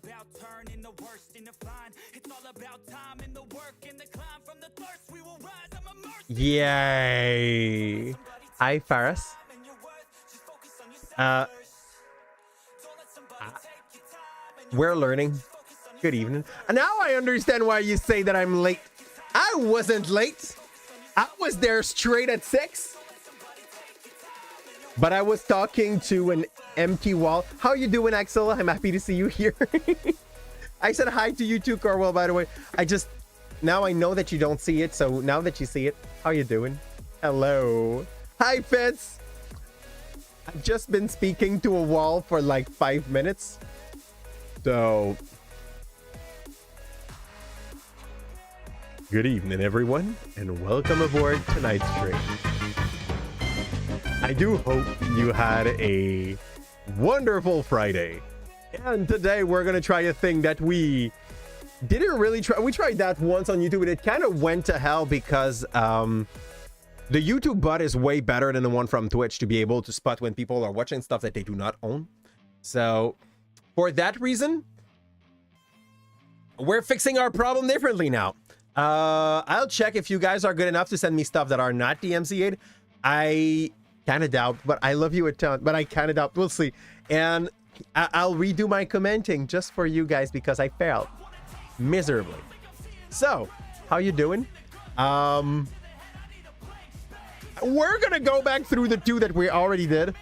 about turning the worst into fine. It's all about time and the work and the climb from the thirst. We will rise. I'm immersed. Yay. Hi, Faris. We're learning. Good evening. And now I understand why you say that I'm late. I wasn't late. I was there straight at 6. But I was talking to an empty wall. How you doing, Axel? I'm happy to see you here. I said hi to you too, Corwell, by the way. Now I know that you don't see it, so now that you see it, how you doing? Hello. Hi, Fitz. I've just been speaking to a wall for like 5 minutes. So, good evening, everyone, and welcome aboard tonight's stream. I do hope you had a wonderful Friday. And today we're going to try a thing that we didn't really try. We tried that once on YouTube, and it kind of went to hell because the YouTube bot is way better than the one from Twitch to be able to spot when people are watching stuff that they do not own. So, for that reason, we're fixing our problem differently now. I'll check if you guys are good enough to send me stuff that are not DMCA'd. I kind of doubt, but I love you a ton, but I kind of doubt. We'll see. And I'll redo my commenting just for you guys because I failed miserably. So, how you doing? We're gonna go back through the 2 that we already did,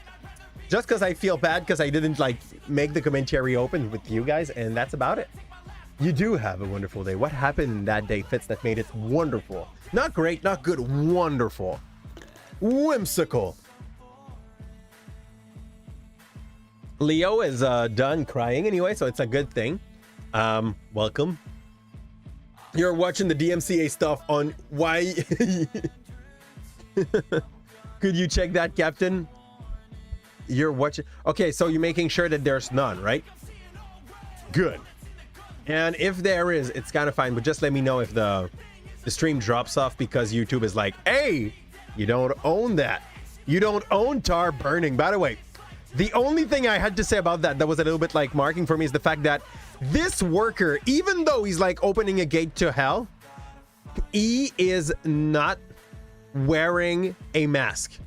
just because I feel bad because I didn't like make the commentary open with you guys, and that's about it. You do have a wonderful day. What happened that day, Fitz, that made it wonderful? Not great, not good, wonderful. Whimsical. Leo is done crying anyway, so it's a good thing. Welcome. You're watching the DMCA stuff on why... Could you check that, Captain? You're watching... Okay, so you're making sure that there's none, right? Good. And if there is, it's kind of fine, but just let me know if the stream drops off because YouTube is like, hey, you don't own that. You don't own tar burning. By the way, the only thing I had to say about that was a little bit like marking for me is the fact that this worker, even though he's like opening a gate to hell, he is not wearing a mask.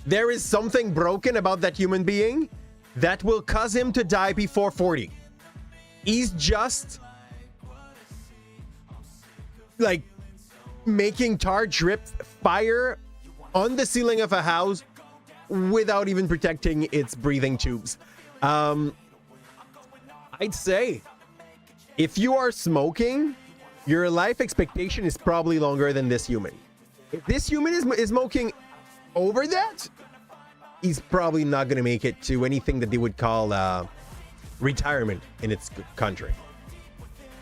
There is something broken about that human being that will cause him to die before 40. He's just like making tar drip fire on the ceiling of a house without even protecting its breathing tubes. I'd say if you are smoking, your life expectation is probably longer than this human. If this human is smoking over that, he's probably not going to make it to anything that they would call retirement in its country.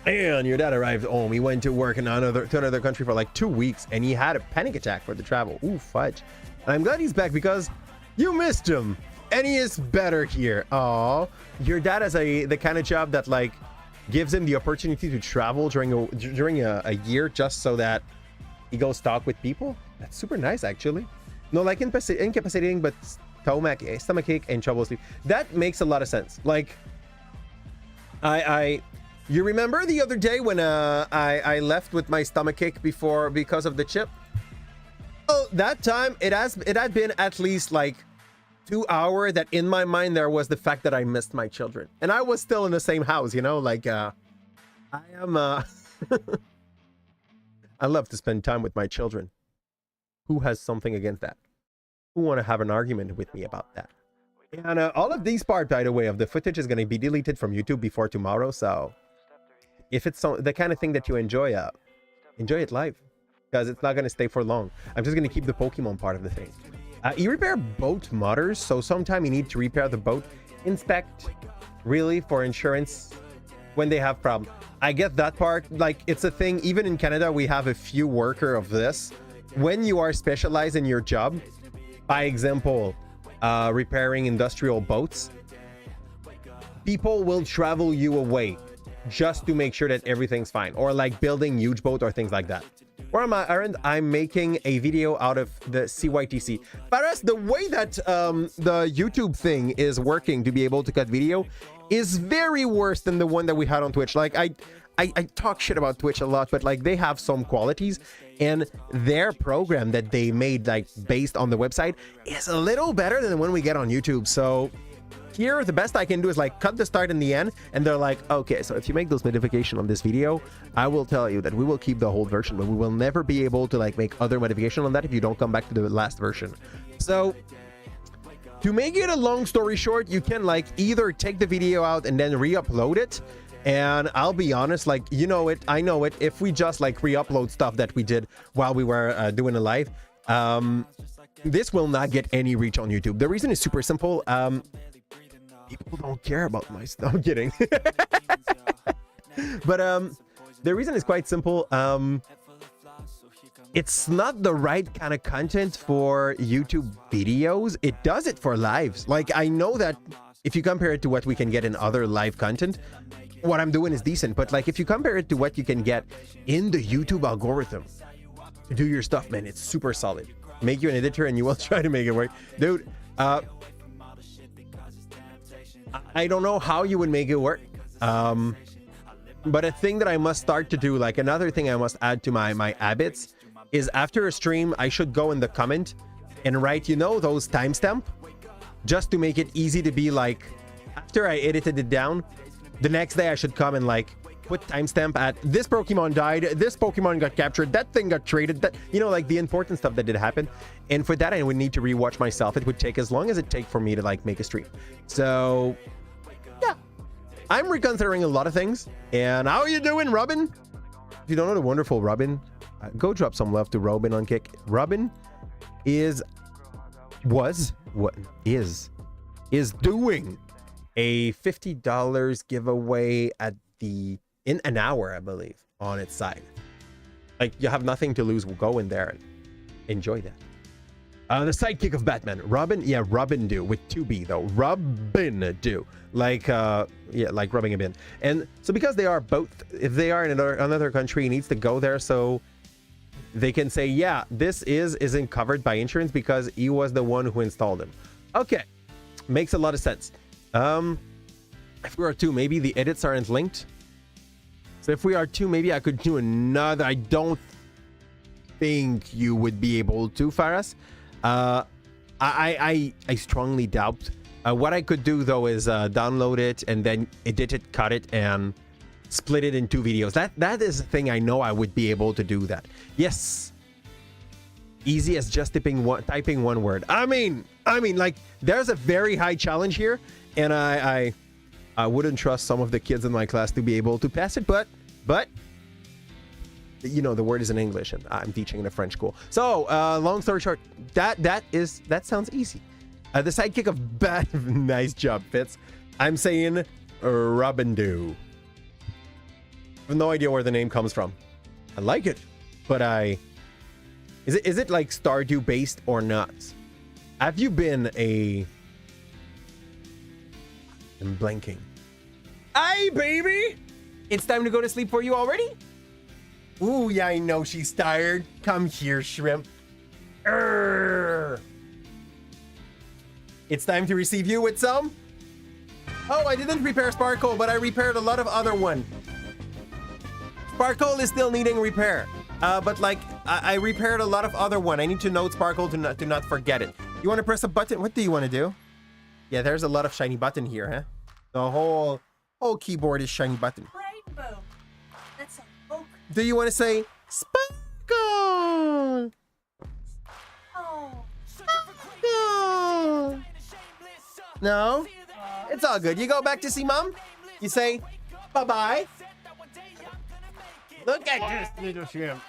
And your dad arrived home. He went to work in another country for like 2 weeks, and he had a panic attack for the travel. Ooh, fudge. And I'm glad he's back because you missed him, and he is better here. Oh, your dad has the kind of job that like gives him the opportunity to travel during a year just so that he goes talk with people. That's super nice, actually. No, like incapacitating, but stomachache and trouble sleep. That makes a lot of sense. Like, you remember the other day when I left with my stomachache because of the chip? Oh, that time it had been at least like 2 hours that in my mind there was the fact that I missed my children, and I was still in the same house, you know, like I am I love to spend time with my children. Who has something against that? Who want to have an argument with me about that? And all of these parts, by the way, of the footage is going to be deleted from YouTube before tomorrow. So if it's the kind of thing that you enjoy it live, because it's not going to stay for long. I'm just going to keep the Pokemon part of the thing. You repair boat motors, so sometime you need to repair the boat. Inspect, really, for insurance when they have problems. I get that part. Like, it's a thing. Even in Canada, we have a few worker of this. When you are specialized in your job, by example, repairing industrial boats, people will travel you away just to make sure that everything's fine, or like building huge boat or things like that. Where am I, Aaron? I'm making a video out of the CYTC. But as the way that the YouTube thing is working to be able to cut video, is very worse than the one that we had on Twitch. Like I talk shit about Twitch a lot, but like they have some qualities, and their program that they made like based on the website is a little better than the one we get on YouTube. So here, the best I can do is like cut the start and the end, and they're like, okay, so if you make those modifications on this video, I will tell you that we will keep the whole version, but we will never be able to like make other modification on that if you don't come back to the last version. So to make it a long story short, you can like either take the video out and then re-upload it. And I'll be honest, like, you know it, I know it. If we just like re-upload stuff that we did while we were doing a live, this will not get any reach on YouTube. The reason is super simple. People don't care about my stuff. I'm kidding. But the reason is quite simple. It's not the right kind of content for YouTube videos. It does it for lives. Like, I know that if you compare it to what we can get in other live content, what I'm doing is decent. But like, if you compare it to what you can get in the YouTube algorithm to do your stuff, man, it's super solid. Make you an editor and you will try to make it work. Dude, I don't know how you would make it work. But a thing that I must start to do, like another thing I must add to my habits, is after a stream, I should go in the comment and write, you know, those timestamp, just to make it easy to be like, after I edited it down, the next day I should come and like put timestamp at this Pokemon died, this Pokemon got captured, that thing got traded, that, you know, like the important stuff that did happen. And for that, I would need to rewatch myself. It would take as long as it takes for me to like make a stream. So yeah, I'm reconsidering a lot of things. And how are you doing, Robin? If you don't know the wonderful Robin, go drop some love to Robin on Kick. Robin is doing a $50 giveaway at in an hour, I believe, on its side. Like, you have nothing to lose. We'll go in there and enjoy that. The sidekick of Batman, Robin. Yeah, Robin do with 2B though. Robin do, like yeah, like rubbing a bin. And so because they are both, if they are in another country, he needs to go there so they can say, yeah, this isn't covered by insurance because he was the one who installed them. Okay, makes a lot of sense. If we are two, maybe the edits aren't linked. So if we are two, maybe I could do another. I don't think you would be able to, Faras. I strongly doubt. What I could do though is download it and then edit it, cut it, and split it in 2 videos. That is a thing I know I would be able to do that. Yes. Easy as just typing one word. I mean, like, there's a very high challenge here, and I wouldn't trust some of the kids in my class to be able to pass it, but you know, the word is in English and I'm teaching in a French school. So long story short, that sounds easy. The sidekick of Bat. Nice job, Fitz. I'm saying Robindu. I have no idea where the name comes from. I like it, but is it like Stardew based or not? Have you been I'm blanking. Hey, baby! It's time to go to sleep for you already? Ooh, yeah, I know she's tired. Come here, shrimp. Urgh. It's time to receive you with some. Oh, I didn't repair Sparkle, but I repaired a lot of other one. Sparkle is still needing repair. But like, I repaired a lot of other one. I need to note Sparkle to not forget it. You want to press a button? What do you want to do? Yeah, there's a lot of shiny button here, huh? The whole keyboard is shiny button. Rainbow. That's a book. Do you want to say Sparkle? Oh. Sparkle. No? It's all good. You go back to see Mom. You say bye-bye. Look at this little shrimp.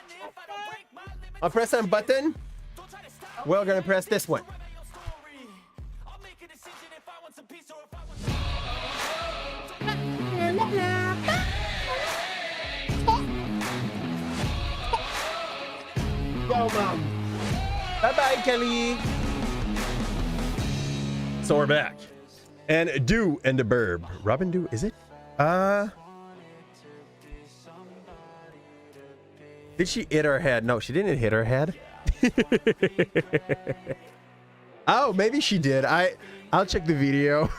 I'll press some button. We're gonna press this one. Go, Mom. Bye-bye, Kelly. So we're back. And Do and the Burb. Robin Do, is it? Did she hit her head? No, she didn't hit her head. Oh, maybe she did. I'll check the video.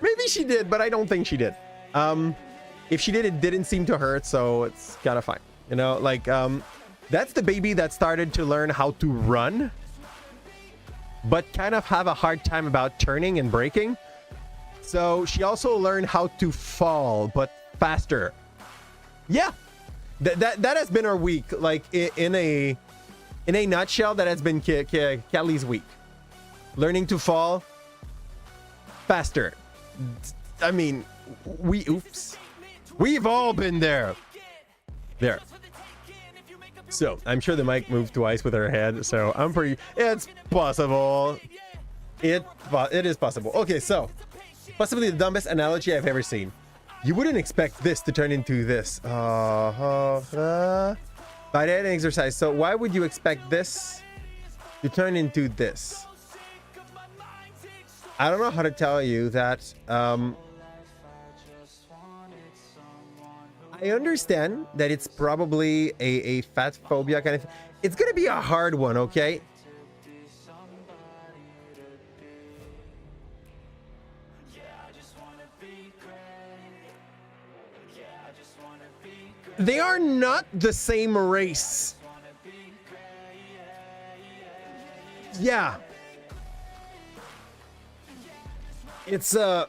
Maybe she did, but I don't think she did. If she did, it didn't seem to hurt, so it's kind of fine. You know, like, that's the baby that started to learn how to run, but kind of have a hard time about turning and braking. So she also learned how to fall, but faster. Yeah, that has been our week. Like in a nutshell, that has been Kelly's week. Learning to fall faster. I mean, we've all been there. There. So I'm sure the mic moved twice with her head. So I'm pretty. It's possible. It is possible. Okay, so possibly the dumbest analogy I've ever seen. You wouldn't expect this to turn into this. By that exercise. So why would you expect this to turn into this? I don't know how to tell you that. I understand that it's probably a fat phobia kind of thing. It's gonna be a hard one, okay? They are not the same race. Yeah. It's I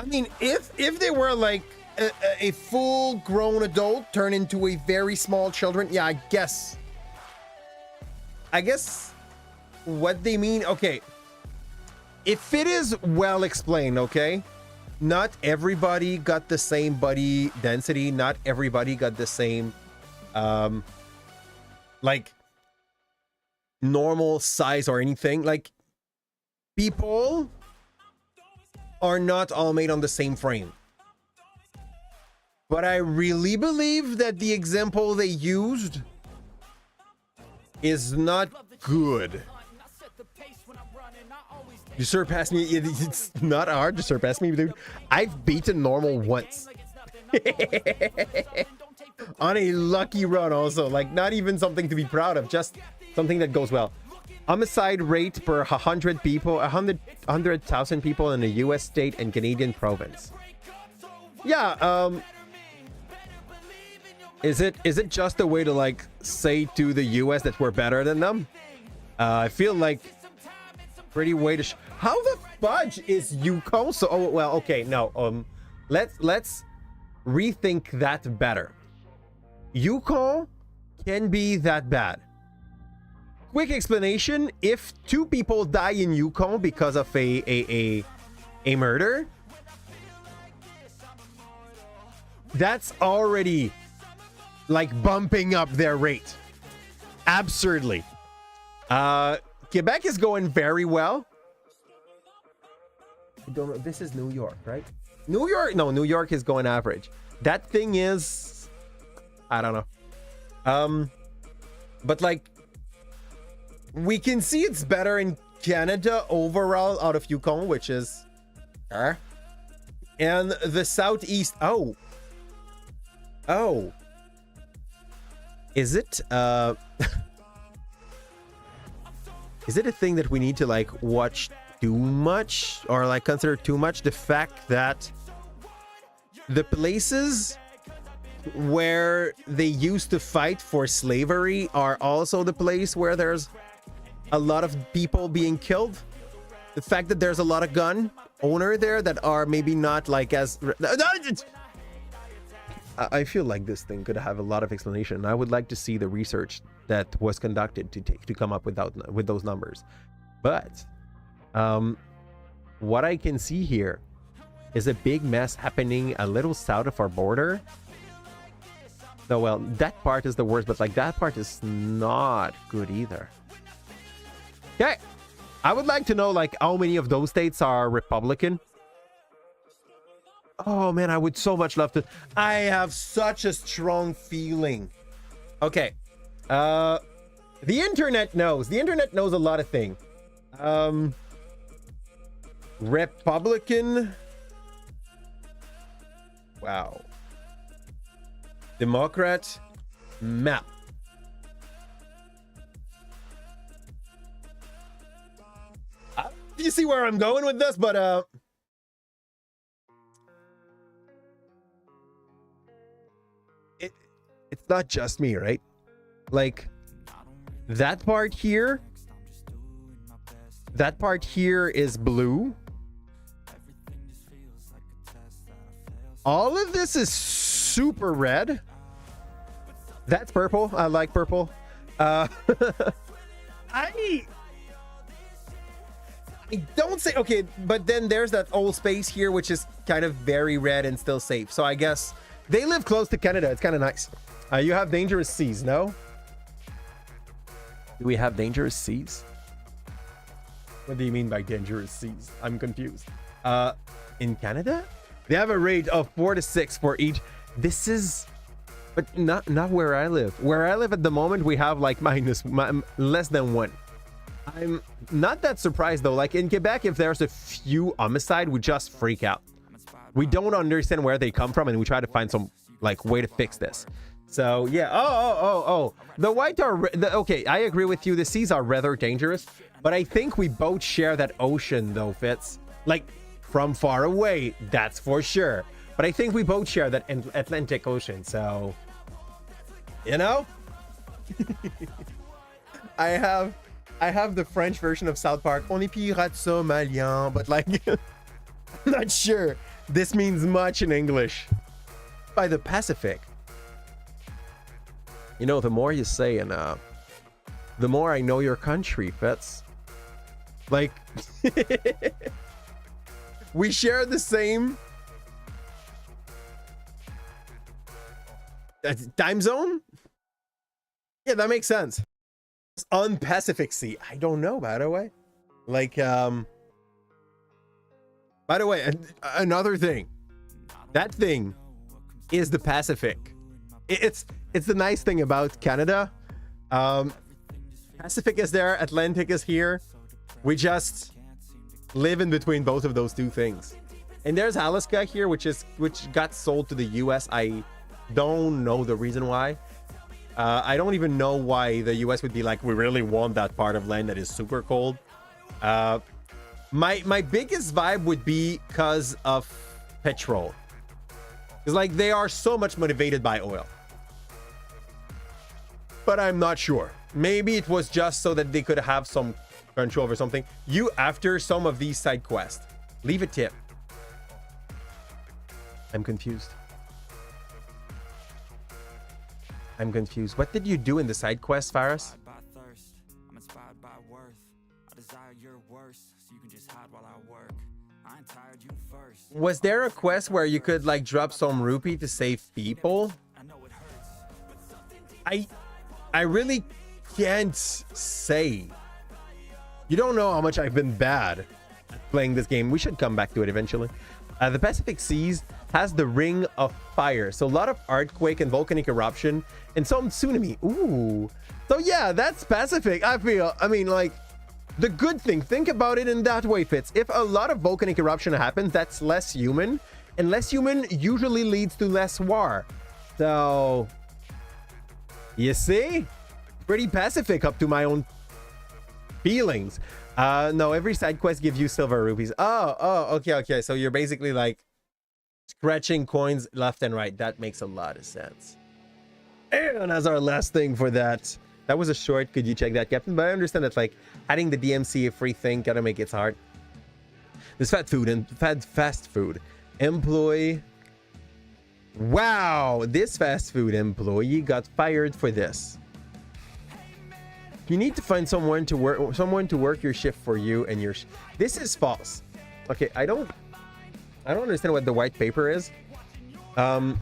mean, if they were like a full grown adult turned into a very small children, yeah, I guess what they mean, okay, if it is well explained, okay, not everybody got the same body density, not everybody got the same like normal size or anything. Like, people are not all made on the same frame. But I really believe that the example they used is not good. You surpassed me. It's not hard to surpass me, dude. I've beaten normal once. On a lucky run also. Like, not even something to be proud of. Just something that goes well. Homicide rate per 100 people, 100,000 people in the US state and Canadian province. Yeah, is it just a way to like say to the US that we're better than them? I feel like pretty way to how the fudge is Yukon so well, okay, no, let's rethink that better. Yukon can be that bad. Quick explanation: if 2 people die in Yukon because of a murder, that's already like bumping up their rate absurdly. Quebec is going very well. I don't know. This is New York, right? New York? No, New York is going average. That thing is, I don't know. But like, we can see it's better in Canada overall out of Yukon, which is, and the southeast. Oh, is it? Is it a thing that we need to like watch too much or like consider too much? The fact that the places where they used to fight for slavery are also the place where there's a lot of people being killed. The fact that there's a lot of gun owner there that are maybe not like as I feel like this thing could have a lot of explanation. I would like to see the research that was conducted to come up with those numbers. But what I can see here is a big mess happening a little south of our border. So, well, that part is the worst, but like that part is not good either. Okay, I would like to know like how many of those states are Republican. Oh man, I would so much love to. I have such a strong feeling. Okay, the internet knows. The internet knows a lot of things. Republican. Wow. Democrat map. if you see where I'm going with this, but it's not just me, right? Like that part here is blue. All of this is super red. That's purple. I like purple. I don't say okay, but then there's that old space here which is kind of very red and still safe. So I guess they live close to Canada. It's kind of nice. You have dangerous seas, no? Do we have dangerous seas? What do you mean by dangerous seas? I'm confused. In Canada? They have a rate of 4 to 6 for each. This is, but not where I live. Where I live at the moment, we have like less than 1. I'm not that surprised though. Like in Quebec, if there's a few homicide, we just freak out. We don't understand where they come from, and we try to find some like way to fix this. So yeah. Oh. The white are okay. I agree with you. The seas are rather dangerous, but I think we both share that ocean though, Fitz. Like from far away, that's for sure. But I think we both share that Atlantic Ocean. So you know, I have the French version of South Park. On est pirates somaliens, but like, I'm not sure this means much in English. By the Pacific. You know, the more you say, and the more I know your country, Fitz. Like, we share the same time zone. Yeah, that makes sense. On Pacific Sea, I don't know, by the way. Like, by the way, another thing, that thing is the Pacific. It's the nice thing about Canada. Pacific is there, Atlantic is here. We just live in between both of those two things. And there's Alaska here, which got sold to the US. I don't know the reason why. I don't even know why the US would be like, we really want that part of land that is super cold. My biggest vibe would be because of petrol. It's like they are so much motivated by oil. But I'm not sure. Maybe it was just so that they could have some control over something. You, after some of these side quests, leave a tip. I'm confused. I'm confused. What did you do in the side quest, Faris? Was there a quest where you could like drop some rupee to save people? I really can't say. You don't know how much I've been bad at playing this game. We should come back to it eventually. The Pacific Seas has the Ring of Fire, so a lot of earthquake and volcanic eruption and some tsunami. Ooh, so yeah, that's Pacific. I mean, like, the good thing, think about it in that way, Fitz. If a lot of volcanic eruption happens, that's less human, and less human usually leads to less war. So you see, pretty Pacific up to my own feelings. No, every side quest gives you silver rupees. Oh, okay. So you're basically like scratching coins left and right. That makes a lot of sense. And as our last thing for that was a short. Could you check that, Captain? But I understand that like adding the DMC a free thing gotta make it hard. This fast food employee. Wow, this fast food employee got fired for this. You need to find someone to work your shift for you and your. This is false. Okay, I don't understand what the white paper is. But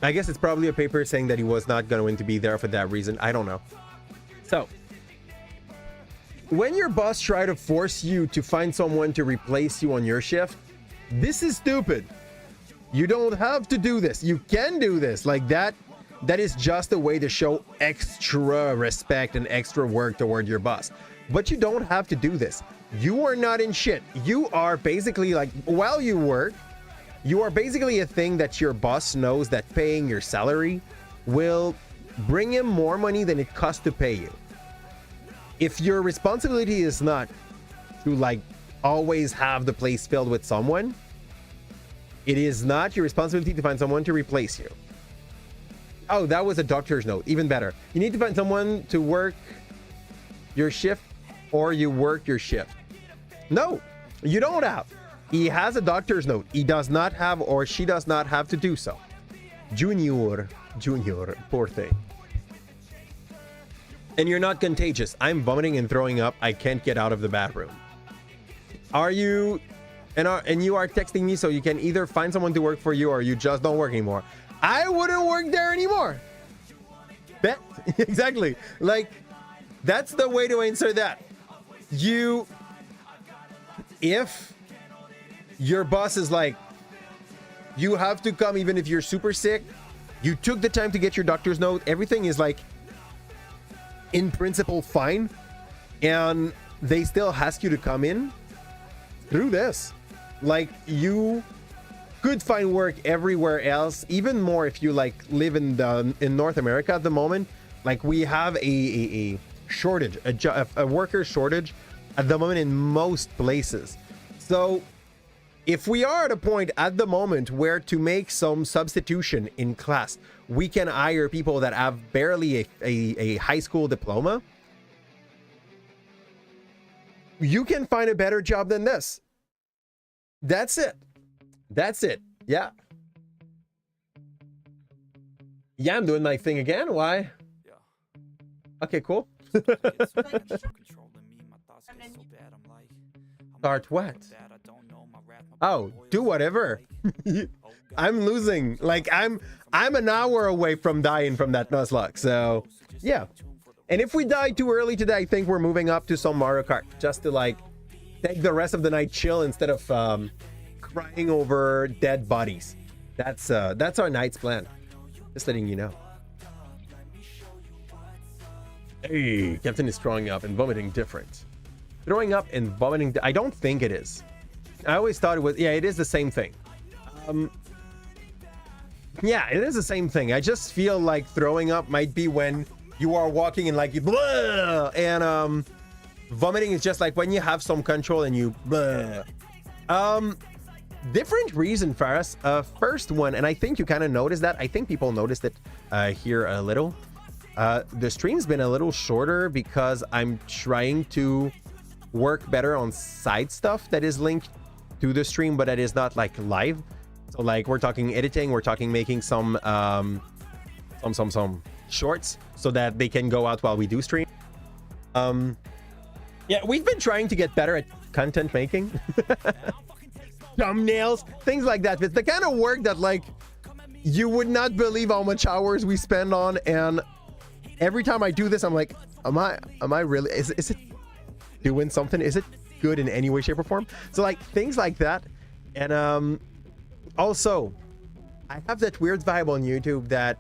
I guess it's probably a paper saying that he was not going to be there for that reason. I don't know. So when your boss try to force you to find someone to replace you on your shift, this is stupid. You don't have to do this. You can do this like that. That is just a way to show extra respect and extra work toward your boss. But you don't have to do this. You are not in shit. You are basically like, while you work, you are basically a thing that your boss knows that paying your salary will bring him more money than it costs to pay you. if your responsibility is not to like always have the place filled with someone, it is not your responsibility to find someone to replace you. Oh, that was a doctor's note. Even better. You need to find someone to work your shift, or you work your shift. No, you don't have. He has a doctor's note. He does not have, or she does not have to do so. Junior, poor thing. And you're not contagious. I'm vomiting and throwing up. I can't get out of the bathroom. Are you, and you are texting me, so you can either find someone to work for you, or you just don't work anymore. I wouldn't work there anymore. Bet. Exactly. Like, that's the way to answer that. If your boss is like, you have to come even if you're super sick, you took the time to get your doctor's note, everything is like in principle fine, and they still ask you to come in, through this. Like, you could find work everywhere else, even more if you like live in North America at the moment. Like, we have a shortage, a worker shortage at the moment in most places. So if we are at a point at the moment where to make some substitution in class, we can hire people that have barely a high school diploma, you can find a better job than this. That's it. That's it. Yeah. Yeah, I'm doing my thing again. Why? Yeah. Okay, cool. It's controlling me. My thoughts get so bad. I'm like, Start what? Oh, do whatever. I'm losing. Like, I'm an hour away from dying from that Nuzlocke. So yeah. And if we die too early today, I think we're moving up to some Mario Kart just to like take the rest of the night chill instead of crying over dead bodies. That's our night's plan. Just letting you know. Hey, Captain is throwing up and vomiting different. Throwing up and vomiting, I don't think it is. I always thought it was, yeah, it is the same thing. Yeah, it is the same thing. I just feel like throwing up might be when you are walking and like you blah, and vomiting is just like when you have some control and you blah. Different reason, Faris. First one, and I think you kind of noticed that. I think people noticed it here a little. The stream's been a little shorter because I'm trying to work better on side stuff that is linked to the stream, but that is not like live. So like, we're talking editing, we're talking making some shorts so that they can go out while we do stream. Yeah, we've been trying to get better at content making. Thumbnails, things like that. It's the kind of work that like you would not believe how much hours we spend on, and every time I do this, I'm like, am I really, is it doing something? Is it good in any way, shape, or form? So like things like that. And also, I have that weird vibe on YouTube that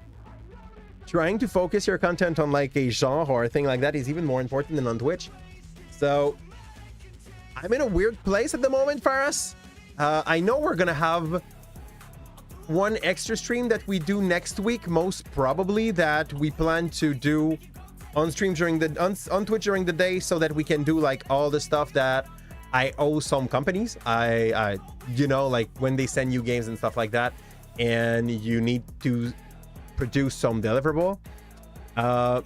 trying to focus your content on like a genre or a thing like that is even more important than on Twitch. So I'm in a weird place at the moment, Faris. I know we're gonna have one extra stream that we do next week, most probably, that we plan to do on stream during the on Twitch during the day, so that we can do like all the stuff that I owe some companies. I you know, like when they send you games and stuff like that, and you need to produce some deliverable.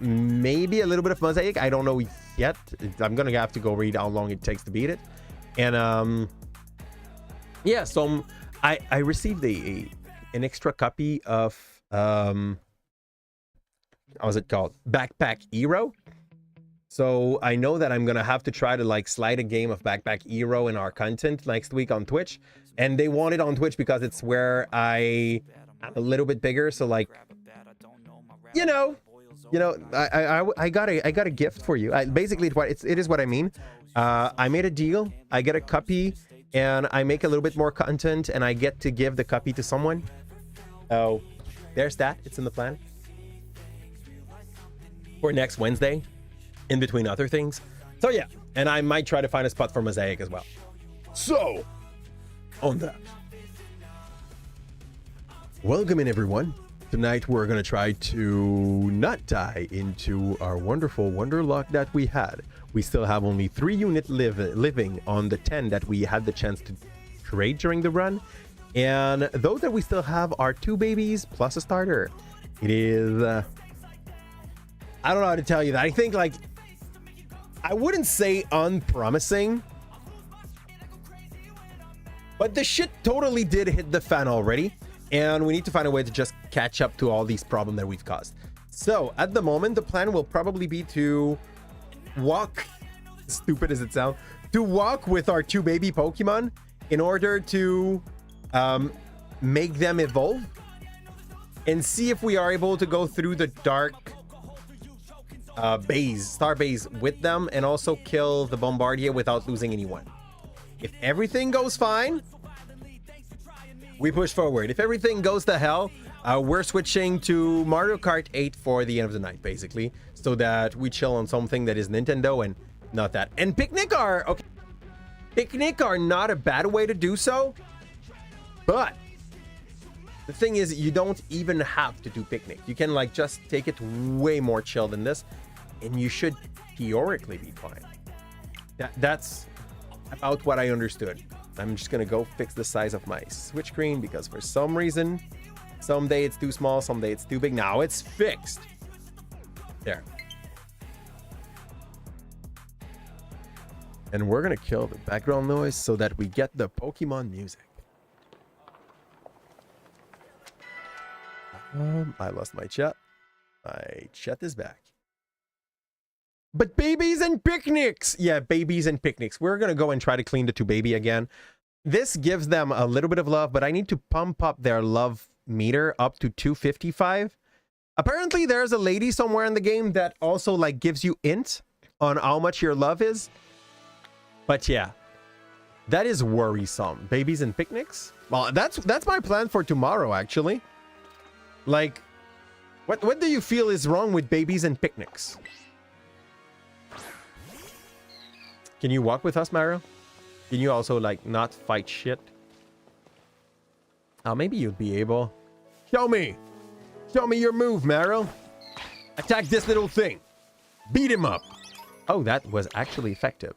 Maybe a little bit of Mosaic. I don't know yet. I'm gonna have to go read how long it takes to beat it. And yeah, so I received an extra copy of how was it called? Backpack Hero. So I know that I'm gonna have to try to like slide a game of Backpack Hero in our content next week on Twitch. And they want it on Twitch because it's where I'm a little bit bigger. So like, you know, I got a gift for you. Basically, it is what I mean. I made a deal. I get a copy, and I make a little bit more content, and I get to give the copy to someone. Oh, there's that. It's in the plan for next Wednesday, in between other things. So yeah, and I might try to find a spot for Mosaic as well. So, on that, welcome in everyone Tonight we're going to try to not die into our wonderful Wonderlocke that we had. We still have only 3 units living on the 10 that we had the chance to trade during the run. And those that we still have are 2 babies plus a starter. It is... I don't know how to tell you that. I think, like, I wouldn't say unpromising, but the shit totally did hit the fan already. And we need to find a way to just catch up to all these problems that we've caused. So at the moment, the plan will probably be to walk, stupid as it sounds, to walk with our 2 baby Pokemon in order to make them evolve and see if we are able to go through the dark star base with them and also kill the Bombardier without losing anyone. If everything goes fine, we push forward. If everything goes to hell, we're switching to Mario Kart 8 for the end of the night, basically, so that we chill on something that is Nintendo and not that. And Picnic are okay. Picnic are not a bad way to do so, but the thing is, you don't even have to do Picnic. You can like just take it way more chill than this, and you should theoretically be fine. That's about what I understood. I'm just gonna go fix the size of my switch screen because for some reason, someday it's too small, someday it's too big. Now it's fixed. There. And we're gonna kill the background noise so that we get the Pokemon music. I lost my chat. My chat is back. But babies and picnics! Yeah, babies and picnics. We're gonna go and try to clean the 2 baby again. This gives them a little bit of love, but I need to pump up their love meter up to 255. Apparently, there's a lady somewhere in the game that also like gives you int on how much your love is. But yeah, that is worrisome. Babies and picnics? Well, that's my plan for tomorrow, actually. Like, what do you feel is wrong with babies and picnics? Can you walk with us, Mario? Can you also, like, not fight shit? Oh, maybe you'd be able. Show me! Show me your move, Mario! Attack this little thing! Beat him up! Oh, that was actually effective.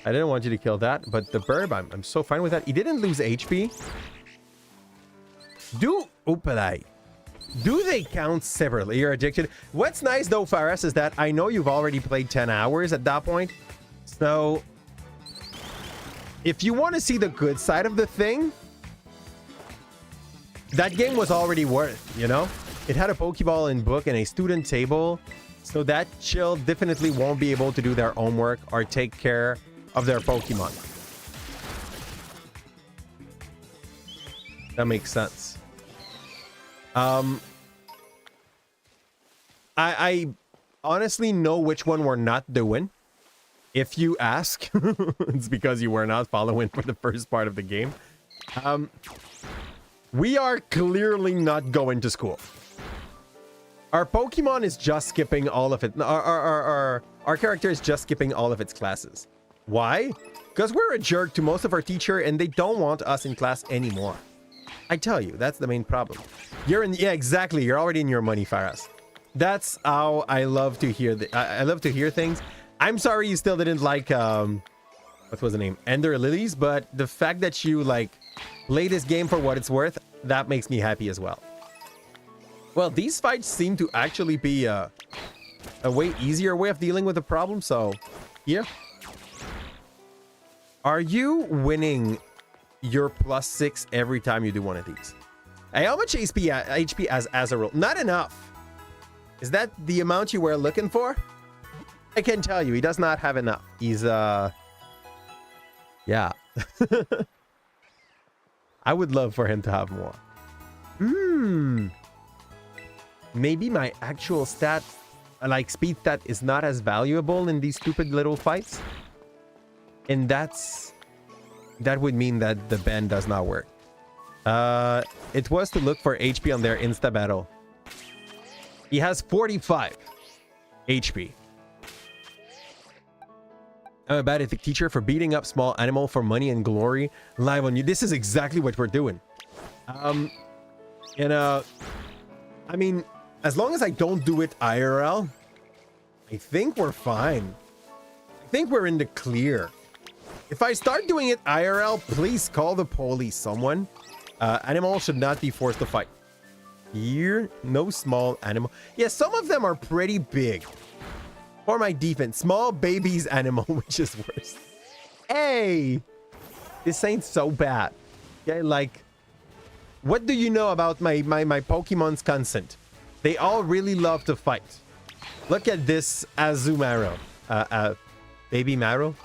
I didn't want you to kill that, but the burb, I'm so fine with that. He didn't lose HP. Do they count separately? You're addicted. What's nice though, Faris, is that I know you've already played 10 hours at that point. So if you want to see the good side of the thing, that game was already worth, you know? It had a Pokeball in book and a student table. So that chill definitely won't be able to do their homework or take care of their Pokemon. That makes sense. I honestly know which one we're not doing. If you ask, it's because you were not following for the first part of the game. We are clearly not going to school. Our Pokemon is just skipping all of it. Our character is just skipping all of its classes. Why? Because we're a jerk to most of our teacher and they don't want us in class anymore. I tell you, that's the main problem. You're in, yeah, exactly. You're already in your money, Faras. That's how I love to hear I love to hear things. I'm sorry you still didn't like what was the name? Ender Lilies, but the fact that you like play this game for what it's worth, that makes me happy as well. Well, these fights seem to actually be a way easier way of dealing with the problem, so yeah. Are you winning your +6 every time you do one of these? Hey, how much HP has Azarul? Not enough. Is that the amount you were looking for? I can tell you, he does not have enough. He's, yeah. I would love for him to have more. Maybe my actual stat, like speed stat, is not as valuable in these stupid little fights. And that would mean that the bend does not work. It was to look for HP on their insta battle. He has 45 HP. I'm a bad ethic teacher for beating up small animal for money and glory live on you. This is exactly what we're doing. And I mean, as long as I don't do it IRL, I think we're fine. I think we're in the clear. If I start doing it IRL, please call the police, someone. Animals should not be forced to fight. Here, no small animal. Yeah, some of them are pretty big. For my defense, small babies animal, which is worse. Hey, this ain't so bad. Okay, like, what do you know about my Pokemon's consent? They all really love to fight. Look at this Azumarill. Baby Marrow.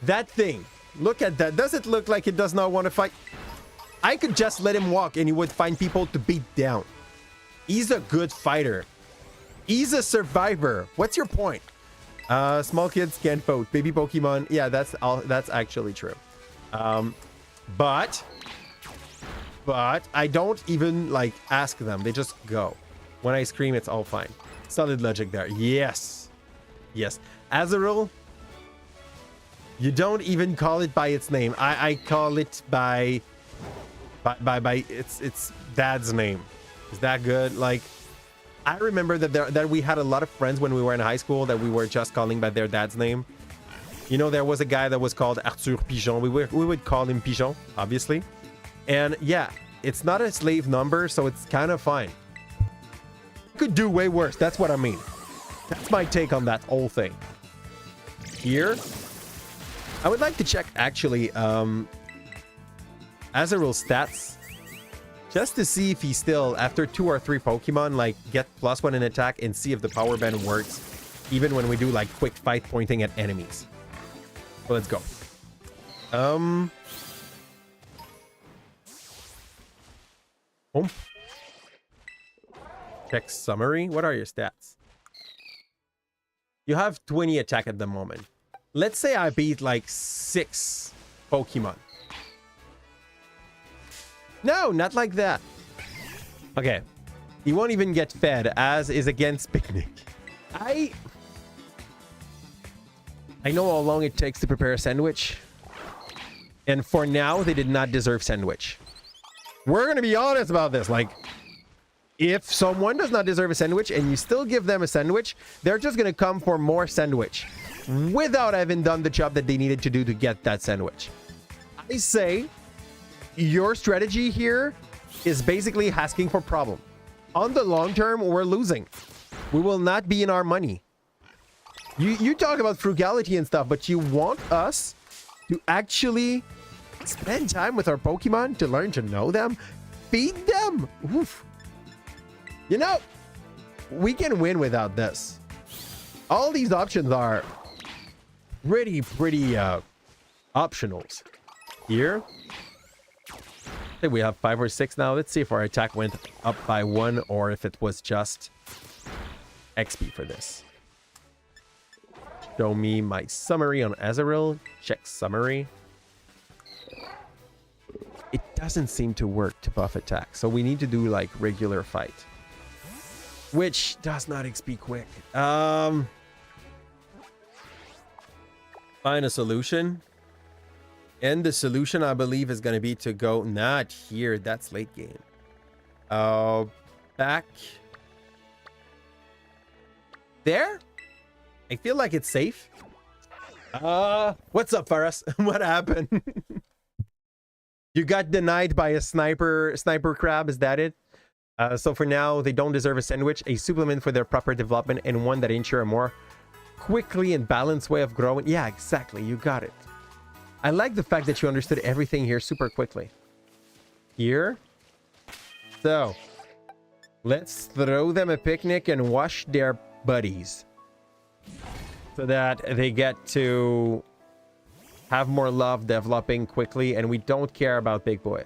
That thing. Look at that. Does it look like it does not want to fight? I could just let him walk and he would find people to beat down. He's a good fighter. He's a survivor. What's your point? Small kids can't vote. Baby Pokemon. Yeah, that's actually true. But I don't even like ask them. They just go. When I scream, it's all fine. Solid logic there. Yes. Yes. Azurill, you don't even call it by its name. I call it by its dad's name. Is that good? Like, I remember that we had a lot of friends when we were in high school that we were just calling by their dad's name. You know, there was a guy that was called Arthur Pigeon. We would call him Pigeon, obviously. And yeah, it's not a slave number, so it's kind of fine. Could do way worse. That's what I mean. That's my take on that whole thing. Here, I would like to check actually Azurill's stats, just to see if he still, after 2 or 3 Pokemon, like get +1 in attack and see if the power band works, even when we do like quick fight pointing at enemies. So let's go. Home. Check summary. What are your stats? You have 20 attack at the moment. Let's say I beat like 6 Pokemon. No, not like that. Okay. He won't even get fed, as is against picnic. I know how long it takes to prepare a sandwich. And for now, they did not deserve sandwich. We're going to be honest about this. Like, if someone does not deserve a sandwich and you still give them a sandwich, they're just going to come for more sandwich without having done the job that they needed to do to get that sandwich. I say your strategy here is basically asking for problem. On the long term, we're losing. We will not be in our money. You talk about frugality and stuff, but you want us to actually spend time with our Pokemon to learn to know them, feed them. Oof. You know, we can win without this. All these options are pretty optionals. Here, I think we have 5 or 6 now. Let's see if our attack went up by 1 or if it was just XP for this. Show me my summary on Azurill. Check summary. It doesn't seem to work to buff attack, so we need to do like regular fight, which does not XP quick. Find a solution. And the solution, I believe, is going to be to go not here. That's late game. Back there. I feel like it's safe. What's up, Faras? What happened? You got denied by a sniper crab. Is that it? So for now, they don't deserve a sandwich, a supplement for their proper development, and one that ensure a more quickly and balanced way of growing. Yeah, exactly. You got it. I like the fact that you understood everything here super quickly. Here. So, let's throw them a picnic and wash their buddies, so that they get to have more love developing quickly, and we don't care about Big Boy.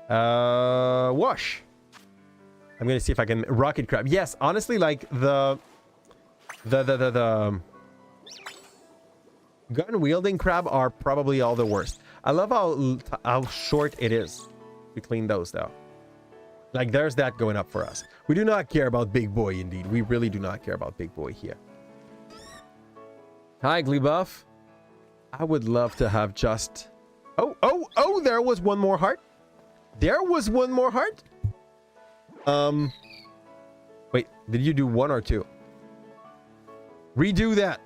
Wash. I'm gonna see if I can rocket crab. Yes, honestly, like the gun wielding crab are probably all the worst. I love how short it is between those though. Like there's that going up for us. We do not care about Big Boy indeed. We really do not care about Big Boy here. Hi, Gleebuff. I would love to have just... Oh, there was one more heart. There was one more heart. Wait, did you do 1 or 2? Redo that.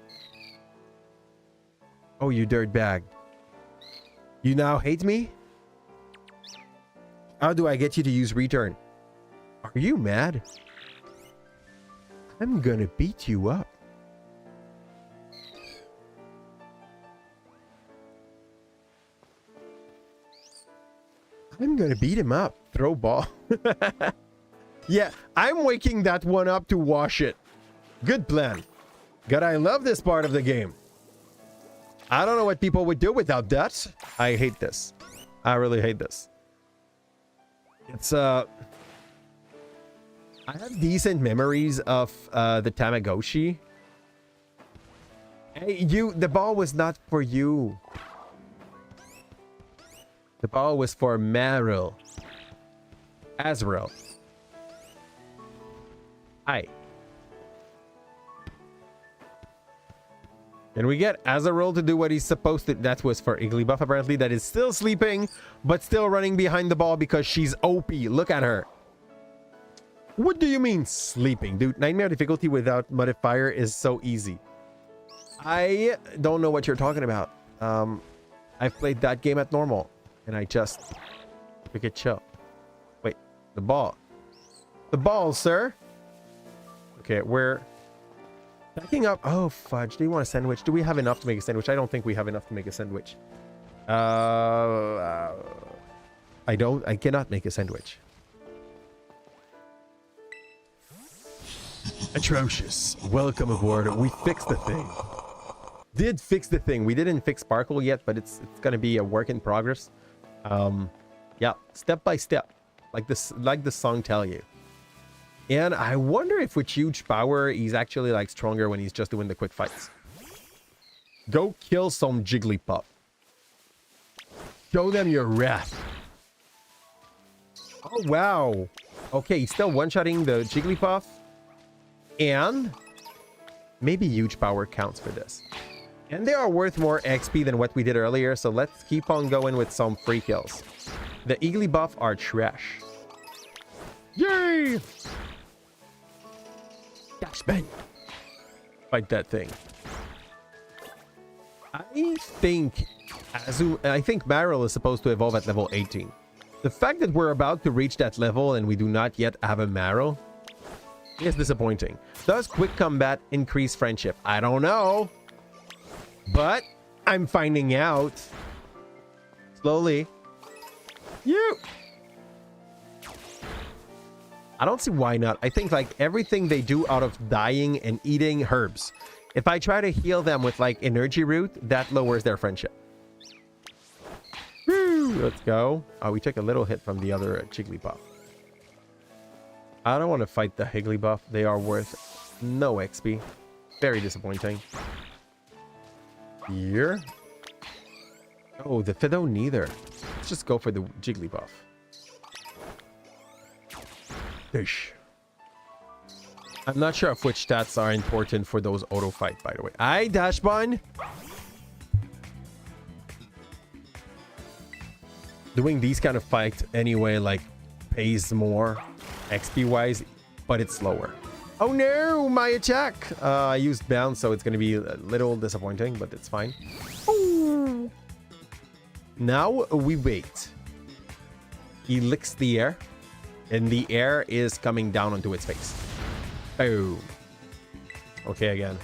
Oh, you dirtbag. You now hate me? How do I get you to use return? Are you mad? I'm gonna beat you up. I'm gonna beat him up. Throw ball. Yeah, I'm waking that one up to wash it. Good plan. God, I love this part of the game. I don't know what people would do without that. I hate this. I really hate this. It's I have decent memories of the Tamagotchi. Hey, the ball was not for you. The ball was for Meryl. Azrael. Hi. Can we get Azrael to do what he's supposed to? That was for Igglybuff, apparently. That is still sleeping, but still running behind the ball because she's OP. Look at her. What do you mean sleeping? Dude, Nightmare difficulty without modifier is so easy. I don't know what you're talking about. I've played that game at normal, and I just took it chill. Wait, the ball. The ball, sir. Okay, we're backing up. Oh, fudge. Do you want a sandwich? Do we have enough to make a sandwich? I don't think we have enough to make a sandwich. I cannot make a sandwich. Atrocious. Welcome aboard. We fixed the thing. Did fix the thing. We didn't fix Sparkle yet, but it's gonna be a work in progress. Yeah, step by step, like the song tell you. And I wonder if with huge power, he's actually like stronger when he's just doing the quick fights. Go kill some Jigglypuff. Show them your wrath. Oh, wow. Okay, he's still one-shotting the Jigglypuff. And maybe huge power counts for this. And they are worth more XP than what we did earlier, so let's keep on going with some free kills. The Igglybuff are trash. Yay! Dash bang. Fight that thing. I think Meryl is supposed to evolve at level 18. The fact that we're about to reach that level and we do not yet have a Meryl is disappointing. Does quick combat increase friendship? I don't know. But I'm finding out. Slowly. I don't see why not. I think like everything they do out of dying and eating herbs. If I try to heal them with like energy root, that lowers their friendship. Woo, let's go. Oh, we took a little hit from the other Jigglypuff. I don't want to fight the Higglybuff. They are worth no XP. Very disappointing. Here. Oh, the Fido neither. Let's just go for the Jigglypuff. Fish. I'm not sure if which stats are important for those auto fight, by the way. Hi, Dashbun. Doing these kind of fights anyway, like, pays more XP wise, but it's slower. Oh no, my attack! I used bounce, so it's gonna be a little disappointing, but it's fine. Ooh. Now we wait. He licks the air, and the air is coming down onto its face. Boom. Okay, again.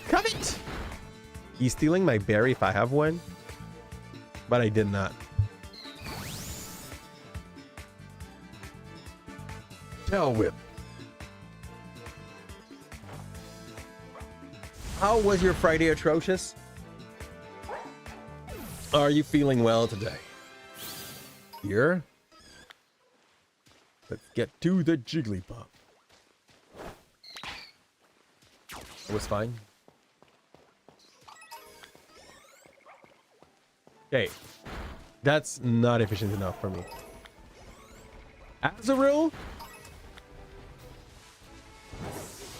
Covet! He's stealing my berry if I have one, but I did not. Tail whip. How was your Friday, Atrocious? Are you feeling well today? Here. Let's get to the Jigglypuff. It was fine. Okay. That's not efficient enough for me. Azrael?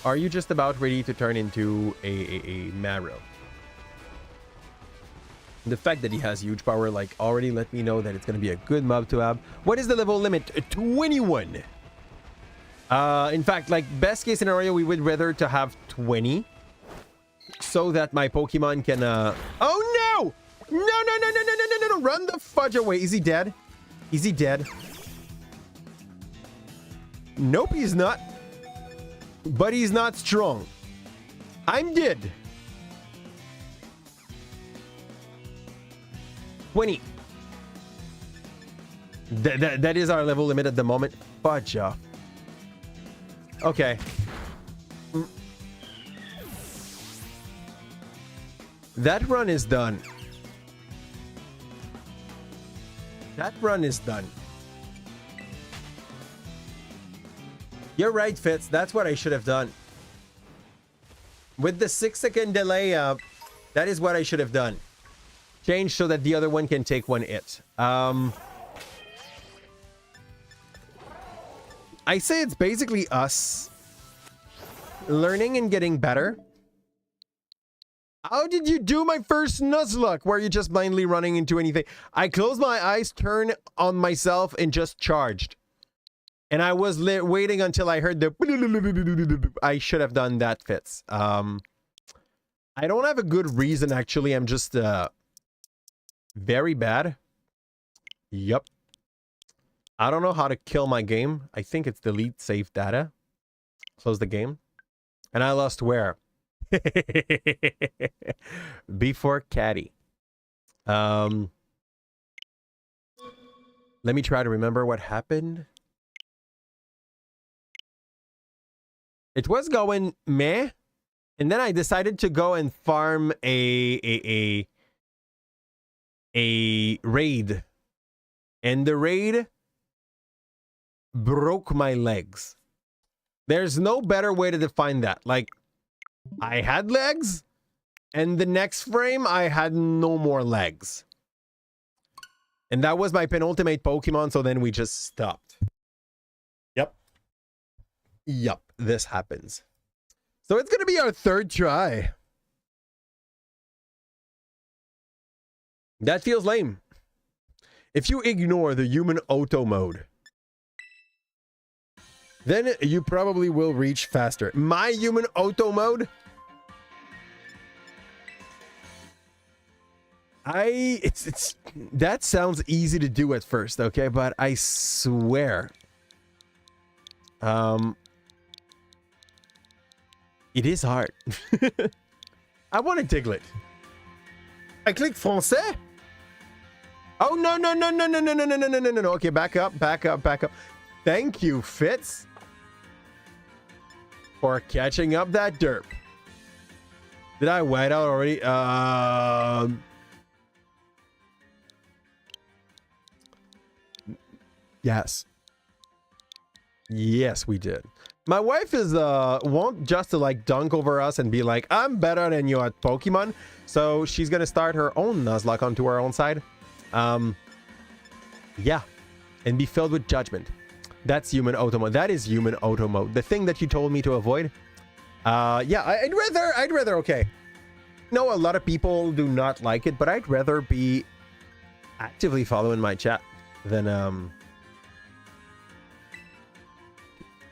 Are you just about ready to turn into a Marrow? The fact that he has huge power, like, already let me know that it's going to be a good mob to have. What is the level limit? 21. In fact, like, best case scenario, we would rather to have 20. So that my Pokemon can, Oh, no! No, no, no, no, no, no, no, no! Run the fudge away. Is he dead? Is he dead? Nope, he's not. But he's not strong. I'm dead. 20. That is our level limit at the moment. Fudge off. Okay. That run is done. That run is done. You're right, Fitz. That's what I should have done. With the 6-second delay, that is what I should have done. Change so that the other one can take one hit. I say it's basically us learning and getting better. How did you do my first Nuzlocke? Were you just blindly running into anything? I closed my eyes, turned on myself, and just charged. And I was waiting until I heard the... I should have done that, Fitz. I don't have a good reason, actually. I'm just very bad. Yup. I don't know how to kill my game. I think it's delete save data. Close the game. And I lost where? Before Caddy. Let me try to remember what happened. It was going meh, and then I decided to go and farm a raid, and the raid broke my legs. There's no better way to define that. Like, I had legs, and the next frame I had no more legs, and that was my penultimate Pokemon. So then we just stopped. Yup, this happens. So it's gonna be our third try. That feels lame. If you ignore the human auto mode, then you probably will reach faster. My human auto mode? It's that sounds easy to do at first, okay? But I swear, it is hard. I want a Diglett. I click français. Oh, no, no, no, no, no, no, no, no, no, no, no, no. Okay, back up, back up, back up. Thank you, Fitz, for catching up that derp. Did I white out already? Yes. Yes, we did. My wife is won't just to like dunk over us and be like, I'm better than you at Pokemon. So she's gonna start her own Nuzlocke onto her own side. Yeah, and be filled with judgment. That's human auto mode. That is human auto mode. The thing that you told me to avoid. Yeah, I'd rather. Okay. No, a lot of people do not like it, but I'd rather be actively following my chat than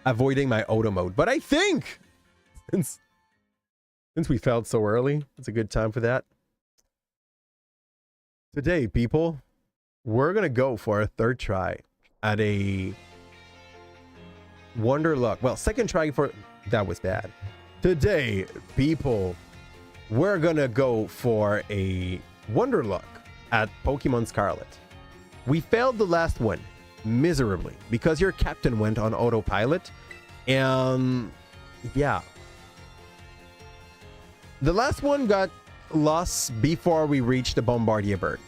avoiding my auto mode. But I think since we failed so early, it's a good time for that. Today, people, we're gonna go for a third try at a Wonderlocke. Well, second try for that was bad. Today, people, we're gonna go for a Wonderlocke at Pokemon Scarlet. We failed the last one miserably because your captain went on autopilot, and yeah, the last one got lost before we reached the Bombardier bird.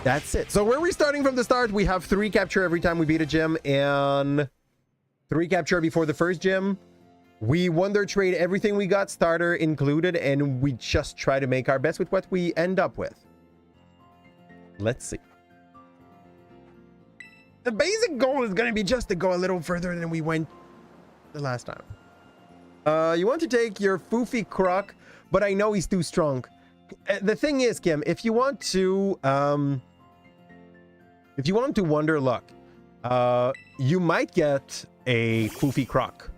That's it. So we're restarting from the start. We have 3 capture every time we beat a gym and 3 capture before the first gym. We wonder trade everything we got, starter included, and we just try to make our best with what we end up with. Let's see. The basic goal is going to be just to go a little further than we went the last time. You want to take your Foofy Croc, but I know he's too strong. The thing is, Kim, if you want to Wonderlocke, you might get a Foofy Croc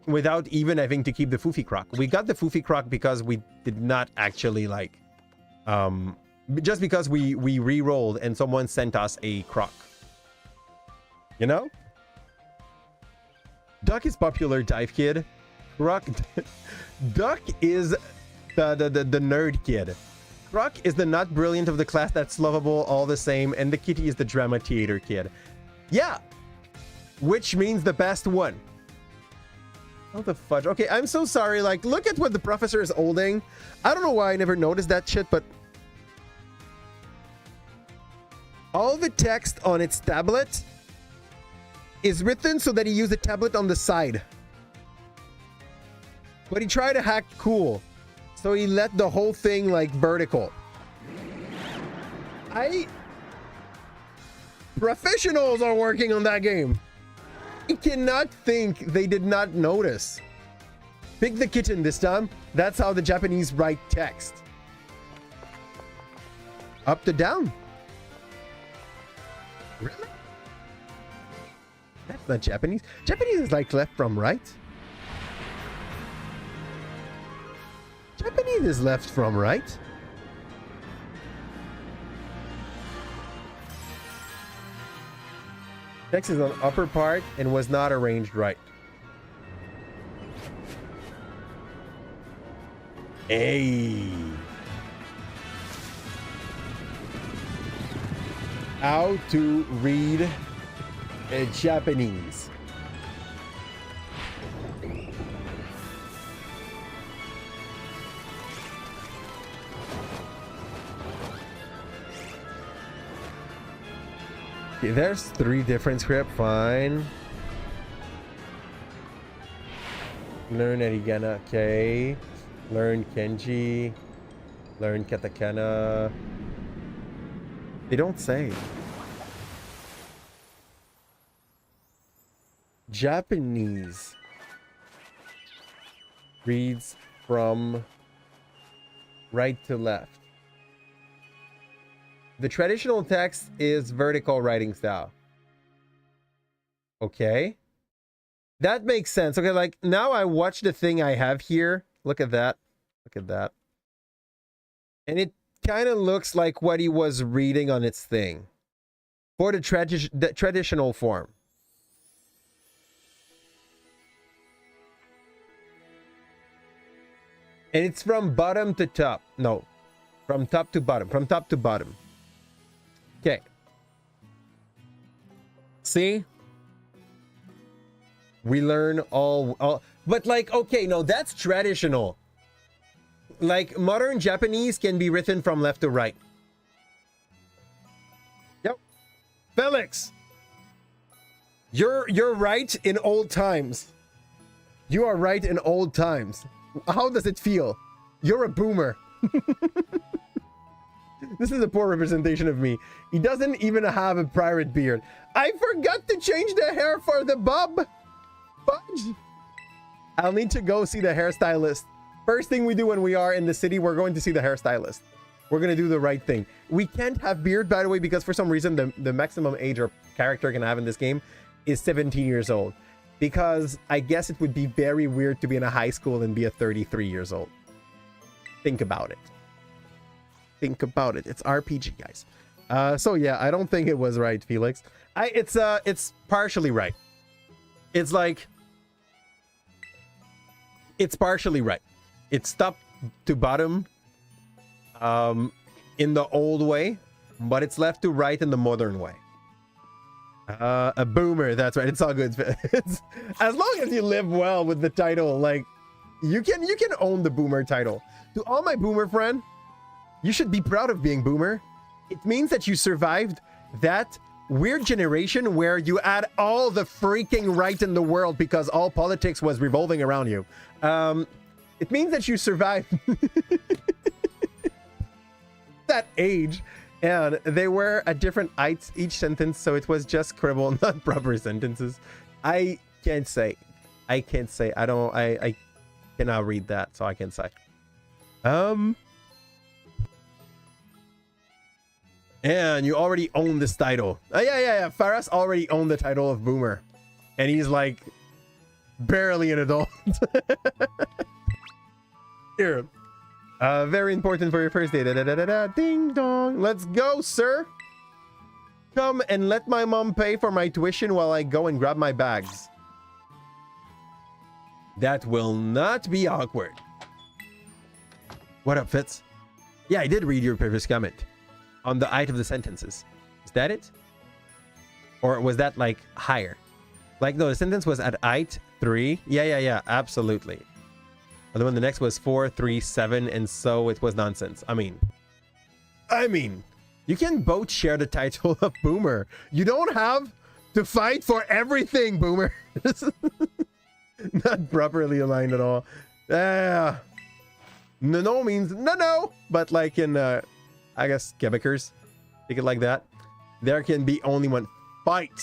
without even having to keep the Foofy Croc. We got the Foofy Croc because we did not actually like, just because we re-rolled and someone sent us a Croc. You know? Duck is popular dive kid. Croc, Duck is the nerd kid. Croc is the not brilliant of the class that's lovable all the same, and the kitty is the drama theater kid. Yeah, which means the best one. Oh, the fudge. Okay, I'm so sorry. Like, look at what the professor is holding. I don't know why I never noticed that shit, but all the text on its tablet is written so that he used the tablet on the side. But he tried to hack cool, so he let the whole thing like vertical. Professionals are working on that game. I cannot think they did not notice. Pick the kitten this time. That's how the Japanese write text. Up to down. Really? That's not Japanese. Japanese is like left from right. Japanese is left from right. Text is on upper part and was not arranged right. Hey. How to read Japanese. Okay, there's 3 different scripts. Fine. Learn Arigana. Okay. Learn Kenji. Learn Katakana. They don't say. Japanese reads from right to left. The traditional text is vertical writing style. Okay. That makes sense. Okay, like now I watch the thing I have here. Look at that. Look at that. And it kind of looks like what he was reading on its thing. For the traditional form. And it's from bottom to top. No. From top to bottom. From top to bottom. Okay. See? We learn all but like, okay, no, that's traditional. Like modern Japanese can be written from left to right. Yep. Felix. You're right in old times. You are right in old times. How does it feel? You're a boomer. This is a poor representation of me. He doesn't even have a pirate beard. I forgot to change the hair for the bob. Fudge. I'll need to go see the hairstylist. First thing we do when we are in the city, we're going to see the hairstylist. We're going to do the right thing. We can't have beard, by the way, because for some reason, the maximum age our character can have in this game is 17 years old. Because I guess it would be very weird to be in a high school and be a 33 years old. Think about it. Think about it. It's RPG, guys. So yeah, I don't think it was right, Felix. It's partially right. It's like, it's partially right. It's top to bottom in the old way, but it's left to right in the modern way. A boomer, that's right. It's all good. It's, as long as you live well with the title, like you can own the boomer title. To all my boomer friend, you should be proud of being boomer. It means that you survived that weird generation where you had all the freaking right in the world because all politics was revolving around you. It means that you survived that age, and they were at different heights each sentence, so it was just scribble, not proper sentences. I can't say. I cannot read that, so I can't say. And you already own this title. Yeah. Faras already owned the title of Boomer. And he's like barely an adult. Here. Very important for your first day. Ding dong. Let's go, sir. Come and let my mom pay for my tuition while I go and grab my bags. That will not be awkward. What up, Fitz? Yeah, I did read your previous comment on the height of the sentences. Is that it? Or was that like higher? Like, no, the sentence was at height 3. Yeah, absolutely. And then the next was 4, 3, 7, and so it was nonsense. I mean, you can both share the title of Boomer. You don't have to fight for everything, Boomer. Not properly aligned at all. No means no. But like in, I guess, Quebecers, take it like that. There can be only one fight.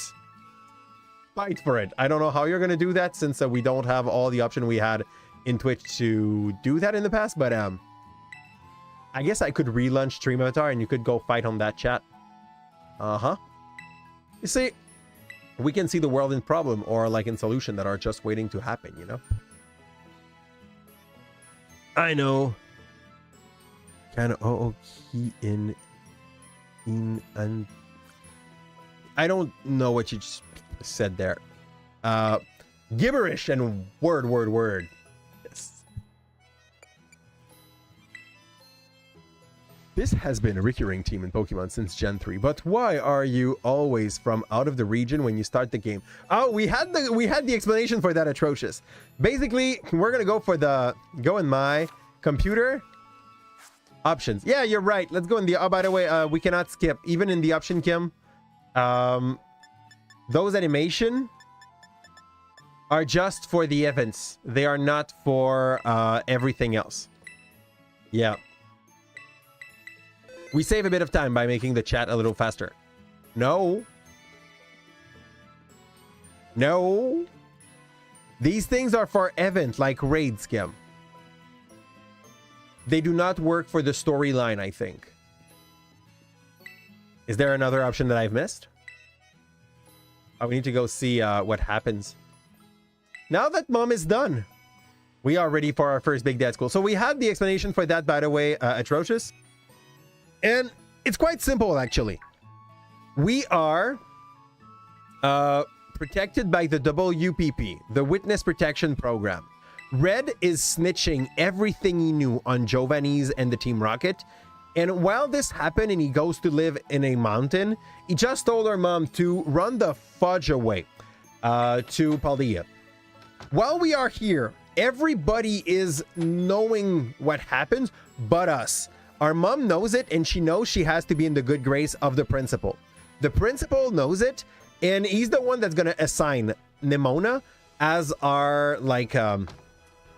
Fight for it. I don't know how you're going to do that since we don't have all the option we had in Twitch to do that in the past. But I guess I could relaunch Stream Avatar and you could go fight on that chat. You see, we can see the world in problem or like in solution that are just waiting to happen, you know? I know. Kind of key in and I don't know what you just said there. Gibberish and word. Yes. This has been a recurring theme in Pokemon since Gen 3, but why are you always from out of the region when you start the game? Oh, we had the explanation for that, Atrocious. Basically, we're gonna go in my computer options. Yeah, you're right. Let's go in the by the way, we cannot skip even in the option, Kim. Those animation are just for the events. They are not for everything else. Yeah. We save a bit of time by making the chat a little faster. No. These things are for event like raids, Kim. They do not work for the storyline, I think. Is there another option that I've missed? Oh, we need to go see what happens. Now that mom is done, we are ready for our first big day at school. So we had the explanation for that, by the way, Atrocious. And it's quite simple, actually. We are protected by the WPP, the Witness Protection Program. Red is snitching everything he knew on Giovanni's and the Team Rocket. And while this happened and he goes to live in a mountain, he just told her mom to run the fudge away to Paldea. While we are here, everybody is knowing what happens but us. Our mom knows it and she knows she has to be in the good grace of the principal. The principal knows it and he's the one that's going to assign Nimona as our like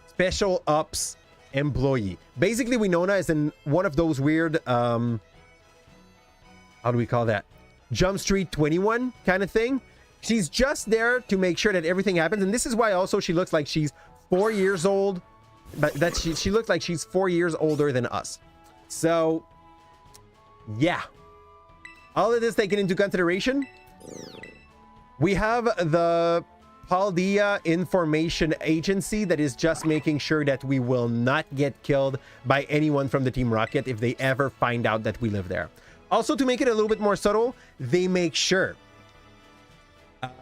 special ops employee. Basically, Winona is in one of those weird how do we call that, Jump Street 21 kind of thing. She's just there to make sure that everything happens, and this is why also she looks like she's 4 years old, but that she looks like she's 4 years older than us. So yeah, all of this taken into consideration, we have the Paldea Information Agency that is just making sure that we will not get killed by anyone from the Team Rocket if they ever find out that we live there. Also, to make it a little bit more subtle, they make sure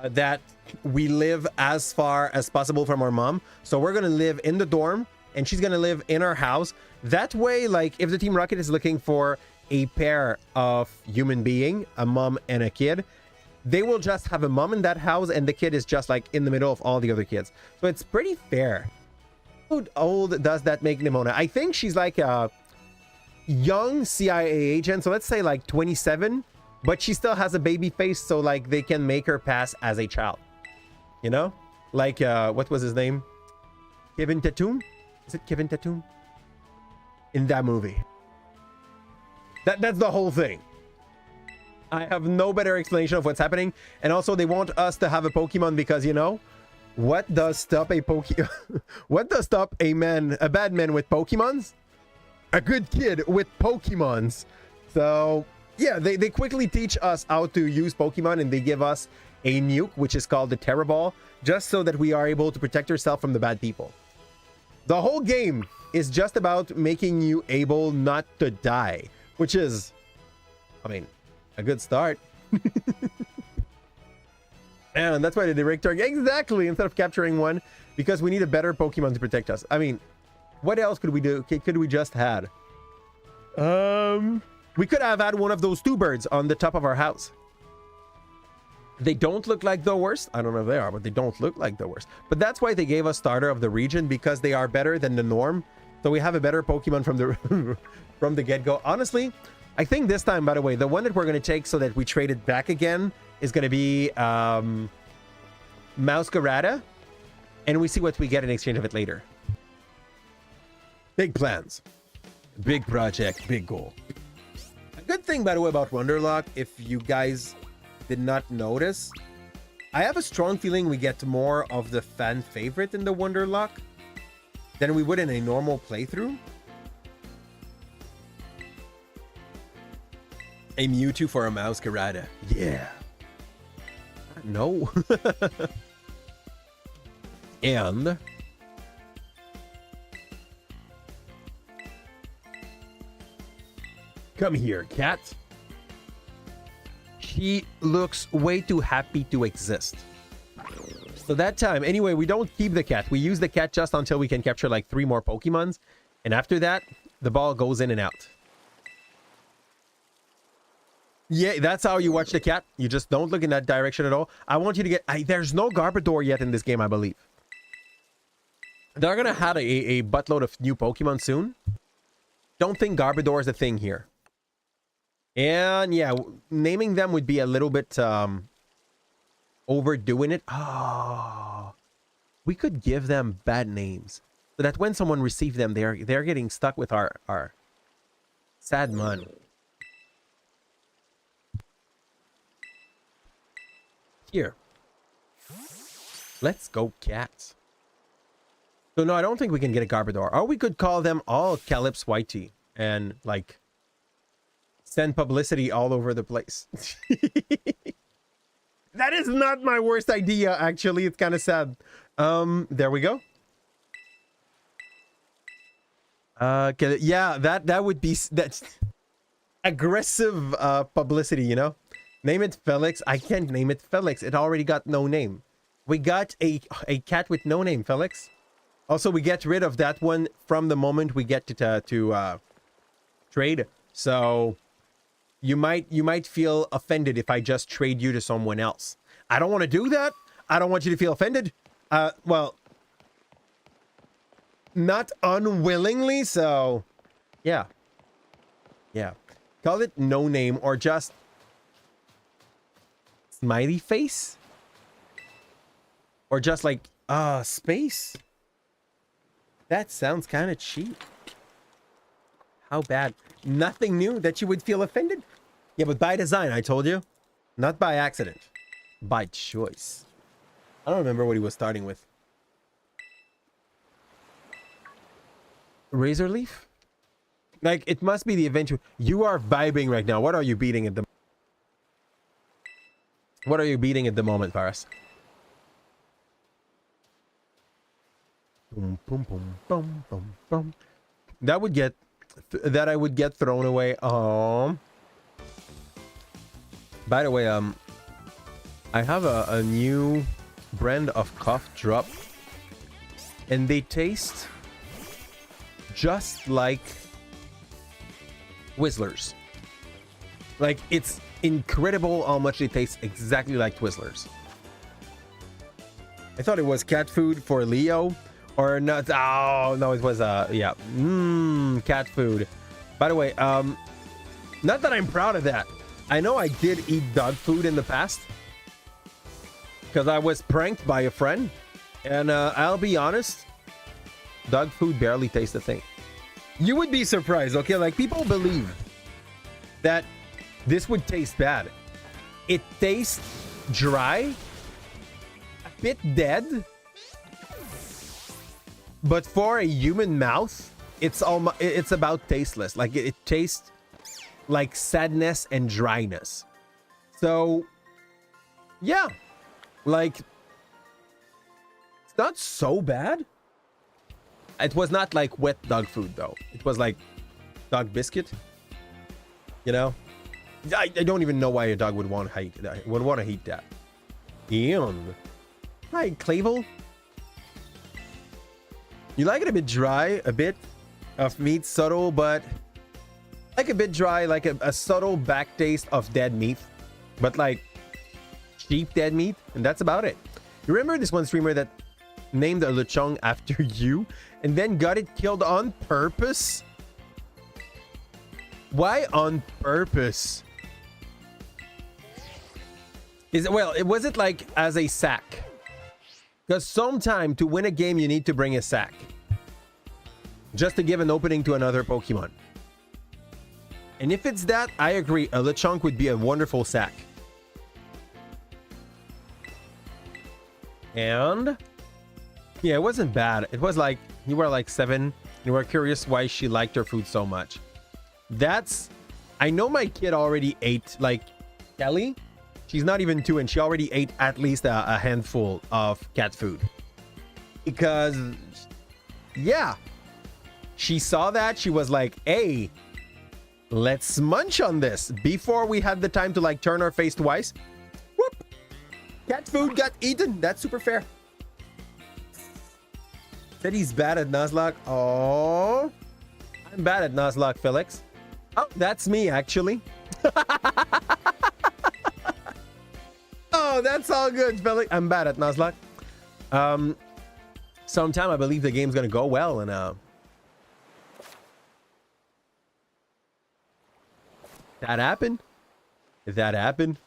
that we live as far as possible from our mom. So we're going to live in the dorm and she's going to live in our house. That way, like if the Team Rocket is looking for a pair of human being, a mom and a kid, they will just have a mom in that house and the kid is just like in the middle of all the other kids. So it's pretty fair. How old does that make Nimona? I think she's like a young CIA agent. So let's say like 27, but she still has a baby face. So like they can make her pass as a child, you know, like what was his name? Kevin Tatum? Is it Kevin Tatum? In that movie. That's the whole thing. I have no better explanation of what's happening. And also they want us to have a Pokemon because, you know, what does stop a what does stop a bad man with Pokemons? A good kid with Pokemons. So Yeah, they quickly teach us how to use Pokemon, and they give us a nuke, which is called the Terra Ball, just so that we are able to protect ourselves from the bad people. The whole game is just about making you able not to die, which is, I mean, a good start. And that's why the direct target, exactly, instead of capturing one, because we need a better Pokemon to protect us. I mean, what else could we do? Could we just had? We could have had one of those two birds on the top of our house. They don't look like the worst. I don't know if they are, but they don't look like the worst. But that's why they gave us starter of the region, because they are better than the norm. So we have a better Pokemon from the from the get-go. Honestly, I think this time, by the way, the one that we're going to take so that we trade it back again is going to be Masquerada, and we see what we get in exchange of it later. Big plans, big project, big goal. A good thing, by the way, about Wonderlocke, if you guys did not notice, I have a strong feeling we get more of the fan favorite in the Wonderlocke than we would in a normal playthrough. A Mewtwo for a Masquerada. Yeah. No. And come here, cat. She looks way too happy to exist. So that time, anyway, we don't keep the cat. We use the cat just until we can capture like 3 more Pokemons. And after that, the ball goes in and out. Yeah, that's how you watch the cat. You just don't look in that direction at all. I want you to get... there's no Garbodor yet in this game, I believe. They're going to have a buttload of new Pokemon soon. Don't think Garbodor is a thing here. And yeah, naming them would be a little bit overdoing it. Oh, we could give them bad names so that when someone receives them, they're getting stuck with our sad man. Here, let's go, cats. So no, I don't think we can get a Garbodor. Or we could call them all Calipze YT and like send publicity all over the place. That is not my worst idea, actually. It's kind of sad. There we go. Yeah, that would be that's aggressive publicity, you know. Name it Felix. I can't name it Felix. It already got no name. We got a cat with no name, Felix. Also, we get rid of that one from the moment we get to trade. So you might feel offended if I just trade you to someone else. I don't want to do that. I don't want you to feel offended. Well, not unwillingly. So yeah. Call it no name or just smiley face, or just like space. That sounds kind of cheap. How bad? Nothing new that you would feel offended? Yeah, but by design, I told you. Not by accident. By choice. I don't remember what he was starting with. Razor Leaf? Like, it must be the eventual... You are vibing right now. What are you beating at the... What are you beating at the moment, Paris? Boom, boom, boom, boom, boom, boom. That would get... That I would get thrown away. By the way, I have a new brand of cough drop, and they taste just like Twizzlers. Like, it's incredible how much they taste exactly like Twizzlers. I thought it was cat food for Leo. Or not. Oh, no, it was, yeah. Cat food. By the way, not that I'm proud of that. I know I did eat dog food in the past, because I was pranked by a friend. And I'll be honest, dog food barely tastes a thing. You would be surprised, okay? Like, people believe that this would taste bad. It tastes dry, a bit dead. But for a human mouth, it's about tasteless. Like, it tastes like sadness and dryness. So yeah, like it's not so bad. It was not like wet dog food though. It was like dog biscuit, you know. I don't even know why a dog would want to hate that. Would want to hate that. And hi, Clavel. You like it a bit dry, a bit of meat, subtle, but like a bit dry, like a subtle back taste of dead meat, but like cheap dead meat, and that's about it. You remember this one streamer that named a lechon after you and then got it killed on purpose? Why on purpose? Was it like as a sack? Because sometime to win a game you need to bring a sack just to give an opening to another Pokemon. And if it's that, I agree, a Lechonk would be a wonderful sack. And yeah, it wasn't bad. It was like you were like 7. You were curious why she liked her food so much. I know my kid already ate, like Kelly, she's not even 2 and she already ate at least a handful of cat food. Because yeah, she saw that, she was like, hey, let's munch on this. Before we had the time to like turn our face twice, whoop, cat food got eaten. That's super fair. Said he's bad at Nuzlocke. Oh, I'm bad at Nuzlocke, Felix. Oh, that's me actually. Oh, that's all good, Felix. I'm bad at Nuzlocke. Sometime I believe the game's gonna go well, and that happened. That happened.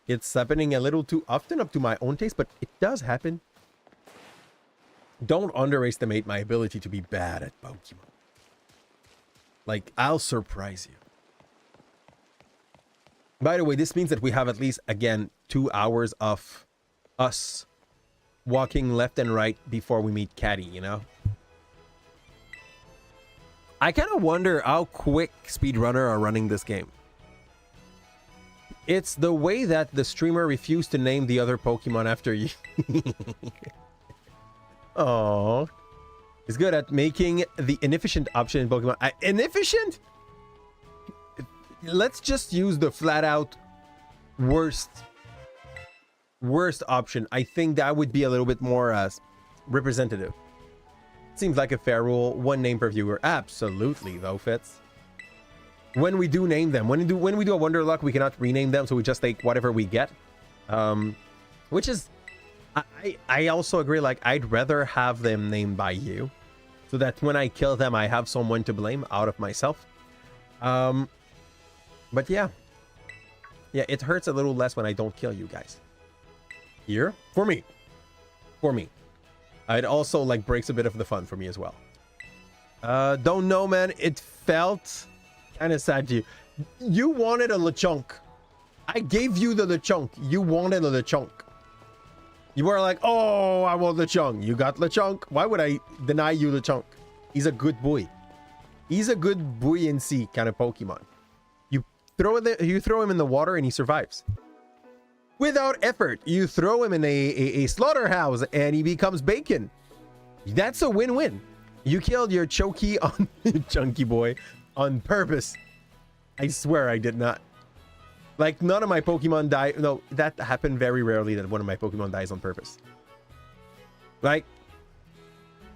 It's happening a little too often, up to my own taste, but it does happen. Don't underestimate my ability to be bad at Pokemon. Like, I'll surprise you. By the way, this means that we have at least, again, 2 hours of us walking left and right before we meet Caddy, you know? I kind of wonder how quick speedrunner are running this game. It's the way that the streamer refused to name the other Pokemon after you. Oh, he's good at making the inefficient option in Pokemon. Inefficient? Let's just use the flat out worst option. I think that would be a little bit more representative. Seems like a fair rule. 1 name per viewer. Absolutely, though, Fitz. When we do name them, when we do a Wonderlocke, we cannot rename them, so we just take whatever we get. Which is, I also agree. Like, I'd rather have them named by you, so that when I kill them, I have someone to blame out of myself. But yeah, it hurts a little less when I don't kill you guys. Here, for me. It also like breaks a bit of the fun for me as well. Don't know, man. It felt kind of sad to you. You wanted a Lechonk. I gave you the Lechonk. You wanted a Lechonk. You were like, oh, I want Lechonk. You got Lechonk. Why would I deny you Lechonk? He's a good boy. He's a good buoyancy kind of Pokemon. You throw him in the water and he survives. Without effort, you throw him in a slaughterhouse and he becomes bacon. That's a win-win. You killed your Choki on Chunky Boy on purpose. I swear I did not. Like, none of my Pokemon die. No, that happened very rarely that one of my Pokemon dies on purpose. Like,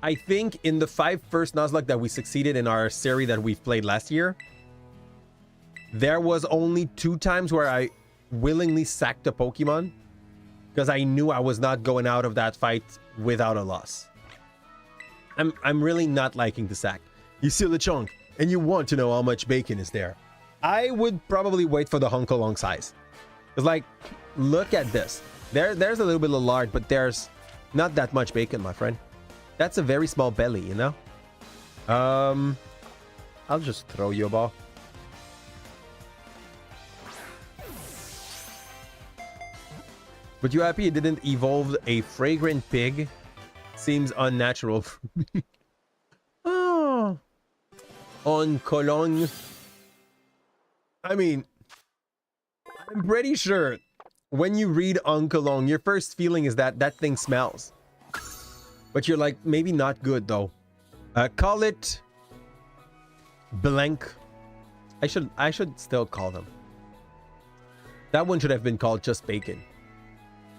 I think in the 5 first Nuzlocke that we succeeded in our series that we've played last year, there was only 2 times where I willingly sacked a Pokemon because I knew I was not going out of that fight without a loss. I'm really not liking the sack. You see the chunk and you want to know how much bacon is there. I would probably wait for the Hunkalong size. Because, like, look at this. There's a little bit of lard, but there's not that much bacon, my friend. That's a very small belly, you know? I'll just throw you a ball. But you happy it didn't evolve a fragrant pig? Seems unnatural for me. Oh. On Cologne. I mean, I'm pretty sure when you read Onkelong, your first feeling is that that thing smells. But you're like, maybe not good though. Call it blank. I should still call them. That one should have been called just bacon.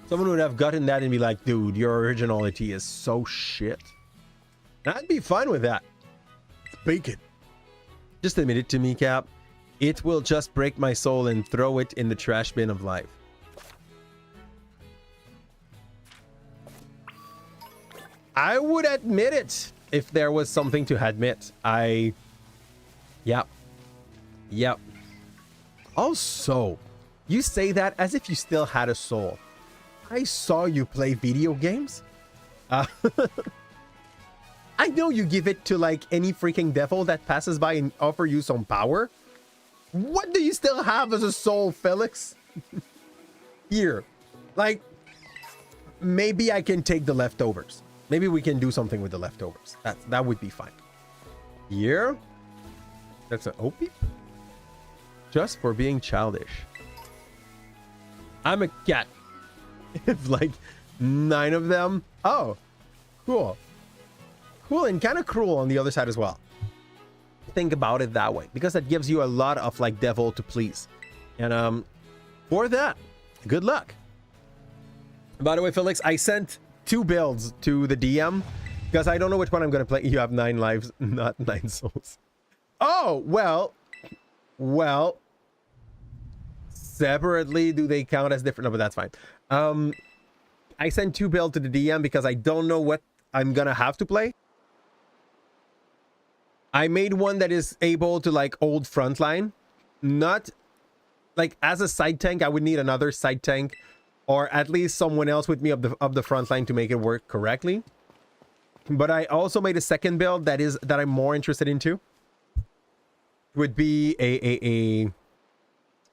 Someone would have gotten that and be like, dude, your originality is so shit. And I'd be fine with that. It's bacon. Just admit it to me, Cap. It will just break my soul and throw it in the trash bin of life. I would admit it if there was something to admit. Yep. Also, you say that as if you still had a soul. I saw you play video games. I know you give it to like any freaking devil that passes by and offer you some power. What do you still have as a soul, Felix? Here. Like, maybe I can take the leftovers. Maybe we can do something with the leftovers. That would be fine. Here. That's an OP. Just for being childish. I'm a cat. It's like 9 of them. Oh, cool. Cool and kind of cruel on the other side as well. Think about it that way, because that gives you a lot of like devil to please. And for that, good luck. By the way, Felix, I sent 2 builds to the DM because I don't know which one I'm going to play. You have 9 lives, not 9 souls. Oh, well, separately, do they count as different? No, but that's fine. I sent 2 builds to the DM because I don't know what I'm going to have to play. I made one that is able to like hold frontline. Not like as a side tank, I would need another side tank or at least someone else with me of the front line to make it work correctly. But I also made a second build that I'm more interested into. Would be a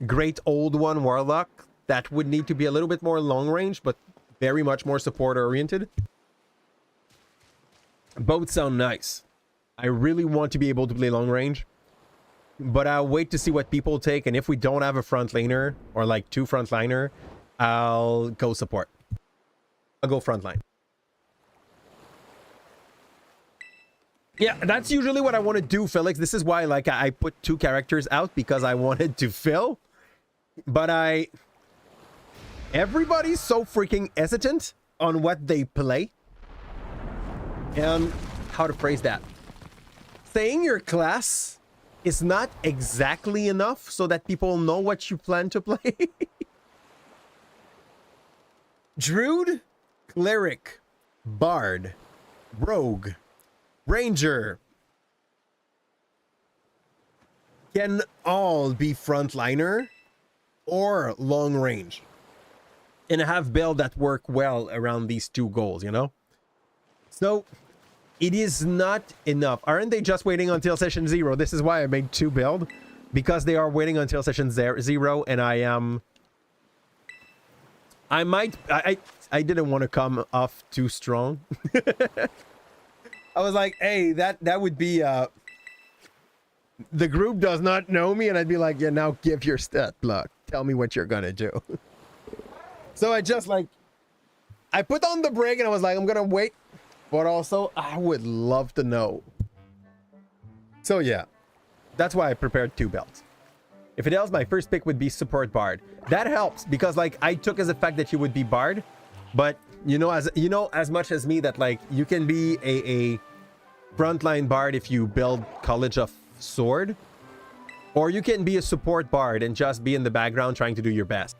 great old one warlock that would need to be a little bit more long range, but very much more support oriented. Both sound nice. I really want to be able to play long range, but I'll wait to see what people take. And if we don't have a front laner or like 2 front liner, I'll go support. I'll go front line. Yeah, that's usually what I want to do, Felix. This is why like I put 2 characters out, because I wanted to fill. But everybody's so freaking hesitant on what they play. And how to phrase that? Saying your class is not exactly enough so that people know what you plan to play. Druid, Cleric, Bard, Rogue, Ranger can all be frontliner or long range and have build that work well around these 2 goals, you know? So it is not enough. Aren't they just waiting until session 0? This is why I made 2 build, because they are waiting until session 0 and I didn't want to come off too strong. I was like, hey, that would be the group does not know me, and I'd be like, yeah, now give your stat block. Tell me what you're gonna do. So I just like I put on the brake and I was like, I'm gonna wait. But also, I would love to know. So yeah, that's why I prepared 2 builds. If it else, my first pick would be support Bard. That helps because like I took as a fact that you would be Bard, but as much as me that like you can be a frontline Bard if you build College of Sword, or you can be a support Bard and just be in the background trying to do your best.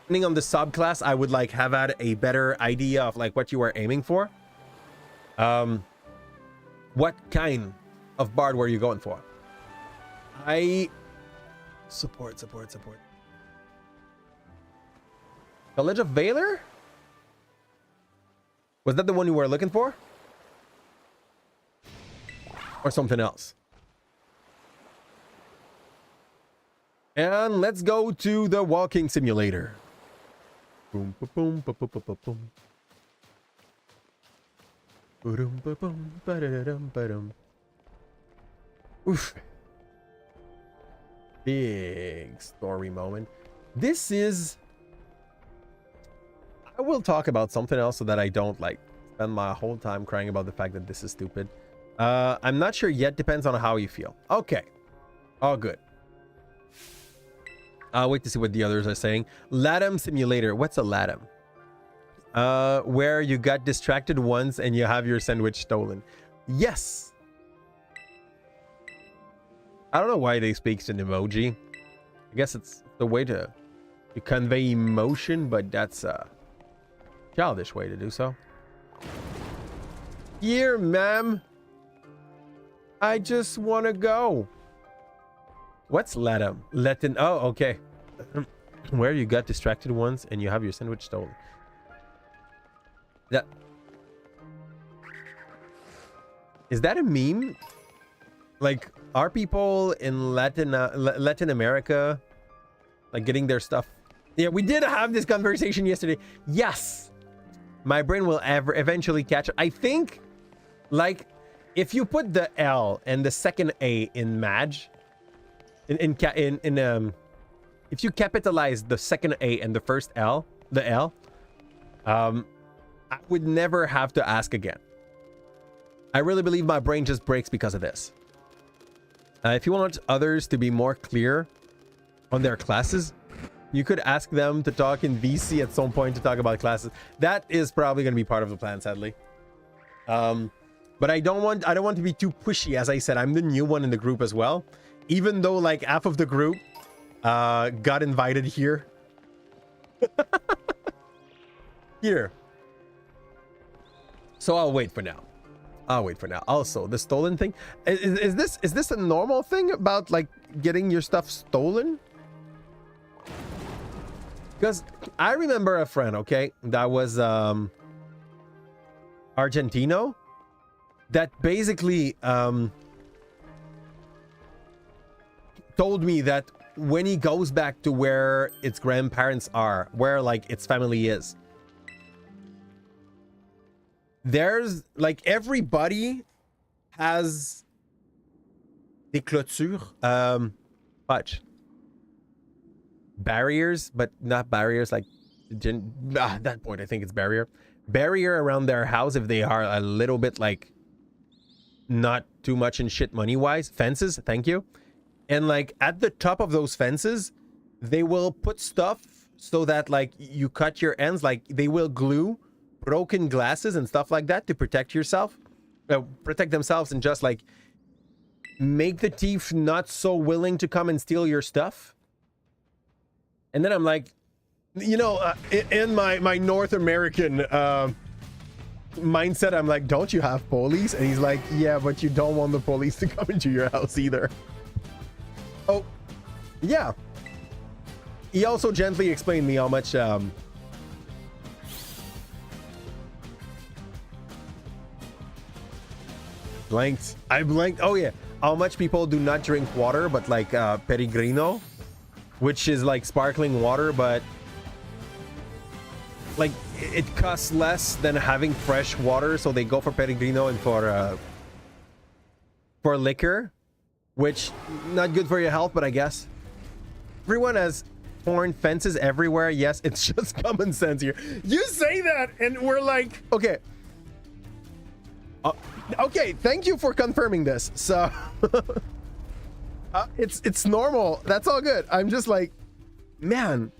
Depending on the subclass, I would like have had a better idea of like what you were aiming for. What kind of Bard were you going for? Support. College of Valor? Was that the one you were looking for? Or something else? And let's go to the walking simulator. Boom, boom, boom, boom, boom, boom, boom. Oof. Big story moment. This is... I will talk about something else so that I don't like spend my whole time crying about the fact that this is stupid. I'm not sure yet. Depends on how you feel. Okay. All good. I'll wait to see what the others are saying. LATAM simulator. What's a LATAM? Where you got distracted once and you have your sandwich stolen. Yes. I don't know why they speak in emoji. I guess it's the way to convey emotion, but that's a childish way to do so. Here, ma'am. I just want to go. What's LATAM? Latin. Oh, okay. Where you got distracted once and you have your sandwich stolen. That... Is that a meme? Like, are people in Latin America like getting their stuff? Yeah, we did have this conversation yesterday. Yes, my brain will eventually catch it. I think, like, if you put the L and the second A in Madge, if you capitalize the second A and the first L, the L, I would never have to ask again. I really believe my brain just breaks because of this. If you want others to be more clear on their classes, you could ask them to talk in VC at some point to talk about classes. That is probably going to be part of the plan, sadly. But I don't want to be too pushy. As I said, I'm the new one in the group as well. Even though like half of the group got invited here. Here. So I'll wait for now. I'll wait for now. Also, the stolen thing. Is this a normal thing about like getting your stuff stolen? Because I remember a friend, okay, that was Argentino, that basically told me that when he goes back to where its grandparents are, where like its family is, there's like everybody has des clôtures, fudge, barriers, but not barriers like at that point I think it's barrier around their house if they are a little bit like not too much in shit money wise. Fences, thank you. And like at the top of those fences they will put stuff so that like you cut your ends, like they will glue broken glasses and stuff like that to protect yourself, protect themselves, and just like make the thief not so willing to come and steal your stuff. And then I'm like, you know, in my North American mindset, I'm like, don't you have police? And he's like, yeah, but you don't want the police to come into your house either. Oh, yeah. He also gently explained me how much blanked. I blanked. Oh yeah, how much people do not drink water, but like Pellegrino, which is like sparkling water, but like it costs less than having fresh water, so they go for Pellegrino and for liquor, which not good for your health, but I guess everyone has torn fences everywhere. Yes, it's just common sense here. You say that, and we're like, okay. Okay, thank you for confirming this. So it's normal. That's all good. I'm just like, man,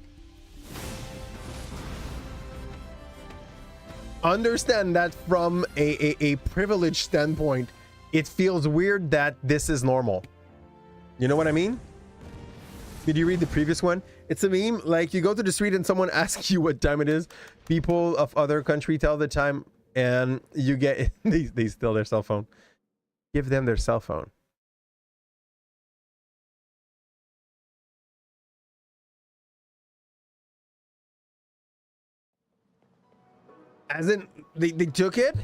understand that from a privileged standpoint, it feels weird that this is normal. You know what I mean? Did you read the previous one? It's a meme. Like you go to the street and someone asks you what time it is. People of other country tell the time. And you get they steal their cell phone. Give them their cell phone. As in they took it.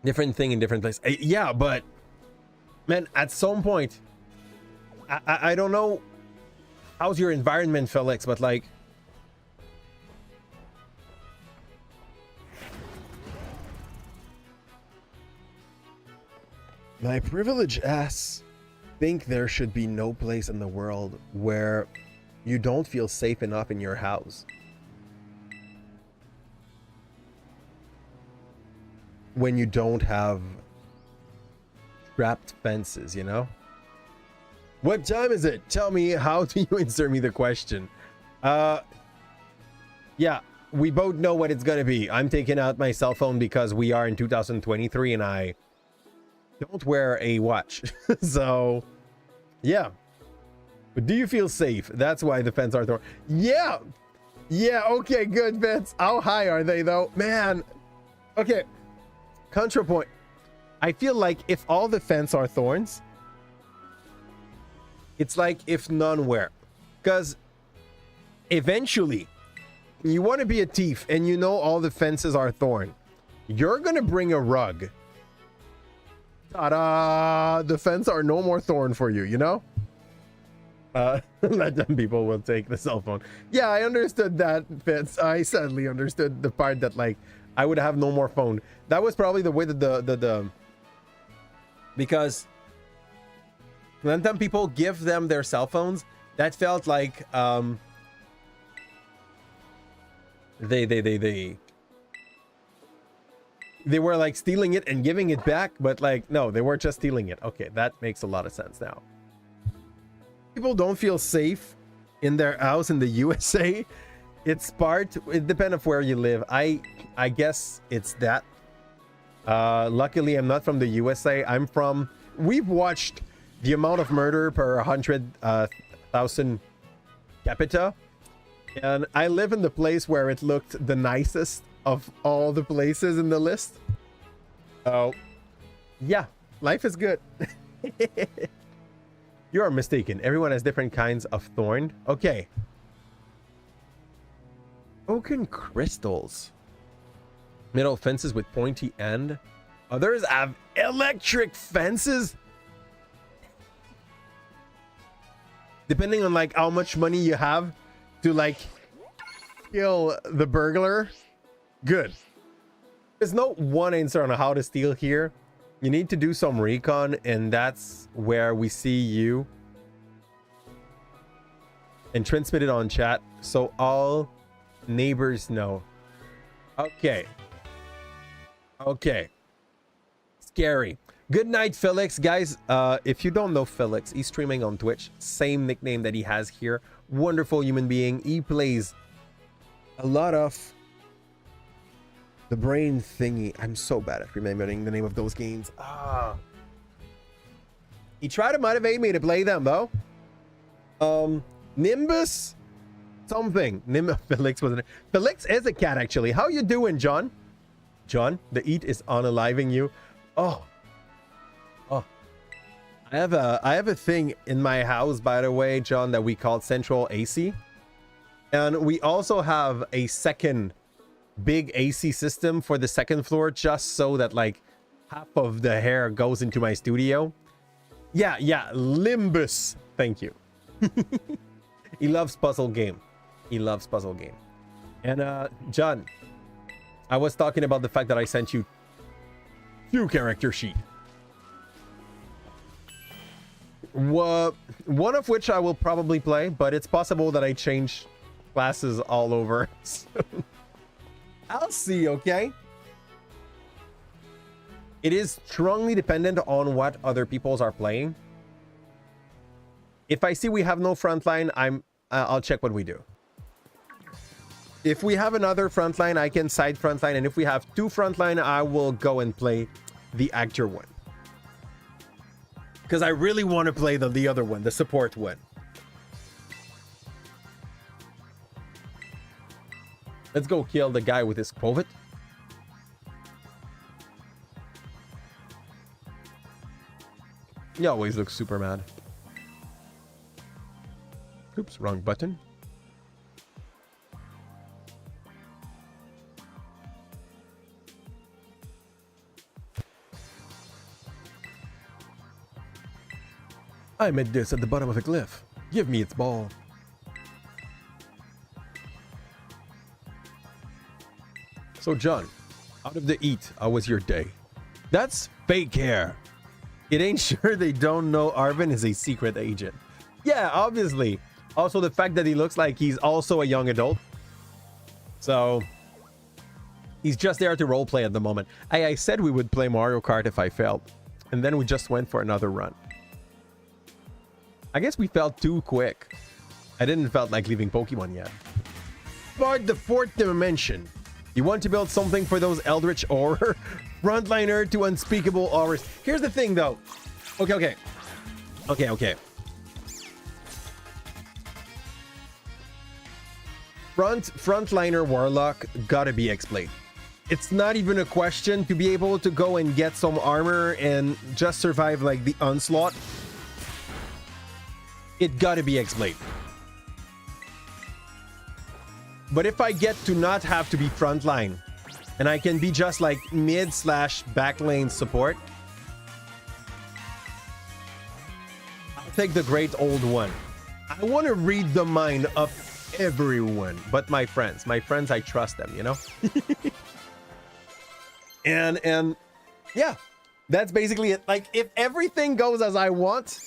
Different thing in different place. Yeah, but man, at some point, I don't know how's your environment, Felix, but like, my privileged ass think there should be no place in the world where you don't feel safe enough in your house. When you don't have trapped fences, you know? What time is it? Tell me, how do you answer me the question? Yeah, we both know what it's gonna be. I'm taking out my cell phone because we are in 2023 and I don't wear a watch. So, yeah. But do you feel safe? That's why the fence are thrown. Yeah! Yeah, okay, good, Vince. How high are they, though? Man. Okay. Contrapoint. I feel like if all the fence are thorns, it's like if none were. Because eventually, you want to be a thief and you know all the fences are thorn. You're going to bring a rug. Ta-da! The fence are no more thorn for you, you know? Let them people will take the cell phone. Yeah, I understood that, Vince. I sadly understood the part that, like, I would have no more phone. That was probably the way that the because when them people give them their cell phones, that felt like they were like stealing it and giving it back, but like no, they were just stealing it. Okay, that makes a lot of sense now. People don't feel safe in their house in the USA. It's part, it depends on where you live. I guess it's that. Luckily I'm not from the USA. I'm from, we've watched the amount of murder per 100,000 capita, and I live in the place where it looked the nicest of all the places in the list. Oh, yeah, life is good. You are mistaken. Everyone has different kinds of thorn. Okay. Oaken crystals. Metal fences with pointy end. Others have electric fences. Depending on like how much money you have to like kill the burglar. Good. There's no one answer on how to steal here. You need to do some recon, and that's where we see you. And transmit it on chat so all neighbors know. Okay. Okay. Scary. Good night, Felix. Guys, if you don't know Felix, he's streaming on Twitch. Same nickname that he has here. Wonderful human being. He plays a lot of the brain thingy. I'm so bad at remembering the name of those games. He tried to motivate me to play them, though. Nimbus something. Felix wasn't it? Felix is a cat, actually. How you doing, John? John, the eat is unaliving you. Oh. I have a thing in my house, by the way, John, that we call central AC. And we also have a second big AC system for the second floor, just so that like half of the hair goes into my studio. Yeah, Limbus. Thank you. He loves puzzle game. He loves puzzle game. And John, I was talking about the fact that I sent you 2 character sheet. One of which I will probably play, but it's possible that I change classes all over. So I'll see, okay? It is strongly dependent on what other peoples are playing. If I see we have no frontline, I'll check what we do. If we have another frontline, I can side frontline, and if we have 2 frontline, I will go and play the actor one. Because I really want to play the other one, the support one. Let's go kill the guy with his COVID. He always looks super mad. Oops, wrong button. I made this at the bottom of a cliff. Give me its ball. So John, out of the eat, how was your day? That's fake hair. It ain't sure they don't know Arvin is a secret agent. Yeah, obviously. Also, the fact that he looks like he's also a young adult. So, he's just there to roleplay at the moment. I said we would play Mario Kart if I failed. And then we just went for another run. I guess we felt too quick. I didn't felt like leaving Pokemon yet. But the fourth dimension. You want to build something for those Eldritch Horror? Frontliner to unspeakable horrors. Here's the thing, though. Okay. Frontliner Warlock gotta be explained. It's not even a question to be able to go and get some armor and just survive like the onslaught. It gotta be explained. But if I get to not have to be frontline and I can be just like mid/backlane support, I'll take the great old one. I want to read the mind of everyone but my friends. My friends, I trust them, you know? and yeah, that's basically it. Like, if everything goes as I want,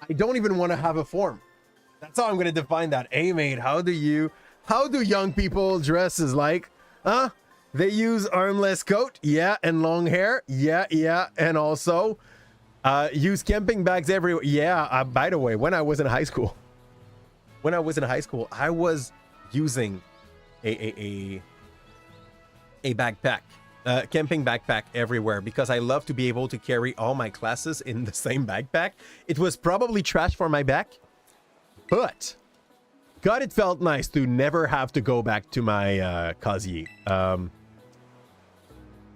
I don't even want to have a form. That's how I'm going to define that. Hey, mate, how do young people dress is like? Huh? They use armless coat? Yeah. And long hair? Yeah. And also use camping bags everywhere. Yeah. By the way, when I was in high school, I was using a backpack, camping backpack everywhere because I love to be able to carry all my classes in the same backpack. It was probably trash for my back. But, God, it felt nice to never have to go back to my casier.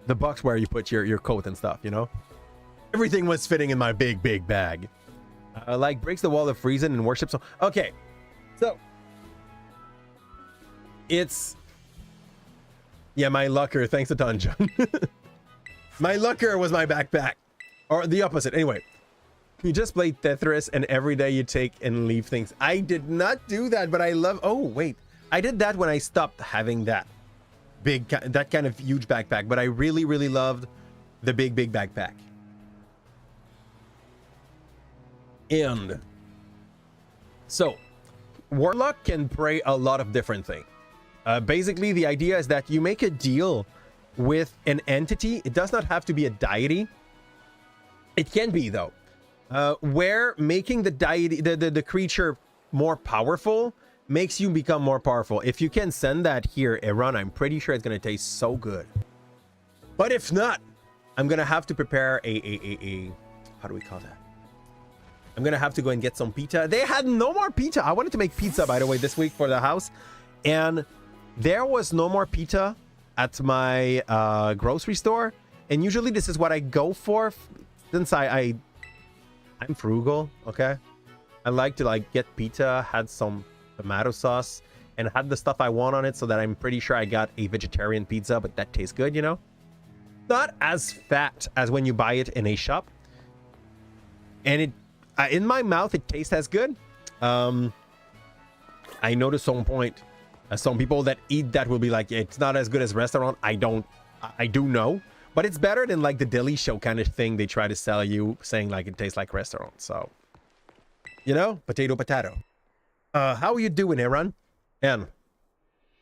The box where you put your coat and stuff, you know? Everything was fitting in my big bag. Like, breaks the wall of reason and worship. So, okay. So, it's... Yeah, my lucker. Thanks a ton, John. My lucker was my backpack. Or the opposite. Anyway. You just play Tetris and every day you take and leave things. I did not do that, but I love... Oh, wait. I did that when I stopped having that kind of huge backpack, but I really loved the big backpack. And so, Warlock can pray a lot of different things. Basically, the idea is that you make a deal with an entity. It does not have to be a deity. It can be, though. Where making the deity, the creature more powerful makes you become more powerful. If you can send that here, Aaron, I'm pretty sure it's going to taste so good. But if not, I'm going to have to prepare a how do we call that? I'm going to have to go and get some pizza. They had no more pizza. I wanted to make pizza, by the way, this week for the house. And there was no more pizza at my grocery store. And usually this is what I go for since I'm frugal, okay? I like to like get pizza, had some tomato sauce, and had the stuff I want on it so that I'm pretty sure I got a vegetarian pizza, but that tastes good, you know? Not as fat as when you buy it in a shop. And it, in my mouth, it tastes as good. I noticed some point, some people that eat that will be like, it's not as good as restaurant. I do know. But it's better than like the deli show kind of thing they try to sell you, saying like it tastes like restaurant. So, you know, potato. How are you doing, Aaron? And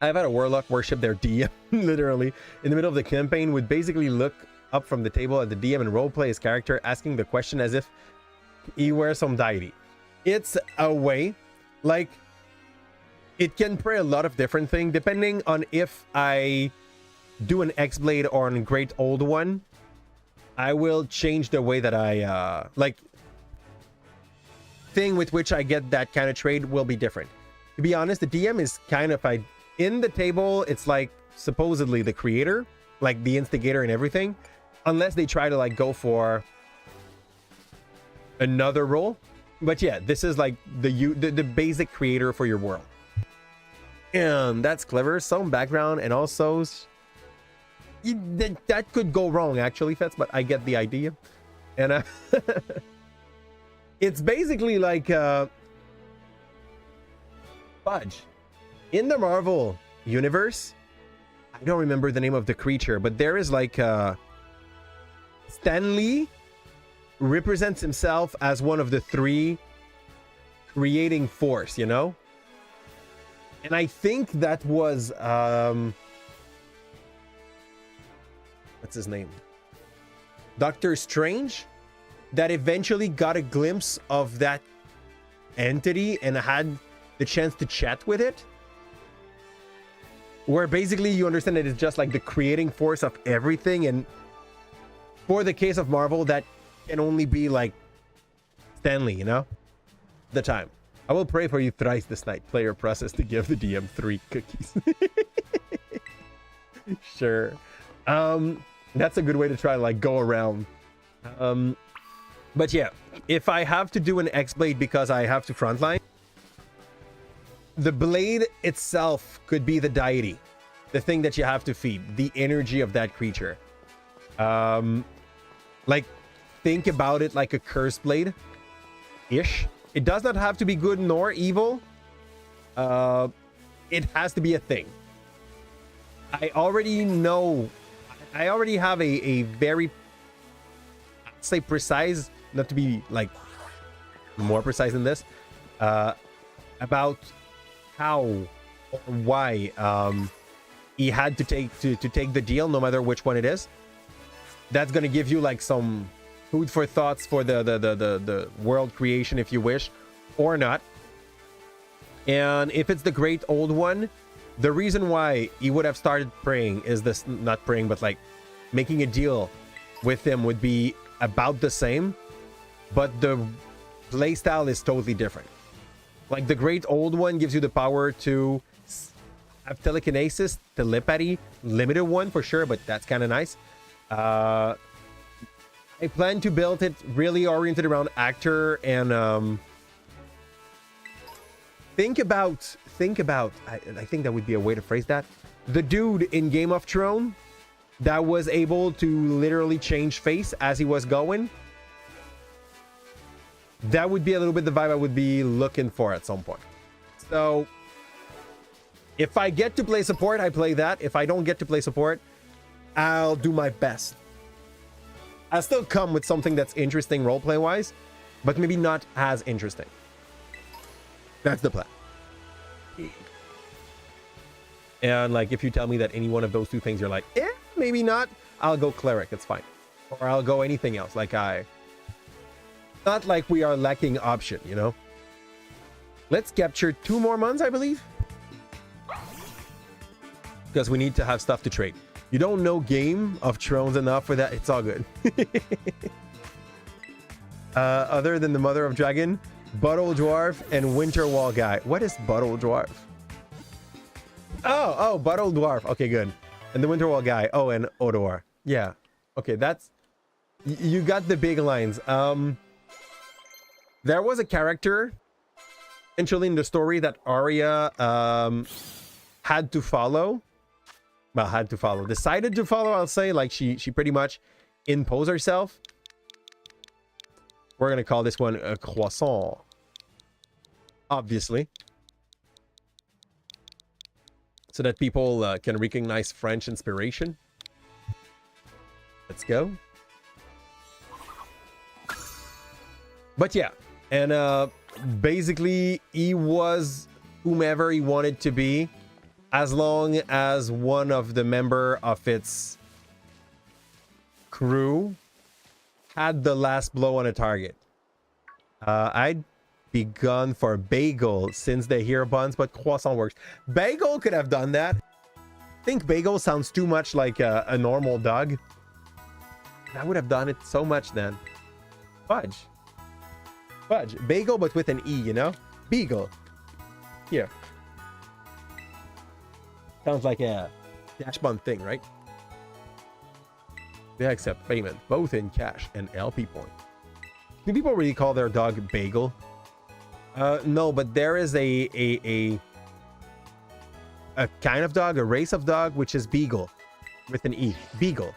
I've had a warlock worship their DM, literally, in the middle of the campaign, would basically look up from the table at the DM and roleplay his character, asking the question as if he were some deity. It's a way, like, it can pray a lot of different things, depending on if I do an X-Blade or a Great Old One. I will change the way that I like thing with which I get that kind of trade will be different. To be honest, the DM is kind of in the table, it's like supposedly the creator, like the instigator and everything, unless they try to like go for another role. But yeah, this is like the basic creator for your world. And that's clever, some background, and also that could go wrong actually, Fets, but I get the idea. And it's basically like fudge. In the Marvel universe, I don't remember the name of the creature, but there is like Stanley represents himself as one of the three creating force, you know? And I think that was what's his name? Doctor Strange, that eventually got a glimpse of that entity and had the chance to chat with it. Where basically you understand that it's just like the creating force of everything, and for the case of Marvel, that can only be like Stanley, you know? The time. I will pray for you thrice this night. Player process to give the DM 3 cookies. Sure. That's a good way to try to like go around. But yeah, if I have to do an X-Blade because I have to frontline, the blade itself could be the deity. The thing that you have to feed. The energy of that creature. Like, think about it like a cursed blade-ish. It does not have to be good nor evil. It has to be a thing. I already know. I already have a very, I'd say precise, not to be like more precise than this, about how or why he had to take the deal, no matter which one it is. That's gonna give you like some food for thoughts for the world creation, if you wish, or not. And if it's the great old one, the reason why he would have started praying is this, not praying, but like making a deal with him would be about the same, but the playstyle is totally different. Like the great old one gives you the power to have telekinesis, telepathy, limited one for sure, but that's kind of nice. I plan to build it really oriented around actor and think about I think that would be a way to phrase that. The dude in Game of Thrones that was able to literally change face as he was going. That would be a little bit the vibe I would be looking for at some point. So if I get to play support, I play that. If I don't get to play support, I'll do my best. I'll still come with something that's interesting roleplay wise, but maybe not as interesting. That's the plan. And like, if you tell me that any one of those two things, you're like, maybe not, I'll go cleric. It's fine. Or I'll go anything else. Like not like we are lacking option, you know? Let's capture 2 more months, I believe. Because we need to have stuff to trade. You don't know Game of Thrones enough for that. It's all good. Other than the Mother of Dragon, Bottle Dwarf, and Winter Wall Guy. What is Bottle Dwarf? Oh, Bottle Dwarf. Okay, good. And the Winter Wall Guy. Oh, and Odor. Yeah. Okay, that's... You got the big lines. There was a character, essentially in the story, that Arya had to follow. Well, had to follow. Decided to follow, I'll say. Like, she pretty much imposed herself. We're going to call this one a croissant. Obviously. So that people can recognize French inspiration. Let's go. But yeah. And basically, he was whomever he wanted to be, as long as one of the member of its crew had the last blow on a target. I'd be gone for Bagel since they hear buns, but croissant works. Bagel could have done that. I think Bagel sounds too much like a normal dog. I would have done it so much then. Fudge. Fudge. Bagel, but with an E, you know? Beagle. Here. Sounds like a Dash Bun thing, right? They accept payment both in cash and LP point. Do people really call their dog Bagel? No, but there is a kind of dog, a race of dog, which is Beagle with an E. Beagle.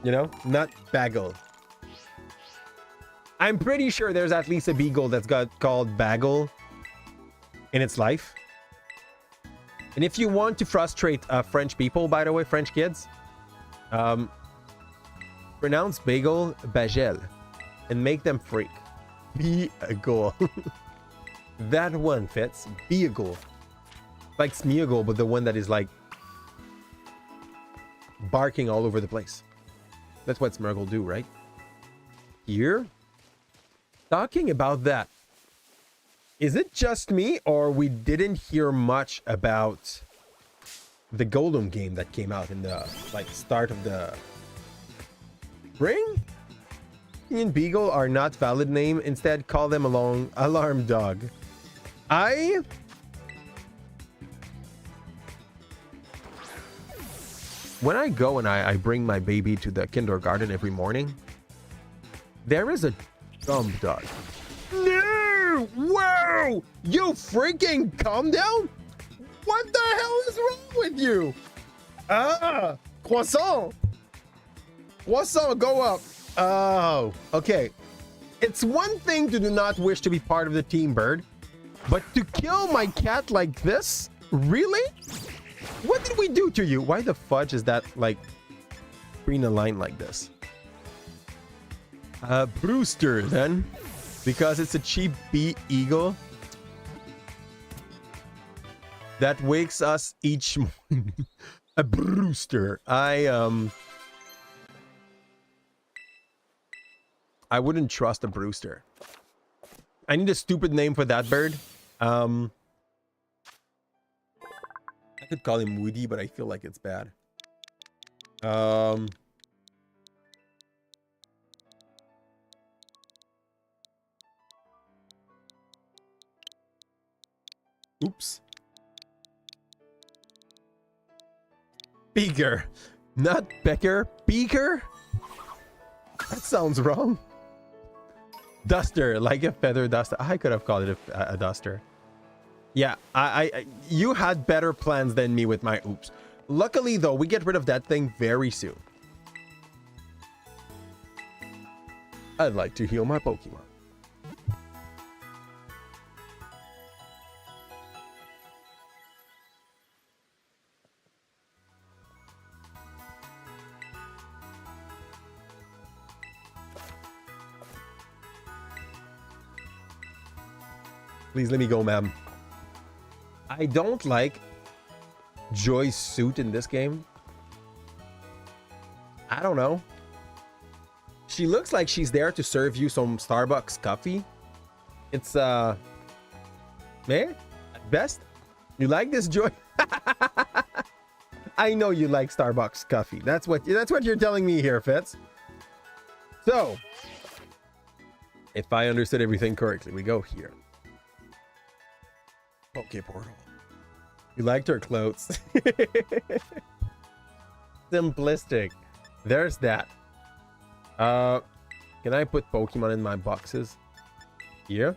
You know, not Bagel. I'm pretty sure there's at least a Beagle that's got called Bagel in its life. And if you want to frustrate French people, by the way, French kids, Pronounce bagel bagel and make them freak. Be a goal. That one fits. Be a goal. Like Smeagol, but the one that is like barking all over the place. That's what Smeagol do, right? Here? Talking about that. Is it just me or we didn't hear much about the Golem game that came out in the like start of the spring? Indian Beagle are not valid name. Instead, call them along alarm dog. When I go and I bring my baby to the kindergarten every morning, there is a dumb dog. No! Whoa! You freaking calm down? What the hell is wrong with you? Ah! Croissant! Croissant, go up! Oh, okay. It's one thing to do not wish to be part of the team, bird, but to kill my cat like this? Really? What did we do to you? Why the fudge is that like green a line like this? Brewster then, because it's a cheap eagle that wakes us each morning. A Brewster. I wouldn't trust a Brewster. I need a stupid name for that bird. I could call him Woody, but I feel like it's bad. Oops. Beaker. Not Becker. Beaker? That sounds wrong. Duster, like a feather duster. I could have called it a duster. Yeah, you had better plans than me with my oops. Luckily, though, we get rid of that thing very soon. I'd like to heal my Pokemon. Please let me go, ma'am. I don't like Joy's suit in this game. I don't know. She looks like she's there to serve you some Starbucks coffee. It's meh at best. You like this, Joy? I know you like Starbucks coffee. That's what you're telling me here, Fitz. So, if I understood everything correctly, we go here. Okay, portal. You liked her clothes. Simplistic. There's that. Can I put Pokemon in my boxes? Here.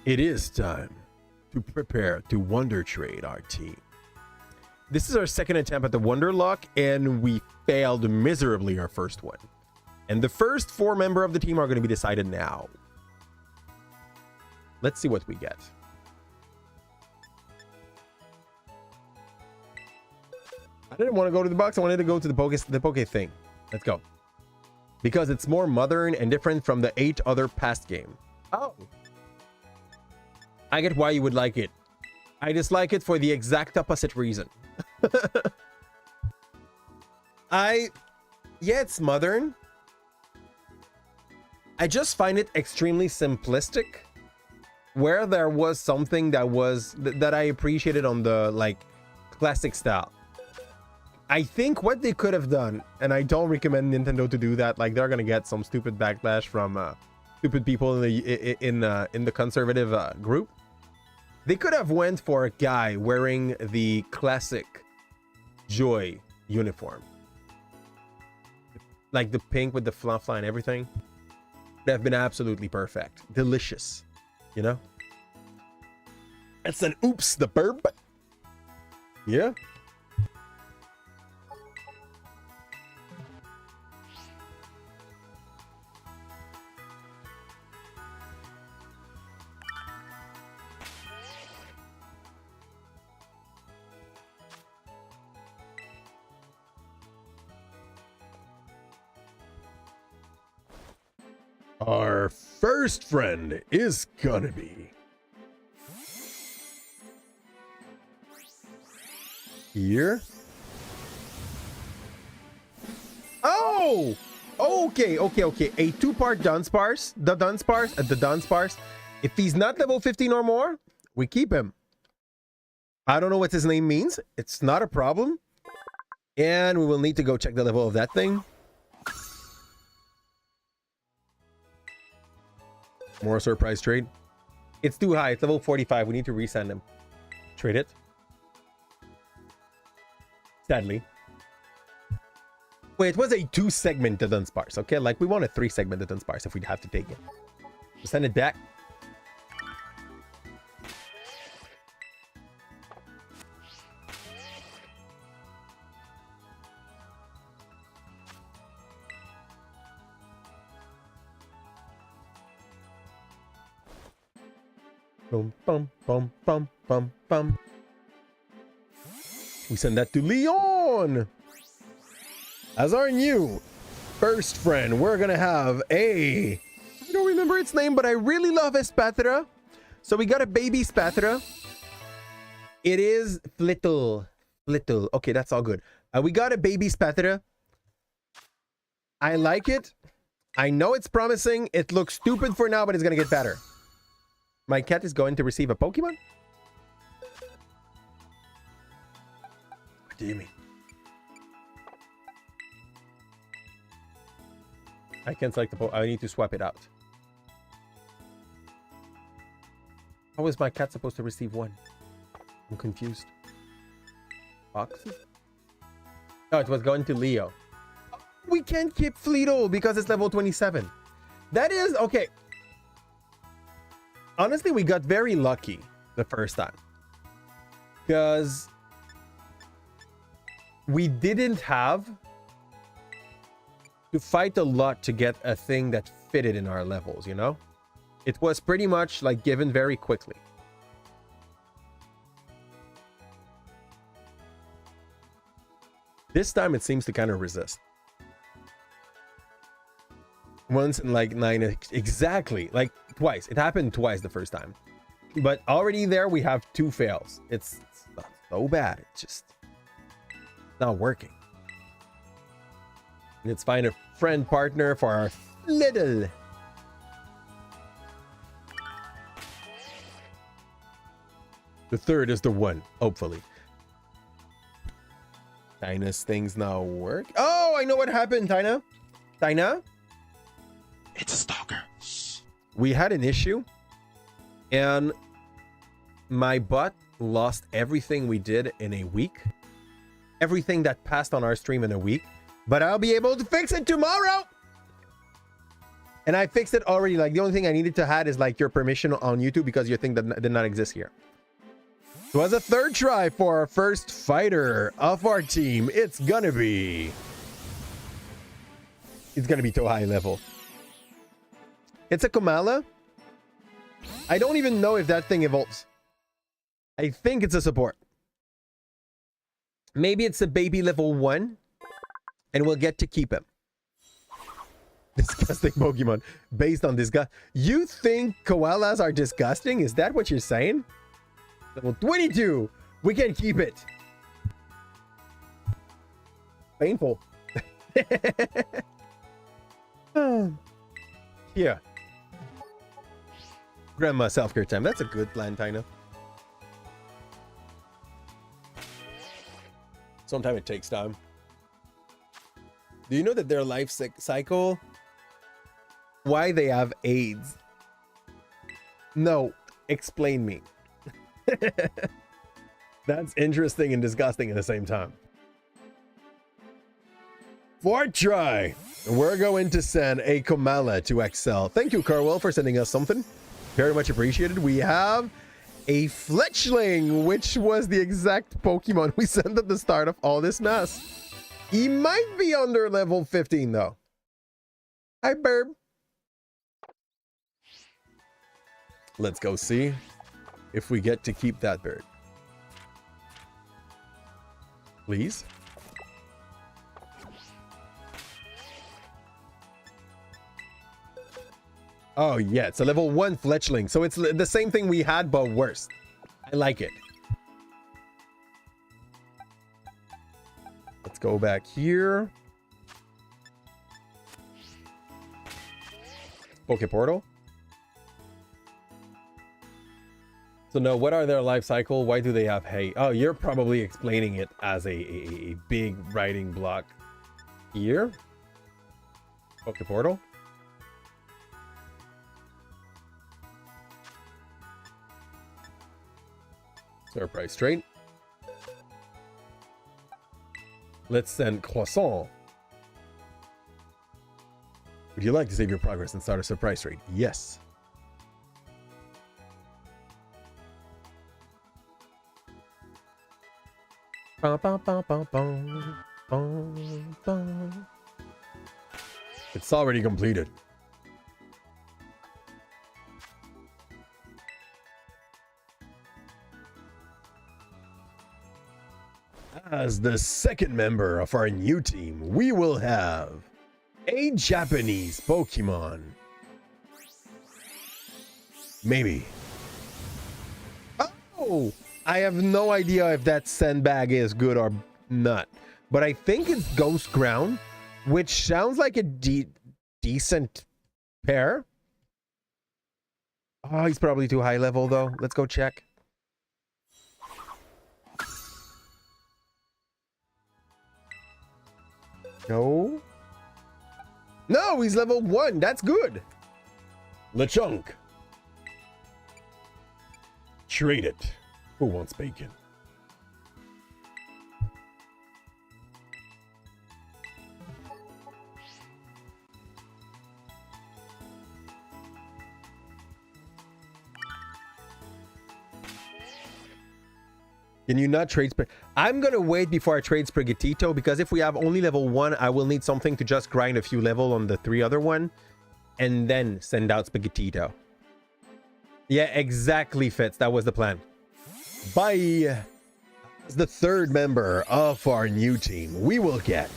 It is time to prepare to Wonder Trade our team. This is our second attempt at the Wonderlocke, and we failed miserably our first one. And the first 4 members of the team are going to be decided now. Let's see what we get. I didn't want to go to the box. I wanted to go to the Poke thing. Let's go. Because it's more modern and different from the 8 other past game. Oh. I get why you would like it. I dislike it for the exact opposite reason. Yeah, it's modern. I just find it extremely simplistic. Where there was something that I appreciated on the like classic style. I think what they could have done, and I don't recommend Nintendo to do that. Like they're gonna get some stupid backlash from stupid people in the conservative group. They could have went for a guy wearing the classic Joy uniform, like the pink with the fluff and everything. Would have been absolutely perfect, delicious, you know. It's an oops the burb. Yeah. Our first friend is gonna be here. Oh, okay. A two-part Dunsparce. The Dunsparce. If he's not level 15 or more, we keep him. I don't know what his name means. It's not a problem. And we will need to go check the level of that thing. More surprise trade. It's too high. It's level 45. We need to resend him. Trade it. Sadly. Wait, it was a 2-segment Dunsparce, okay? Like, we want a 3-segment Dunsparce if we'd have to take it. Send it back. Boom, bum, bum, bum, bum, bum. We send that to Leon. As our new first friend, we're gonna have I don't remember its name, but I really love Espathra. So we got a baby Espathra. It is Flittle. Okay, that's all good. We got a baby Espathra. I like it. I know it's promising. It looks stupid for now, but it's gonna get better. My cat is going to receive a Pokemon? What do you mean? I can't select the I need to swap it out. How is my cat supposed to receive one? I'm confused. Boxes? Oh, it was going to Leo. We can't keep Fleetle because it's level 27. That is okay. Honestly, we got very lucky the first time. Because we didn't have to fight a lot to get a thing that fitted in our levels, you know? It was pretty much like given very quickly. This time it seems to kind of resist. Once in like 9, exactly, like twice. It happened twice the first time. But already there we have 2 fails. It's not so bad. It's just not working. Let's find a friend partner for our little. The third is the one, hopefully. Tina's things now work. Oh, I know what happened, Tina. Tina? It's a stalker. We had an issue, and my bot lost everything we did in a week. Everything that passed on our stream in a week. But I'll be able to fix it tomorrow. And I fixed it already. Like, the only thing I needed to add is like your permission on YouTube because your thing did not exist here. So as a third try for our first fighter of our team, it's gonna be too high level. It's a Komala. I don't even know if that thing evolves. I think it's a support. Maybe it's a baby level 1. And we'll get to keep him. Disgusting Pokemon. Based on disgust. You think koalas are disgusting? Is that what you're saying? Level 22. We can keep it. Painful. Yeah. Grandma self-care time. That's a good plan, Tina. Sometimes it takes time. Do you know that their life cycle? Why they have AIDS? No, explain me. That's interesting and disgusting at the same time. Fourth try. We're going to send a Komala to Excel. Thank you, Carwell, for sending us something. Very much appreciated. We have a Fletchling, which was the exact Pokemon we sent at the start of all this mess. He might be under level 15, though. Hi, Burb. Let's go see if we get to keep that bird. Please. Oh, yeah. It's a level 1 fletchling. So it's the same thing we had, but worse. I like it. Let's go back here. Poke Portal. So no, what are their life cycle? Why do they have hay? Oh, you're probably explaining it as a big writing block here. Poke Portal. Surprise trade. Let's send Croissant. Would you like to save your progress and start a surprise trade? Yes. It's already completed. As the second member of our new team, we will have a Japanese Pokemon. Maybe. Oh! I have no idea if that sandbag is good or not. But I think it's Ghost Ground, which sounds like a decent pair. Oh, he's probably too high level, though. Let's go check. No. No, he's level 1. That's good. LeChonk. Trade it. Who wants bacon? Can you not trade I'm gonna wait before I trade Sprigatito, because if we have only level 1, I will need something to just grind a few level on the 3 other one and then send out Sprigatito. Yeah, exactly, Fitz. That was the plan. Bye. As the third member of our new team, we will get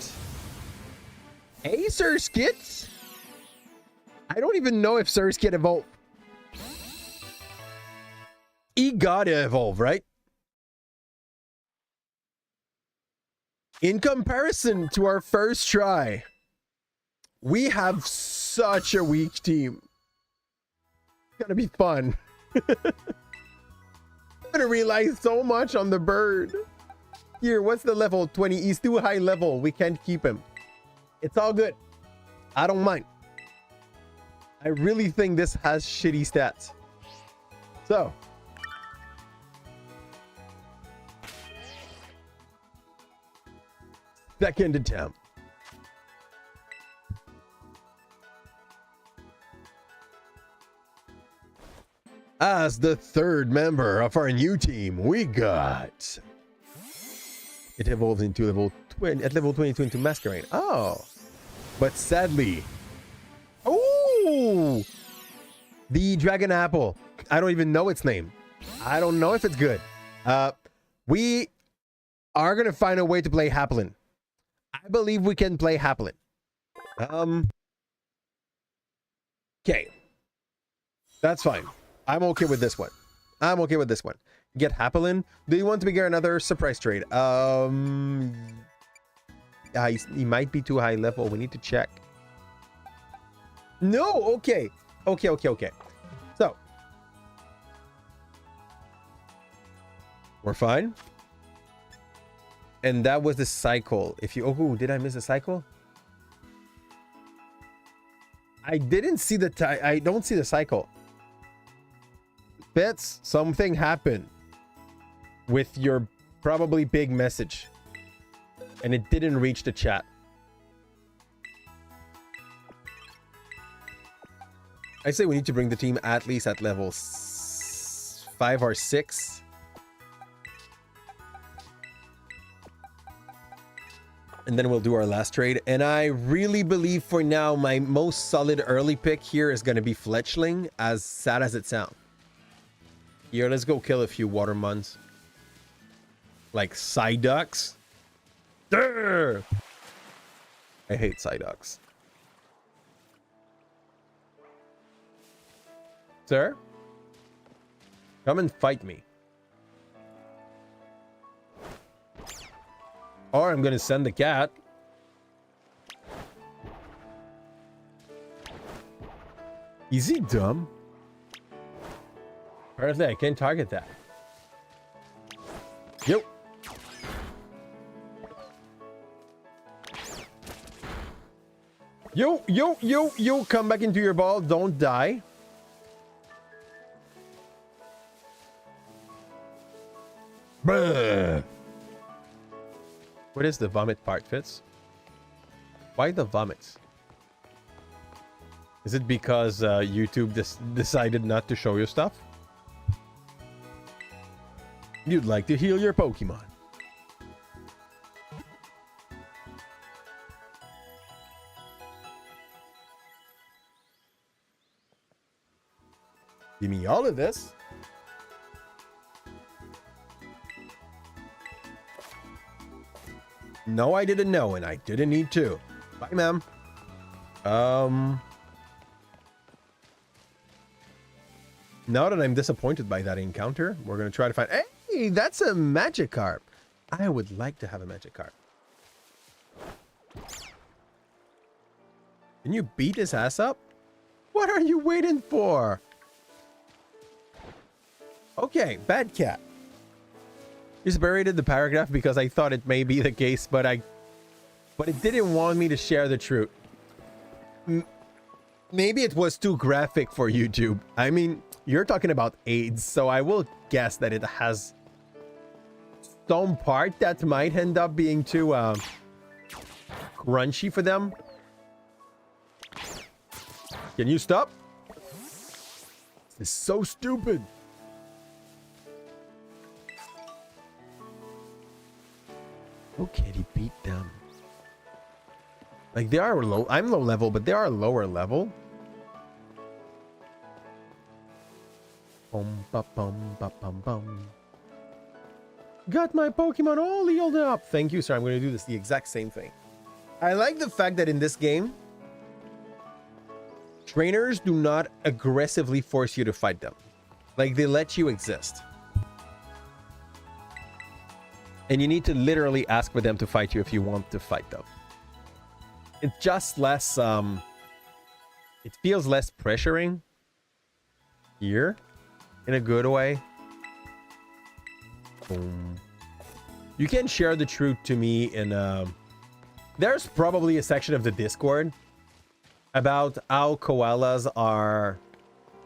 a Surskit. I don't even know if Surskit evolved. He gotta evolve, right? In comparison to our first try, we have such a weak team. It's gonna be fun. I'm gonna rely so much on the bird. Here, what's the level? 20. He's too high level. We can't keep him. It's all good. I don't mind. I really think this has shitty stats. So. Second attempt. As the third member of our new team, we got... It evolves into level 20, at level 22 into Masquerade. Oh. But sadly... Oh! The Dragon Apple. I don't even know its name. I don't know if it's good. We are going to find a way to play Haplin. I believe we can play Haplin. Okay. That's fine. I'm okay with this one. I'm okay with this one. Get Haplin. Do you want to begin another surprise trade? He might be too high level. We need to check. No, okay. Okay. So. We're fine. And that was the cycle. If you... Oh, did I miss a cycle? I didn't see the... I don't see the cycle. Bets, something happened with your probably big message. And it didn't reach the chat. I say we need to bring the team at least at level 5 or 6. And then we'll do our last trade. And I really believe for now, my most solid early pick here is going to be Fletchling, as sad as it sounds. Here, let's go kill a few Watermuns. Like Psyducks. Durr! I hate Psyducks. sir. Come and fight me. Or I'm gonna send the cat. Is he dumb? Apparently I can't target that. Yo. Yo, come back into your ball. Don't die. Bruh. What is the vomit part, Fitz? Why the vomits? Is it because YouTube decided not to show you stuff? You'd like to heal your Pokemon. Give me all of this. No, I didn't know, and I didn't need to. Bye, ma'am. Now that I'm disappointed by that encounter, we're gonna try to find... Hey, that's a Magikarp. I would like to have a Magikarp. Can you beat his ass up? What are you waiting for? Okay, bad cat. Just buried the paragraph because I thought it may be the case, but it didn't want me to share the truth. Maybe it was too graphic for YouTube. I mean, you're talking about AIDS, so I will guess that it has some part that might end up being too crunchy for them. Can you stop? This is so stupid. Okay, he beat them. Like, they are low. I'm low level, but they are lower level. Bum, ba, bum, ba, bum, bum. Got my Pokemon all healed up. Thank you, sir. I'm going to do this the exact same thing. I like the fact that in this game, trainers do not aggressively force you to fight them. Like, they let you exist. And you need to literally ask for them to fight you if you want to fight them. It's just less, it feels less pressuring here in a good way. Boom. You can share the truth to me in, there's probably a section of the Discord about how koalas are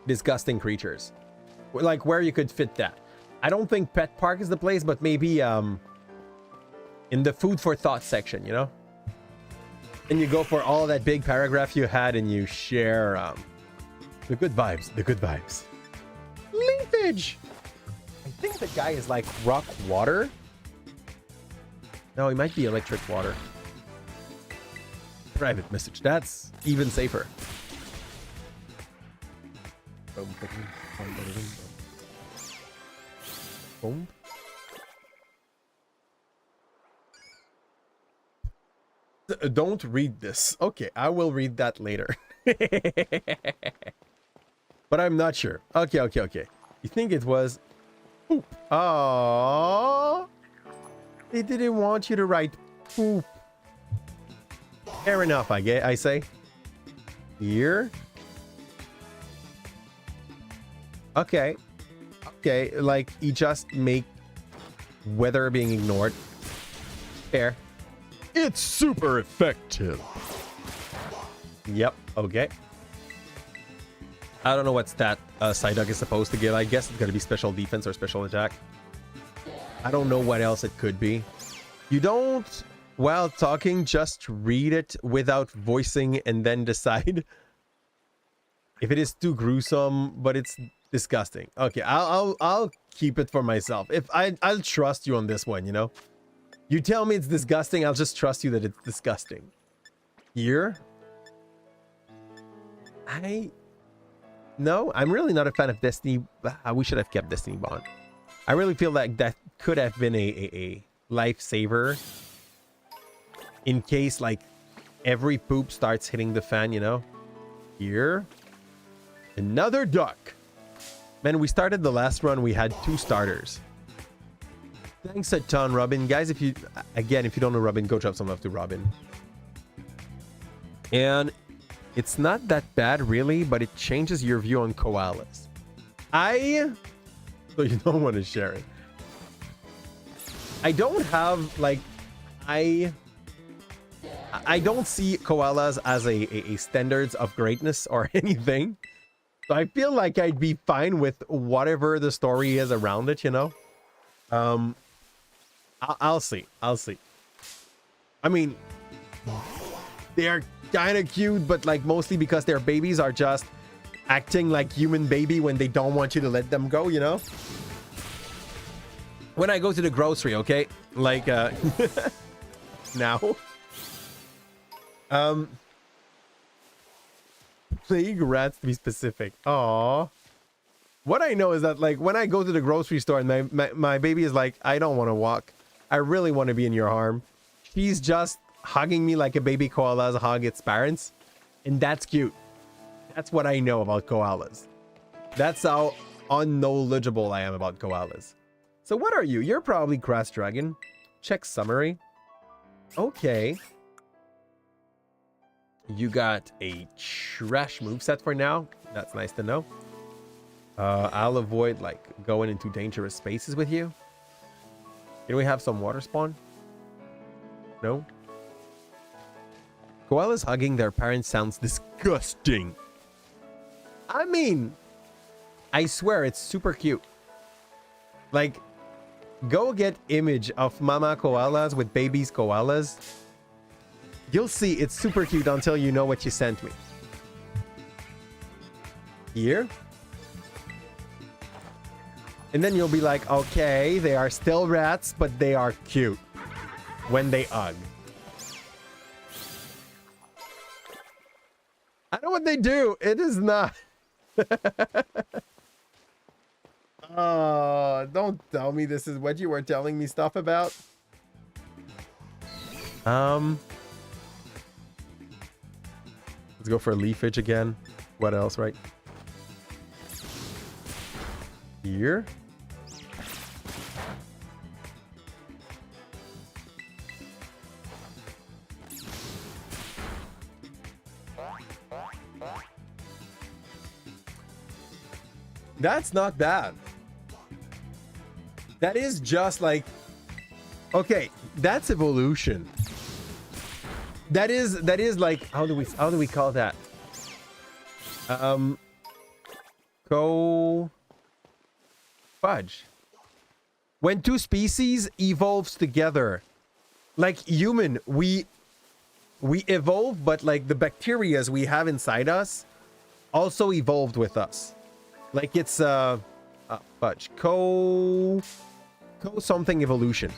disgusting creatures. Like, where you could fit that. I don't think Pet Park is the place, but maybe, in the food for thought section, you know? And you go for all that big paragraph you had and you share the good vibes, the good vibes. Leafage! I think the guy is like rock water. No, he might be electric water. Private message. That's even safer. Boom. Don't read this. Okay, I will read that later. But I'm not sure. Okay. You think it was... Poop. Aww. They didn't want you to write poop. Fair enough, I say. Here. Okay. Like, you just make weather being ignored. Fair. It's super effective. Yep, okay. I don't know what stat Psyduck is supposed to give. I guess it's going to be special defense or special attack. I don't know what else it could be. You don't, while talking, just read it without voicing and then decide if it is too gruesome, but it's disgusting. Okay, I'll keep it for myself. If I'll trust you on this one, you know? You tell me it's disgusting, I'll just trust you that it's disgusting. Here? No, I'm really not a fan of Destiny. We should have kept Destiny Bond. I really feel like that could have been a lifesaver. In case, like, every poop starts hitting the fan, you know? Here. Another duck. Man, we started the last run, we had 2 starters. Thanks a ton, Robin. Guys, if you don't know Robin, go drop some love to Robin. And it's not that bad, really, but it changes your view on koalas. So you don't want to share it. I don't have, like, I don't see koalas as a standards of greatness or anything. So I feel like I'd be fine with whatever the story is around it, you know? I'll see. I mean, they're kind of cute, but like mostly because their babies are just acting like human baby when they don't want you to let them go, you know? When I go to the grocery, okay? Like, now. Plague rats to be specific. Aww. What I know is that, like, when I go to the grocery store and my baby is like, I don't want to walk. I really want to be in your arm. She's just hugging me like a baby koala hug its parents. And that's cute. That's what I know about koalas. That's how unknowledgeable I am about koalas. So what are you? You're probably Grass Dragon. Check summary. Okay. You got a trash moveset for now. That's nice to know. I'll avoid like going into dangerous spaces with you. Can we have some water spawn? No? Koalas hugging their parents sounds disgusting. I mean, I swear it's super cute. Like, go get image of mama koalas with babies koalas. You'll see it's super cute until you know what you sent me. Here. And then you'll be like, okay, they are still rats, but they are cute when they hug. I know what they do. It is not. Oh, don't tell me this is what you were telling me stuff about. Let's go for leafage again. What else, right? Here. That's not bad. That is just like, okay, that's evolution. That is like, how do we call that? Fudge. When 2 species evolves together, like human, we evolve, but like the bacterias we have inside us also evolved with us. Like it's fudge. Something evolution.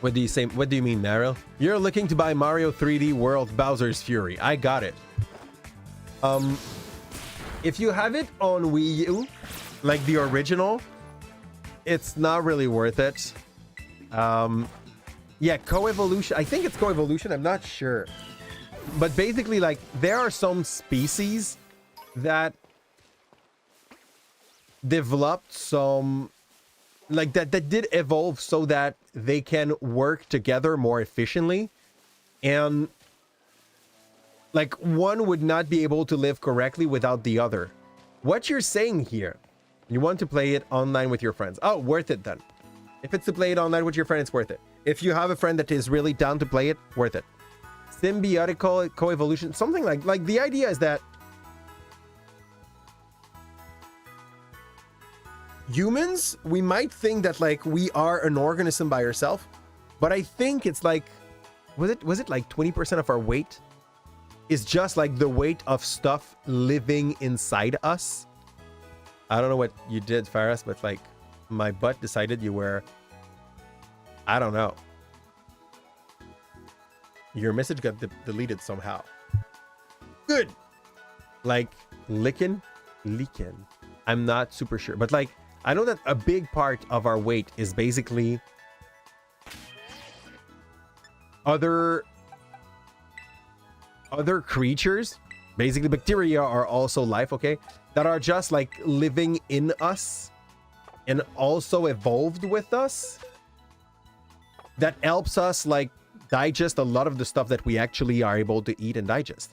What do you say? What do you mean, Meryl? You're looking to buy Mario 3D World Bowser's Fury. I got it. If you have it on Wii U, like the original, it's not really worth it. Yeah, co-evolution. I think it's co-evolution. I'm not sure. But basically, like, there are some species that developed some, like, that did evolve so that they can work together more efficiently. And, like, one would not be able to live correctly without the other. What you're saying here, you want to play it online with your friends. Oh, worth it then. If it's to play it online with your friend, it's worth it. If you have a friend that is really down to play it, worth it. Symbiotic co-evolution, something like the idea is that humans, we might think that like we are an organism by ourselves, but I think it's like, was it like 20% of our weight is just like the weight of stuff living inside us? I don't know what you did, Faris, but like my butt decided you were, I don't know. Your message got deleted somehow. Good. Like leaking. I'm not super sure, but like I know that a big part of our weight is basically other creatures. Basically, bacteria are also life, okay? that are just like living in us and also evolved with us, that helps us like digest a lot of the stuff that we actually are able to eat and digest.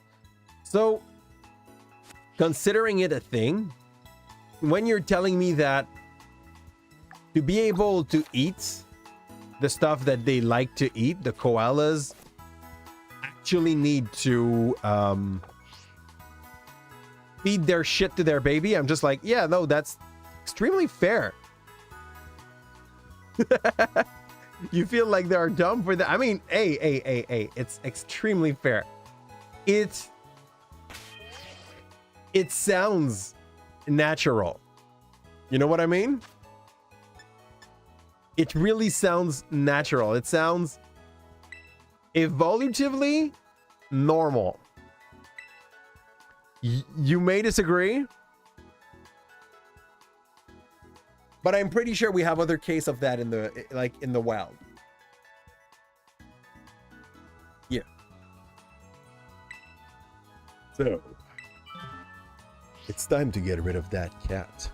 So considering it a thing, when you're telling me that to be able to eat the stuff that they like to eat, the koalas actually need to feed their shit to their baby, I'm just like, yeah, no, that's extremely fair. You feel like they're dumb for that? I mean, hey, it's extremely fair. It sounds natural. You know what I mean? It really sounds natural. It sounds evolutively normal. You may disagree, but I'm pretty sure we have other case of that in the wild. Yeah. So it's time to get rid of that cat.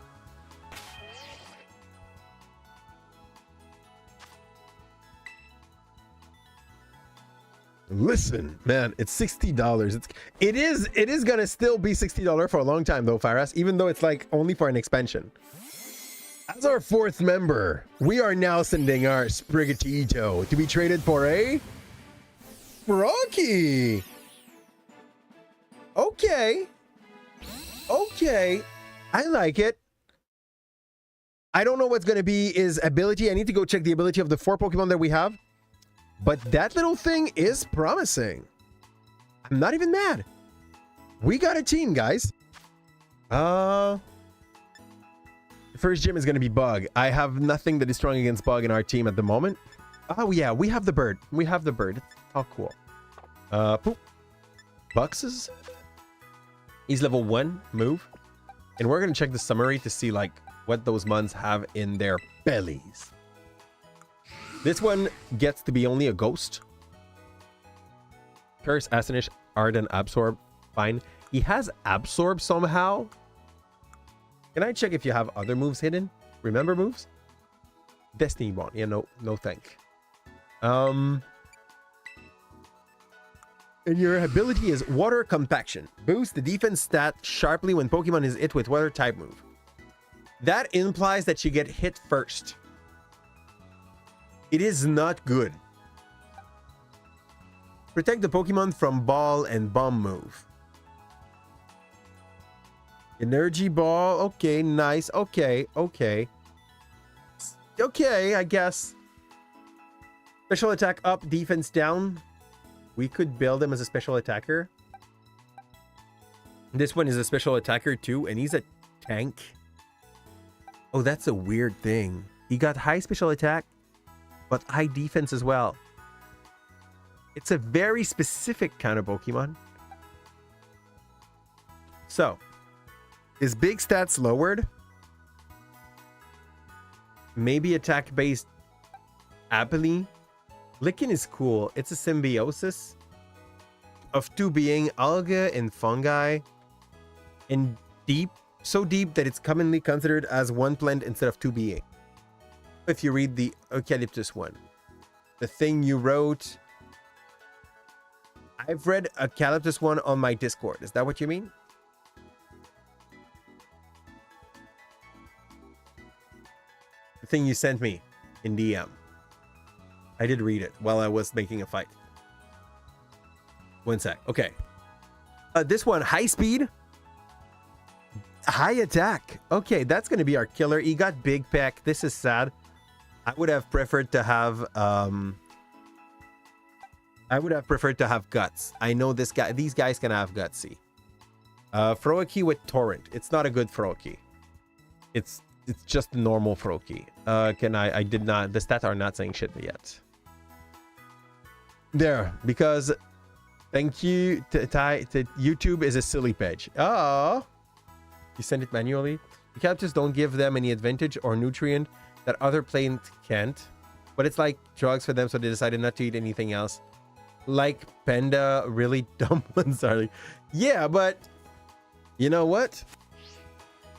Listen, man, it's $60. It is gonna still be $60 for a long time though, Faras, even though it's like only for an expansion. As our fourth member, we are now sending our Sprigatito to be traded for a Rocky. Okay, I like it. I don't know what's gonna be his ability. I need to go check the ability of the 4 Pokemon that we have. But that little thing is promising. I'm not even mad. We got a team, guys. The first gym is going to be Bug. I have nothing that is strong against Bug in our team at the moment. Oh, yeah. We have the bird. We have the bird. Oh, cool. Poop. Buxes. He's level 1. Move. And we're going to check the summary to see, like, what those mons have in their bellies. This one gets to be only a ghost. Curse, Astonish, Arden, Absorb. Fine. He has Absorb somehow. Can I check if you have other moves hidden? Remember moves? Destiny Bond. Yeah, no thank. And your ability is Water Compaction. Boost the defense stat sharply when Pokemon is hit with Water type move. That implies that you get hit first. It is not good. Protect the Pokemon from Ball and Bomb move. Energy Ball. Okay, nice. Okay, I guess. Special attack up, defense down. We could build him as a special attacker. This one is a special attacker too, and he's a tank. Oh, that's a weird thing. He got high special attack, but high defense as well. It's a very specific kind of Pokemon. So, is big stats lowered? Maybe attack based happily. Lichen is cool. It's a symbiosis of 2 being algae and fungi, and deep, so deep that it's commonly considered as 1 plant instead of 2 being. If you read the Calipze one, the thing you wrote, I've read a Calipze one on my Discord. Is that what you mean? The thing you sent me in DM. I did read it while I was making a fight. 1 sec. Okay. This one, high speed, high attack. Okay, that's going to be our killer. He got big pack. This is sad. I would have preferred to have guts. I know these guys can have gutsy. Froakie with Torrent. It's not a good Froakie. It's just a normal Froakie. I did not, the stats are not saying shit yet. There, because thank you to YouTube is a silly page. Oh, you send it manually. The captures don't give them any advantage or nutrient that other plants can't, but it's like drugs for them, so they decided not to eat anything else. Like Panda, really dumb ones are like, yeah, but you know what?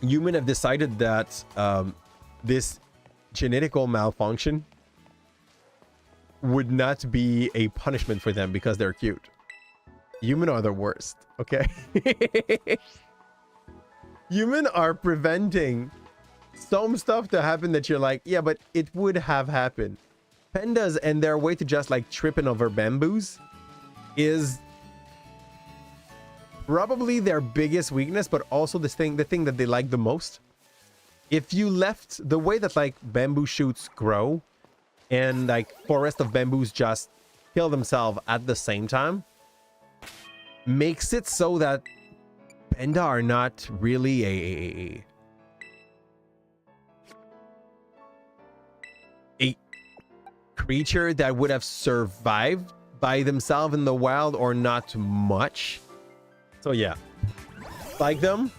Human have decided that this genetical malfunction would not be a punishment for them because they're cute. Human are the worst, okay? Human are preventing some stuff to happen that you're like, yeah, but it would have happened. Pandas and their way to just like tripping over bamboos is probably their biggest weakness, but also the thing that they like the most. If you left the way that like bamboo shoots grow and like forest of bamboos just kill themselves at the same time, makes it so that panda are not really a creature that would have survived by themselves in the wild, or not much. So yeah, like them.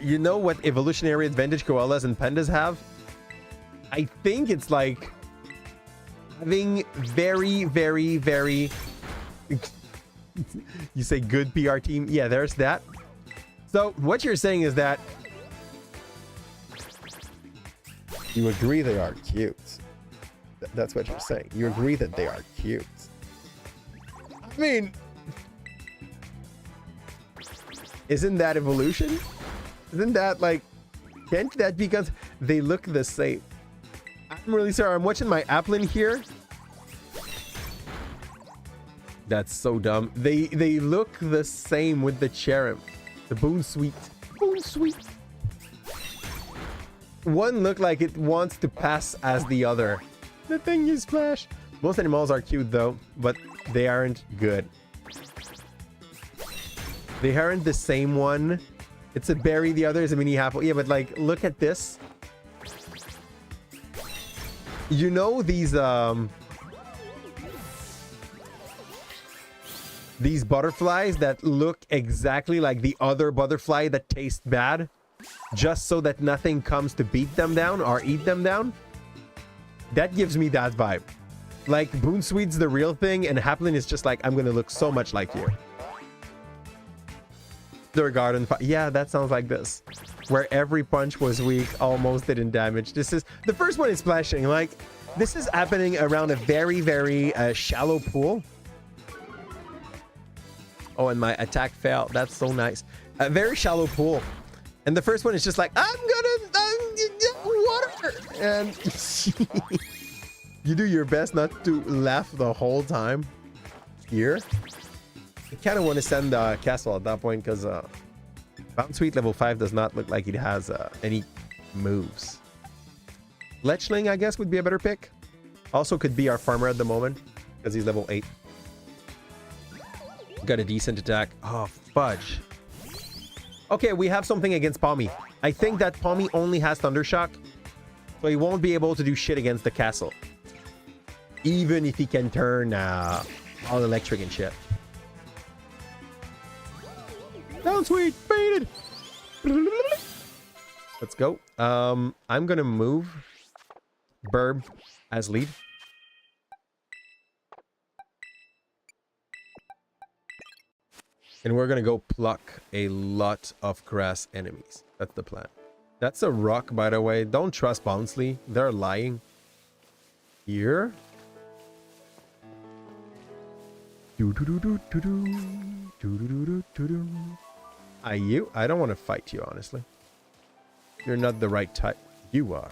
You know what evolutionary advantage koalas and pandas have? I think it's like having very, very, very you say good PR team? Yeah, there's that. So what you're saying is that you agree they are cute. That's what you're saying. You agree that they are cute. I mean, isn't that evolution? Isn't that like, can't that, because they look the same? I'm really sorry. I'm watching my applin here. That's so dumb. They look the same with the cherub. The Boon Sweet. Boon Sweet. One look like it wants to pass as the other. The thing you splash. Most animals are cute though, but they aren't good. They aren't the same one. It's a berry, the other is a mini apple. Yeah, but like, look at this. You know these butterflies that look exactly like the other butterfly that tastes bad, just so that nothing comes to beat them down or eat them down? That gives me that vibe. Like, Boon Sweet's the real thing, and Haplin is just like, I'm gonna look so much like you. Their garden, yeah, that sounds like this, where every punch was weak, almost didn't damage. This is the first one is splashing. Like, this is happening around a very, very shallow pool. Oh, and my attack failed. That's so nice. A very shallow pool, and the first one is just like, I'm gonna water, and you do your best not to laugh the whole time. Here, I kind of want to send Castle at that point, because Bound Sweet level 5 does not look like it has any moves. Lechling, I guess, would be a better pick. Also could be our farmer at the moment, because he's level 8. Got a decent attack. Oh, fudge. Okay, we have something against Pommy. I think that Pommy only has Thundershock, so he won't be able to do shit against the castle. Even if he can turn all electric and shit. Down Sweet, baited. Let's go. I'm gonna move Burb as lead. And we're gonna go pluck a lot of grass enemies. That's the plan. That's a rock, by the way. Don't trust Bounsley. They're lying. Here. You? I don't want to fight you, honestly. You're not the right type. You are.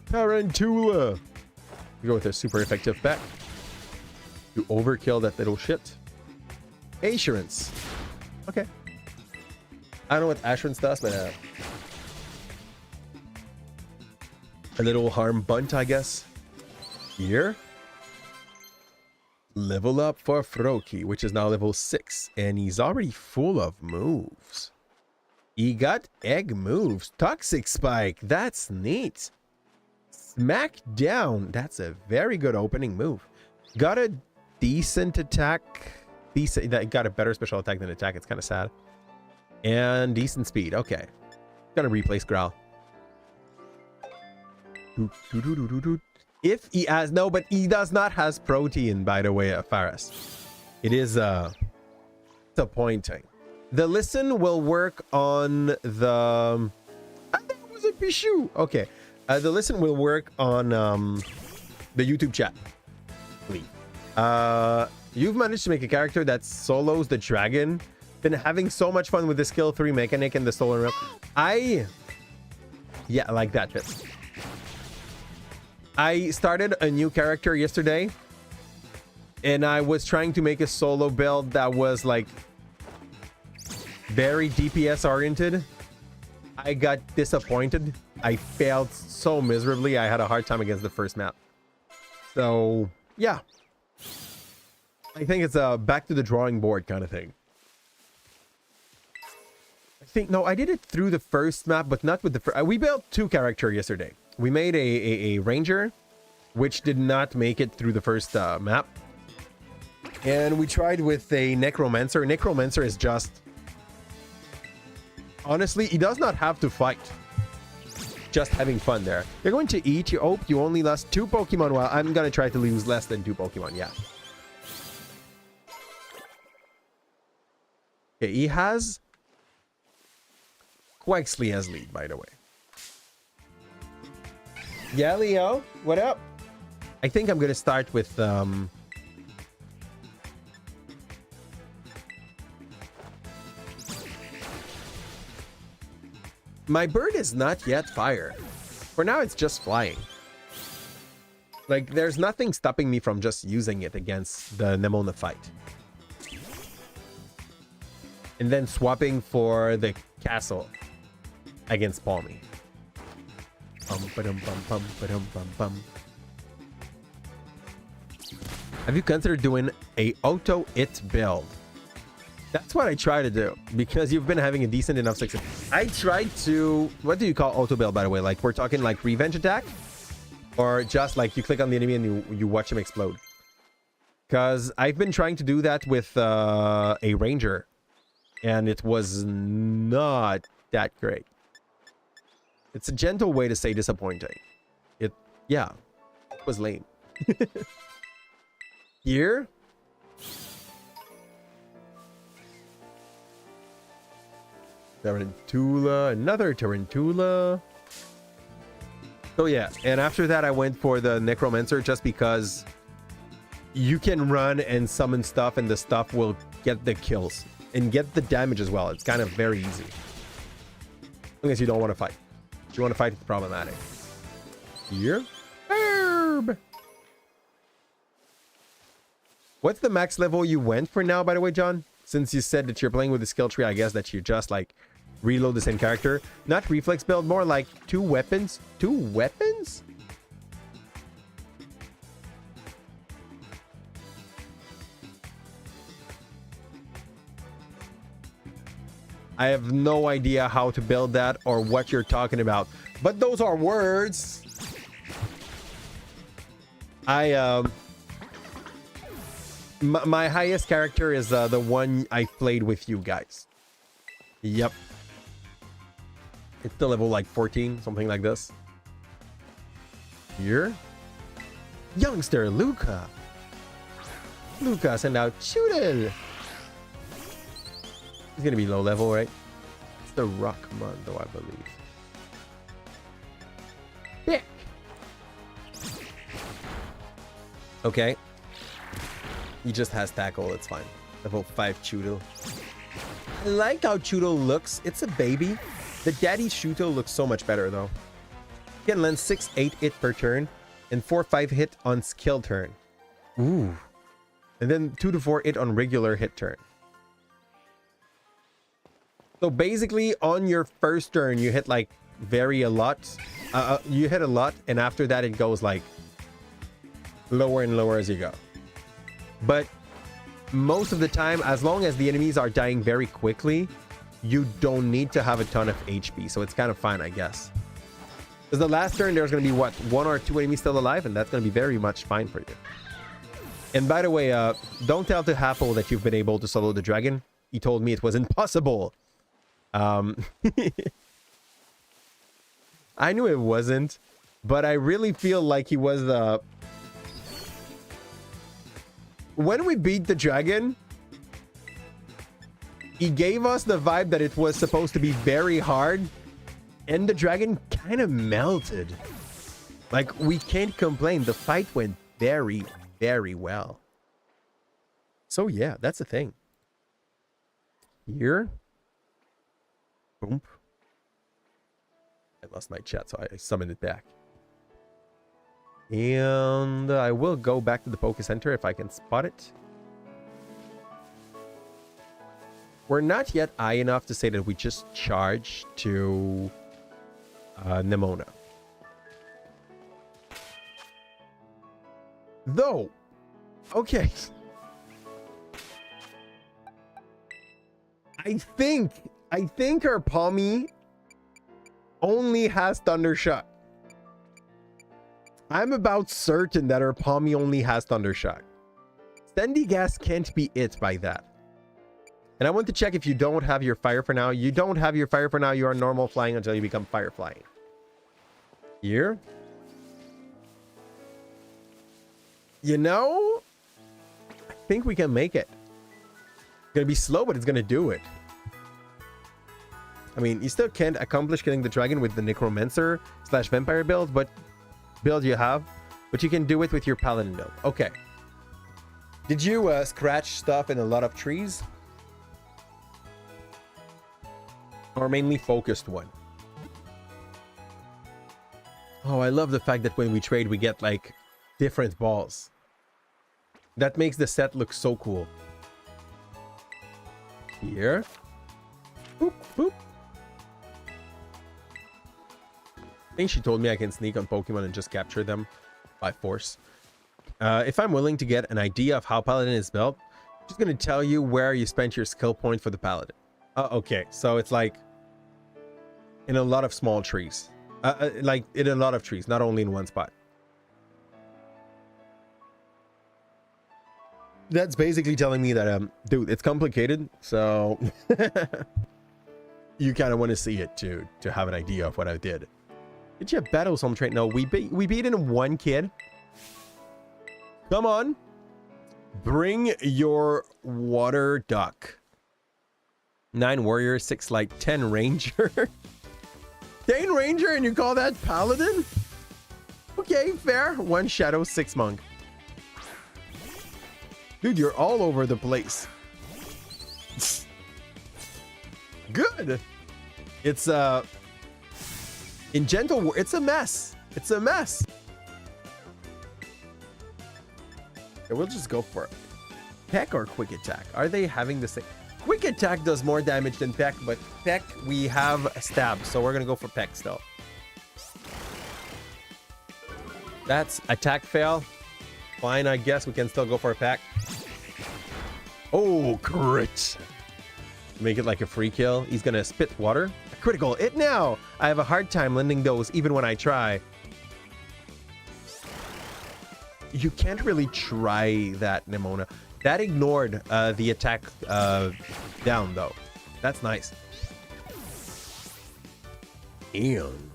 Tarantula. We go with a super effective bet. You overkill that little shit. Assurance. Okay. I don't know what Assurance does, but a little harm bunt, I guess. Here. Level up for Froki, which is now level 6. And he's already full of moves. He got egg moves. Toxic Spike. That's neat. Smack down. That's a very good opening move. Got a decent attack. That got a better special attack than attack. It's kind of sad. And decent speed. Okay. Gonna replace Growl. If he has... No, but he does not has protein, by the way, Faris. It is disappointing. The listen will work on the... I think it was a Pichu. Okay. The listen will work on the YouTube chat. You've managed to make a character that solos the dragon. Been having so much fun with the skill 3 mechanic and the stolen realm. Yeah, like that. Fits. I started a new character yesterday. And I was trying to make a solo build that was like very DPS oriented. I got disappointed. I failed so miserably. I had a hard time against the first map. So, yeah. I think it's a back to the drawing board kind of thing. I think, no, I did it through the first map, but not with the first. We built 2 characters yesterday. We made a ranger, which did not make it through the first map. And we tried with a necromancer. Necromancer is just... Honestly, he does not have to fight. Just having fun there. You're going to eat. You hope you only lost 2 Pokemon. Well, I'm going to try to lose less than 2 Pokemon. Yeah. Okay, he has... Quaxley as lead, by the way. Yeah, Leo. What up? I think I'm going to start with... My bird is not yet fire. For now, it's just flying. Like, there's nothing stopping me from just using it against the Nemona fight. And then swapping for the castle against Palmy. Have you considered doing a auto-it build? That's what I try to do, because you've been having a decent enough success. I tried to... What do you call auto build, by the way? Like, we're talking like revenge attack? Or just like you click on the enemy and you watch him explode? Because I've been trying to do that with a ranger. And it was not that great. It's a gentle way to say disappointing. Yeah, it was lame. Here? Tarantula, another Tarantula. So yeah, and after that I went for the Necromancer just because you can run and summon stuff and the stuff will get the kills and get the damage as well. It's kind of very easy. As long as you don't want to fight. If you want to fight, it's problematic. Here? Herb! What's the max level you went for now, by the way, John? Since you said that you're playing with the skill tree, I guess that you just like reload the same character. Not reflex build, more like 2 weapons. 2 weapons? I have no idea how to build that or what you're talking about. But those are words. My highest character is the one I played with you guys. Yep. It's the level like 14, something like this. Here? Youngster Luca. Luca, send out Chudel. He's gonna be low level, right? It's the Rockmondo, I believe. Pick. Okay. He just has tackle, it's fine. Level 5 Chudel. I like how Chudel looks. It's a baby. The daddy Chudel looks so much better though. He can land 6-8 hit per turn and 4-5 hit on skill turn. Ooh. And then 2-4 hit on regular hit turn. So basically on your first turn you hit like a lot. You hit a lot and after that it goes like lower and lower as you go. But most of the time, as long as the enemies are dying very quickly, you don't need to have a ton of HP. So it's kind of fine, I guess. Because the last turn, there's going to be, what, 1 or 2 enemies still alive? And that's going to be very much fine for you. And by the way, don't tell to Happel that you've been able to solo the dragon. He told me it was impossible. I knew it wasn't. But I really feel like he was... when we beat the dragon, he gave us the vibe that it was supposed to be very hard, and the dragon kind of melted. Like, we can't complain. The fight went very, very well. So yeah, that's the thing. Here. Boom. I lost my chat, so I summoned it back. And I will go back to the Poké Center if I can spot it. We're not yet high enough to say that we just charge to Nemona. Though, okay. I think our Palmy only has Thundershock. I'm about certain that our Palmy only has Thundershock. Sandy Gas can't be it by that. And I want to check if you don't have your fire for now. You don't have your fire for now. You are normal flying until you become fire flying. Here. You know, I think we can make it. It's gonna be slow, but it's gonna do it. I mean, you still can't accomplish killing the dragon with the Necromancer / Vampire build you have, but you can do it with your Paladin build. Okay. Did you scratch stuff in a lot of trees? Or mainly focused one? Oh, I love the fact that when we trade, we get like different balls. That makes the set look so cool. Here. Boop, boop. I think she told me I can sneak on Pokemon and just capture them by force. If I'm willing to get an idea of how Paladin is built, I'm just going to tell you where you spent your skill point for the Paladin. Okay, so it's like in a lot of small trees. Like in a lot of trees, not only in one spot. That's basically telling me that, dude, it's complicated, so you kind of want to see it to have an idea of what I did. Did you have battles on train? No, we beat in one kid. Come on. Bring your water duck. 9 warrior, 6 light, 10 ranger. 10 ranger and you call that paladin? Okay, fair. 1 shadow, 6 monk. Dude, you're all over the place. Good. It's in gentle, it's a mess. It's a mess. Okay, we'll just go for it. Peck or quick attack? Are they having the same? Quick attack does more damage than Peck, but Peck we have a stab, so we're gonna go for Peck still. That's attack fail. Fine, I guess we can still go for a Peck. Oh, crit. Make it like a free kill. He's gonna spit water. A critical hit now. I have a hard time lending those even when I try. You can't really try that, Nemona. That ignored the attack down, though. That's nice. Damn.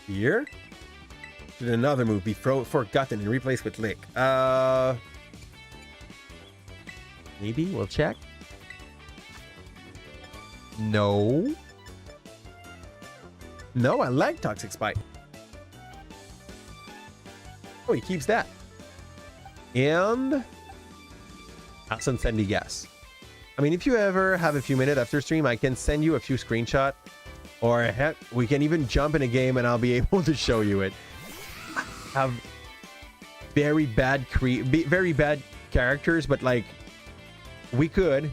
Here? Did another move be forgotten and replaced with Lick. Maybe we'll check. No. No, I like Toxic Spite. Oh, he keeps that. And I'll send you gas. I mean, if you ever have a few minutes after stream, I can send you a few screenshots. Or heck, we can even jump in a game and I'll be able to show you it. I have very bad characters, but like we could.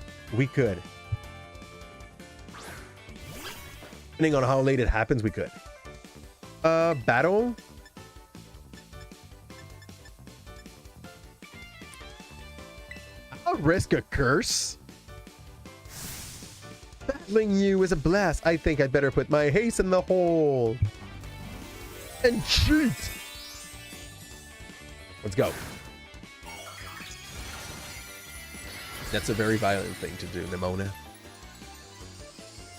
Depending on how late it happens, we could. Battle. I'll risk a curse. Battling you is a blast. I think I'd better put my haste in the hole. And shoot. Let's go. That's a very violent thing to do, Nemona.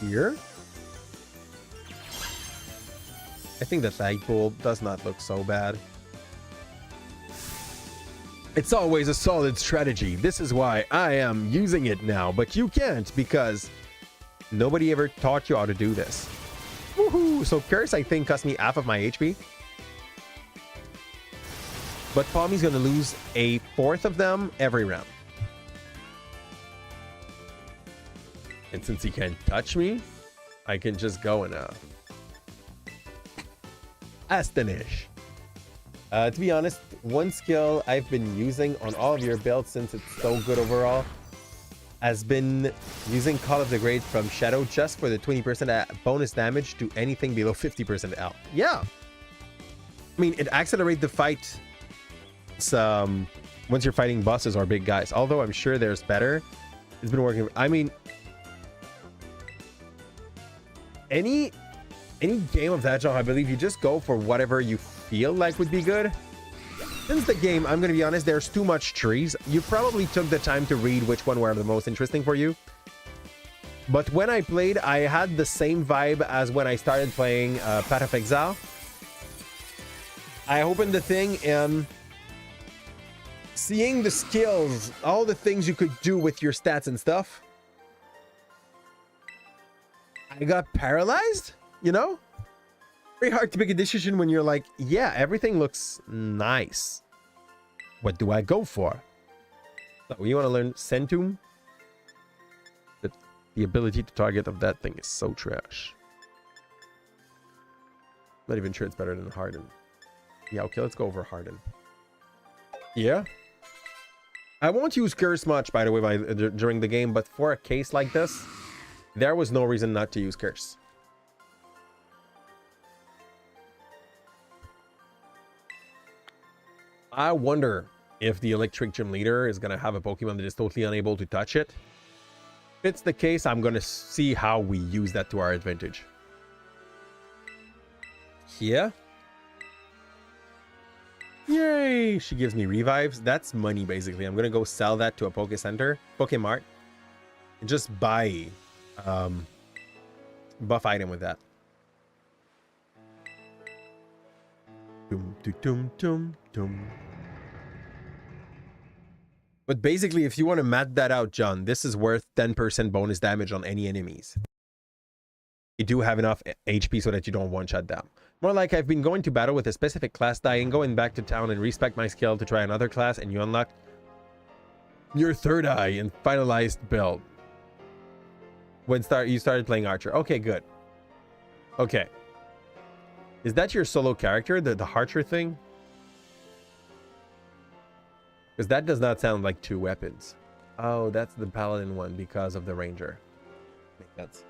Here. I think the light bulb does not look so bad. It's always a solid strategy. This is why I am using it now, but you can't because nobody ever taught you how to do this. Woohoo! So Curse, I think, cost me half of my HP. But Palmy's gonna lose a fourth of them every round. And since he can't touch me, I can just go and Astonish. To be honest, one skill I've been using on all of your builds since it's so good overall has been using Call of the Great from Shadow just for the 20% bonus damage to anything below 50% health. Yeah. I mean, it accelerates the fight once you're fighting bosses or big guys. Although I'm sure there's better. It's been working. I mean, any game of that genre, I believe you just go for whatever you feel like would be good. Since the game, I'm going to be honest, there's too much trees. You probably took the time to read which one were the most interesting for you. But when I played, I had the same vibe as when I started playing Path of Exile. I opened the thing and seeing the skills, all the things you could do with your stats and stuff, I got paralyzed, you know? Very hard to make a decision when you're like, yeah, everything looks nice. What do I go for? So you want to learn Centum? The ability to target of that thing is so trash. Not even sure it's better than Harden. Yeah, okay, let's go over Harden. Yeah. I won't use Curse much, by the way, during the game, but for a case like this, there was no reason not to use Curse. I wonder if the Electric Gym Leader is going to have a Pokemon that is totally unable to touch it. If it's the case, I'm going to see how we use that to our advantage. Yeah. Yay! She gives me revives. That's money, basically. I'm going to go sell that to a Poke Center, Pokemart, and just buy buff item with that. Dum, dum, dum, dum, dum. But basically, if you want to mat that out, John, this is worth 10% bonus damage on any enemies. You do have enough HP so that you don't one-shot down. More like I've been going to battle with a specific class, dying, going back to town and respec my skill to try another class, and you unlock your third eye and finalized build. When you started playing Archer. Okay, good. Okay. Is that your solo character, the Archer thing? Because that does not sound like two weapons. Oh, that's the Paladin one because of the Ranger. Makes sense.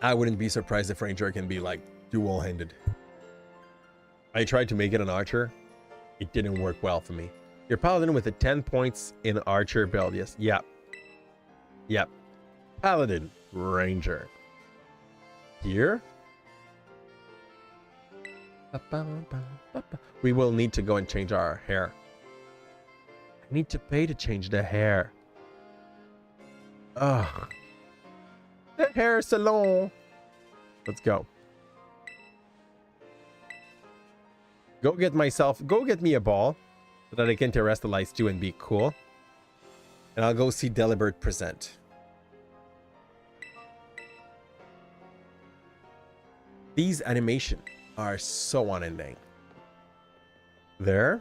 I wouldn't be surprised if Ranger can be like dual-handed. I tried to make it an Archer. It didn't work well for me. Your Paladin with a 10 points in Archer build. Yes. Yep. Yep. Paladin. Ranger. Here. We will need to go and change our hair. I need to pay to change the hair. Ugh. The hair salon. Let's go. Go get me a ball so that I can terrestrialize too and be cool. And I'll go see Delibert present. These animations are so unending. There.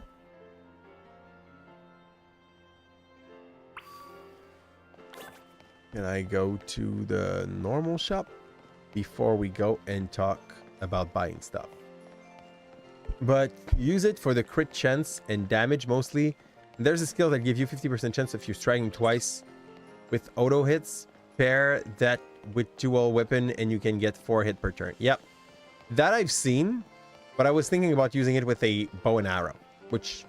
Can I go to the normal shop before we go and talk about buying stuff? But use it for the crit chance and damage mostly. There's a skill that gives you 50% chance if you're striking twice with auto hits. Pair that with dual weapon and you can get 4 hits per turn. Yep. That I've seen, but I was thinking about using it with a bow and arrow, which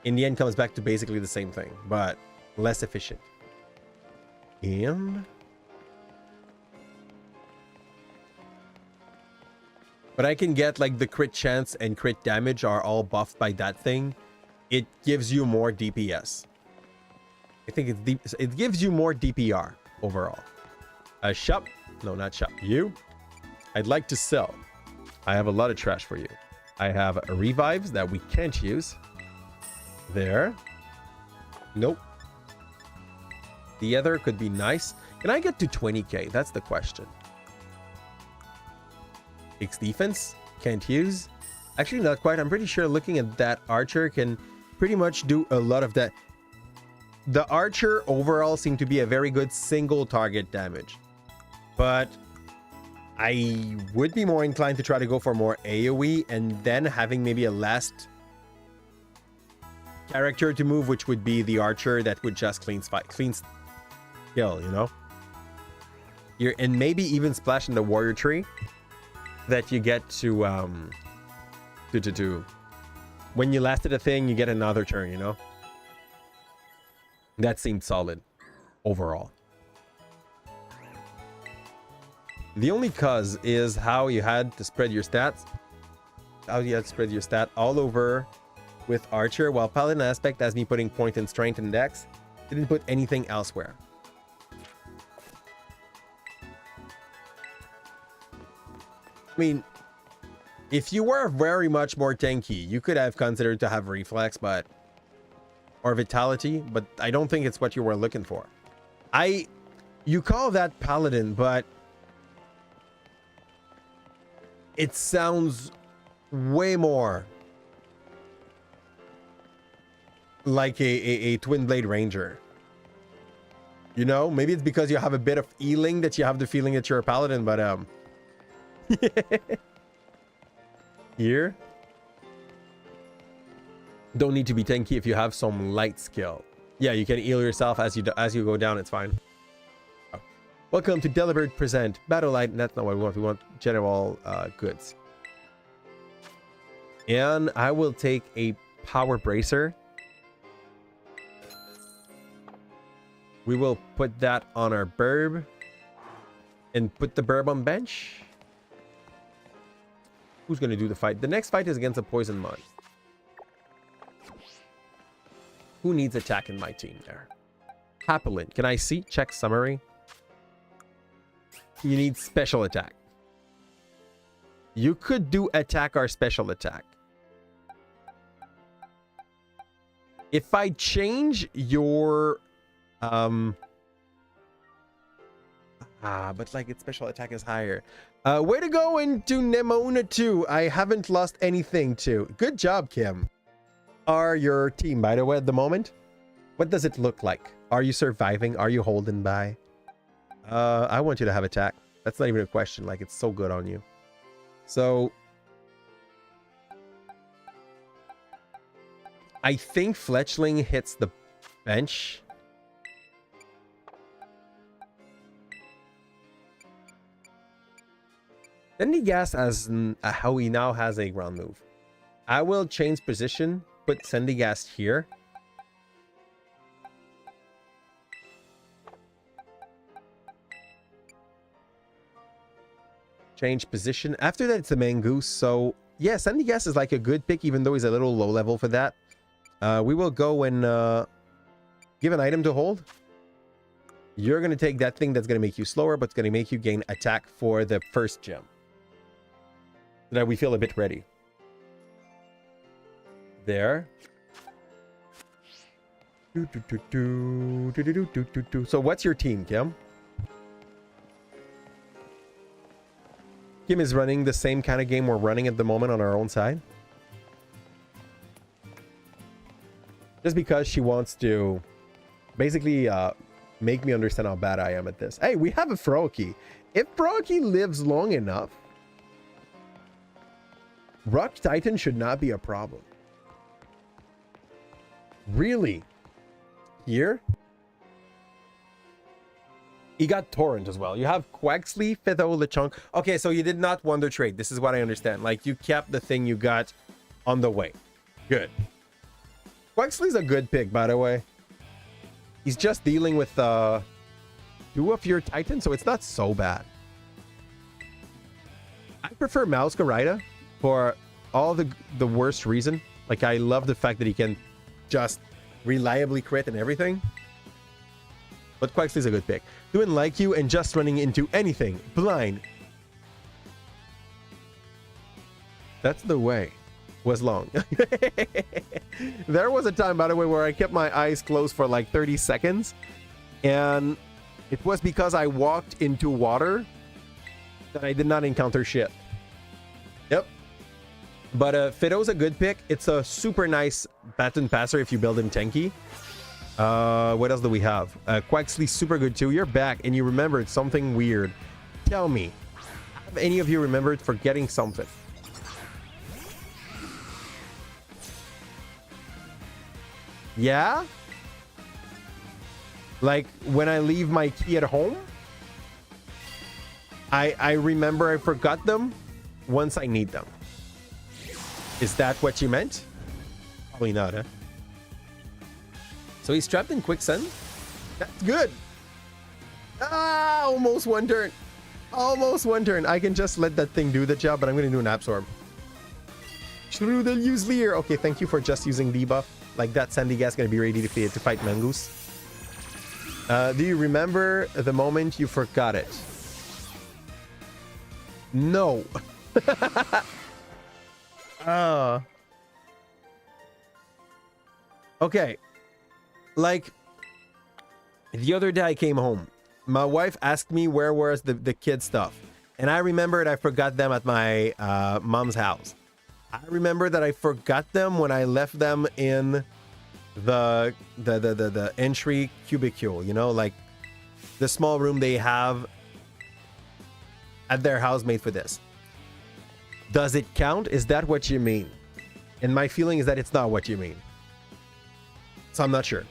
in the end comes back to basically the same thing, but less efficient. And but I can get like the crit chance and crit damage are all buffed by that thing. It gives you more DPS. I think it gives you more DPR overall. Shop? No, not shop. You? I'd like to sell I have a lot of trash for you. I have revives that we can't use. There. Nope. The other could be nice. Can I get to 20k? That's the question. X defense. Can't use. Actually, not quite. I'm pretty sure looking at that archer can pretty much do a lot of that. The archer overall seemed to be a very good single target damage. But I would be more inclined to try to go for more AoE and then having maybe a last character to move, which would be the archer that would just clean kill, you know? And maybe even splash in the warrior tree that you get to when you lasted a thing, you get another turn, you know? That seemed solid overall. The only cause is how you had to spread your stats. How you had to spread your stat all over with Archer, while Paladin Aspect has me putting point in Strength and Dex. Didn't put anything elsewhere. I mean, if you were very much more tanky, you could have considered to have Reflex, or Vitality, but I don't think it's what you were looking for. You call that Paladin, but it sounds way more like a Twin Blade Ranger. You know, maybe it's because you have a bit of healing that you have the feeling that you're a Paladin, but here, don't need to be tanky if you have some light skill. Yeah, you can heal yourself as you go down. It's fine. Oh. Welcome to Delibird Present Battle Light. That's not what we want. We want general goods. And I will take a Power Bracer. We will put that on our burb and put the burb on bench. Who's going to do the fight? The next fight is against a Poison Mon. Who needs attack in my team there? Hapelin. Can I see? Check summary. You need special attack. You could do attack or special attack. If I change your but like its special attack is higher. Way to go into Nemona 2. I haven't lost anything too. Good job, Kim. Are your team, by the way, at the moment? What does it look like? Are you surviving? Are you holding by? I want you to have attack. That's not even a question. Like, it's so good on you. So I think Fletchling hits the bench. Sendigas has how he now has a ground move. I will change position, put Sendigas here. Change position. After that, it's the Mangoose. So yeah, Sendigas is like a good pick, even though he's a little low level for that. We will go and give an item to hold. You're going to take that thing that's going to make you slower, but it's going to make you gain attack for the first gem. So that we feel a bit ready. There. So what's your team, Kim? Kim is running the same kind of game we're running at the moment on our own side. Just because she wants to basically make me understand how bad I am at this. Hey, we have a Froakie. If Froakie lives long enough, Rock Titan should not be a problem. Really? Here? He got Torrent as well. You have Quaxley, Fetho, Lechonk. Okay, so you did not Wonder Trade. This is what I understand. Like, you kept the thing you got on the way. Good. Quaxley's a good pick, by the way. He's just dealing with 2 of your Titans, so it's not so bad. I prefer Mouscarita for all the worst reason. Like, I love the fact that he can just reliably crit and everything. But Quaxley's a good pick. Doing like you and just running into anything. Blind. That's the way. Was long. There was a time, by the way, where I kept my eyes closed for like 30 seconds. And it was because I walked into water that I did not encounter shit. Yep. But Fido's a good pick. It's a super nice baton passer if you build him tanky. What else do we have? Quaxley's super good too. You're back and you remembered something weird. Tell me, have any of you remembered forgetting something? Yeah? Like when I leave my key at home, I remember I forgot them once I need them. Is that what you meant? Probably not, huh? So he's trapped in quicksand. That's good. Ah, almost one turn. Almost one turn. I can just let that thing do the job, but I'm going to do an absorb. Strudel use Leer. Okay, thank you for just using debuff. Like that sandy gas going to be ready to fight Mangoose. Do you remember the moment you forgot it? No. Okay. Like, the other day I came home. My wife asked me where was the kid stuff. And I remembered I forgot them at my mom's house. I remember that I forgot them when I left them in the entry cubicule, you know, like the small room they have at their house made for this. Does it count? Is that what you mean? And my feeling is that it's not what you mean. So I'm not sure.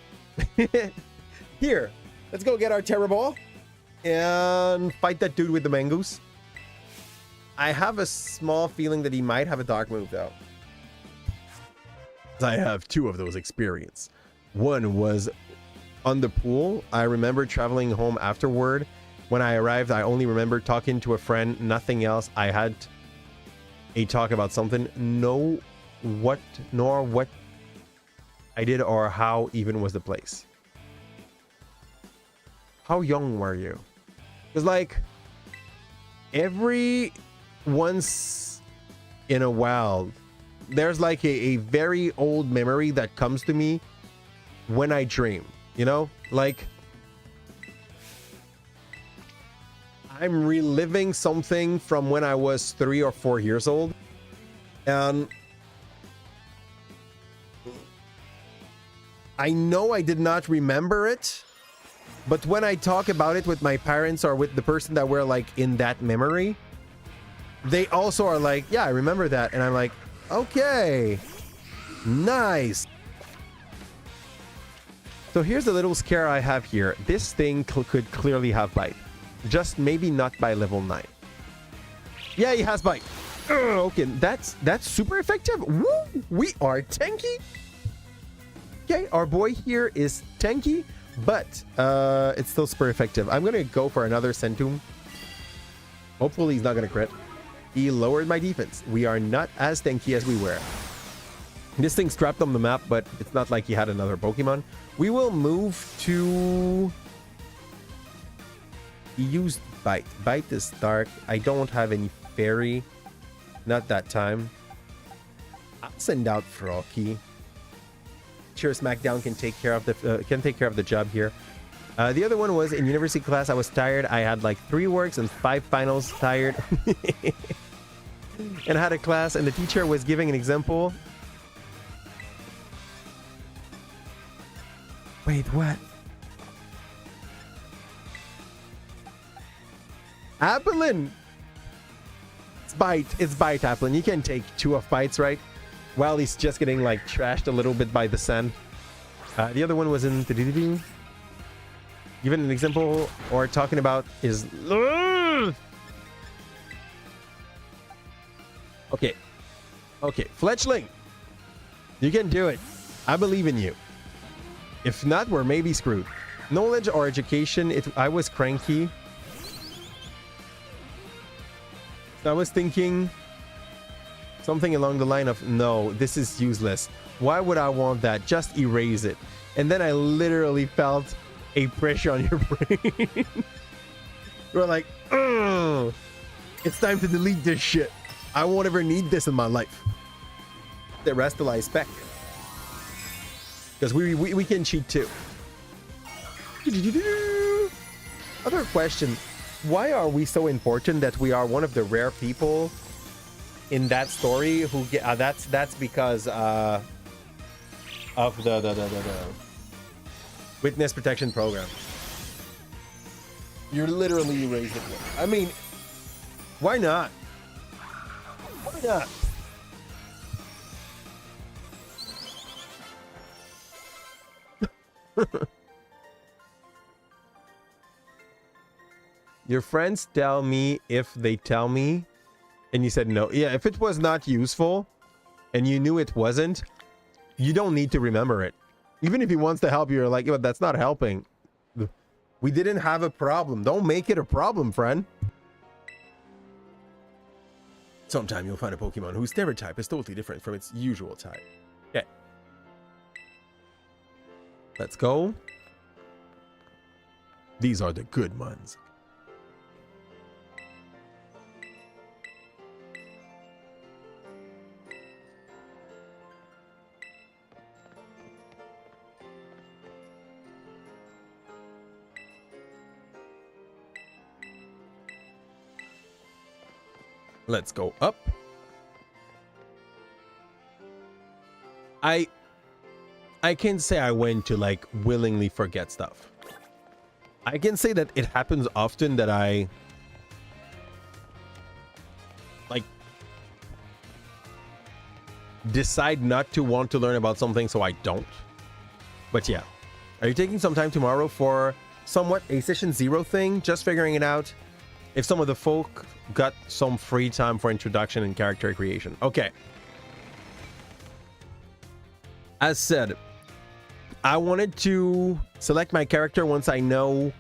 Here, let's go get our Terror Ball and fight that dude with the Mangoose. I have a small feeling that he might have a dark move though. I have two of those experience. One was on the pool. I remember traveling home afterward. When I arrived, I only remember talking to a friend, nothing else. I had a talk about something. Nor what I did or how even was the place. How young were you? Because like every once in a while, there's like a very old memory that comes to me when I dream, you know, like I'm reliving something from when I was 3 or 4 years old. And I know I did not remember it, but when I talk about it with my parents or with the person that were like in that memory, they also are like, yeah, I remember that. And I'm like, okay, nice. So here's a little scare I have here. This thing could clearly have bite. Just maybe not by level 9. Yeah, he has bite. Okay, that's super effective. Woo! We are tanky. Okay, our boy here is tanky, but it's still super effective. I'm going to go for another Centum. Hopefully he's not going to crit. He lowered my defense. We are not as tanky as we were. This thing's trapped on the map, but it's not like he had another Pokemon. We will move to... He used Bite. Bite is dark. I don't have any Fairy. Not that time. I'll send out Froakie. Sure, SmackDown can take care of the job here. The other one was in university class. I was tired. I had like 3 works and 5 finals. Tired. And I had a class, and the teacher was giving an example. Wait, what? Applin! It's Bite. It's Bite, Applin. You can take 2 of Bites, right? While he's just getting like trashed a little bit by the sand. The other one was in... Given an example or talking about is... Okay. Okay. Fletchling. You can do it. I believe in you. If not, we're maybe screwed. Knowledge or education. I was cranky. I was thinking something along the line of, no, this is useless. Why would I want that? Just erase it. And then I literally felt a pressure on your brain. We're like, ugh, it's time to delete this shit. I won't ever need this in my life. The rest of I spec. Because we can cheat too. Other question. Why are we so important that we are one of the rare people in that story who get that's because of the witness protection program. You're literally erased it. I mean, why not? Why not? Your friends tell me if they tell me, and you said no. Yeah, if it was not useful and you knew it wasn't, you don't need to remember it. Even if he wants to help you, you're like, yo, that's not helping. We didn't have a problem. Don't make it a problem, friend. Sometime you'll find a Pokemon whose stereotype is totally different from its usual type. Okay. Let's go. These are the good ones. Let's go up. I can't say I went to like willingly forget stuff. I can say that it happens often that I like decide not to want to learn about something, so I don't. But yeah. Are you taking some time tomorrow for somewhat a session 0 thing? Just figuring it out. If some of the folk got some free time for introduction and character creation. Okay. As said, I wanted to select my character once I know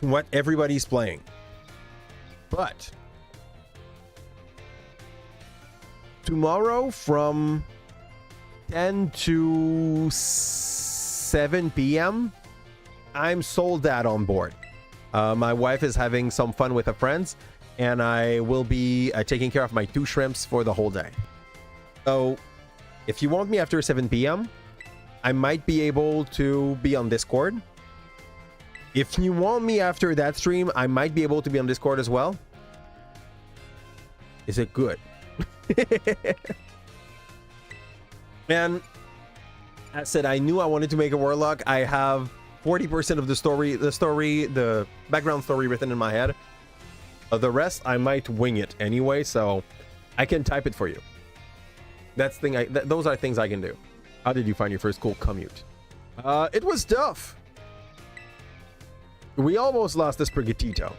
what everybody's playing. But tomorrow from 10 to 7 p.m., I'm sold out on board. My wife is having some fun with her friends, and I will be taking care of my 2 shrimps for the whole day. So if you want me after 7 p.m., I might be able to be on Discord. If you want me after that stream, I might be able to be on Discord as well. Is it good? And as said, I knew I wanted to make a warlock. I have 40% of the background story written in my head. The rest, I might wing it anyway, so I can type it for you. Those are things I can do. How did you find your first cool commute? It was tough. We almost lost this Sprigatito.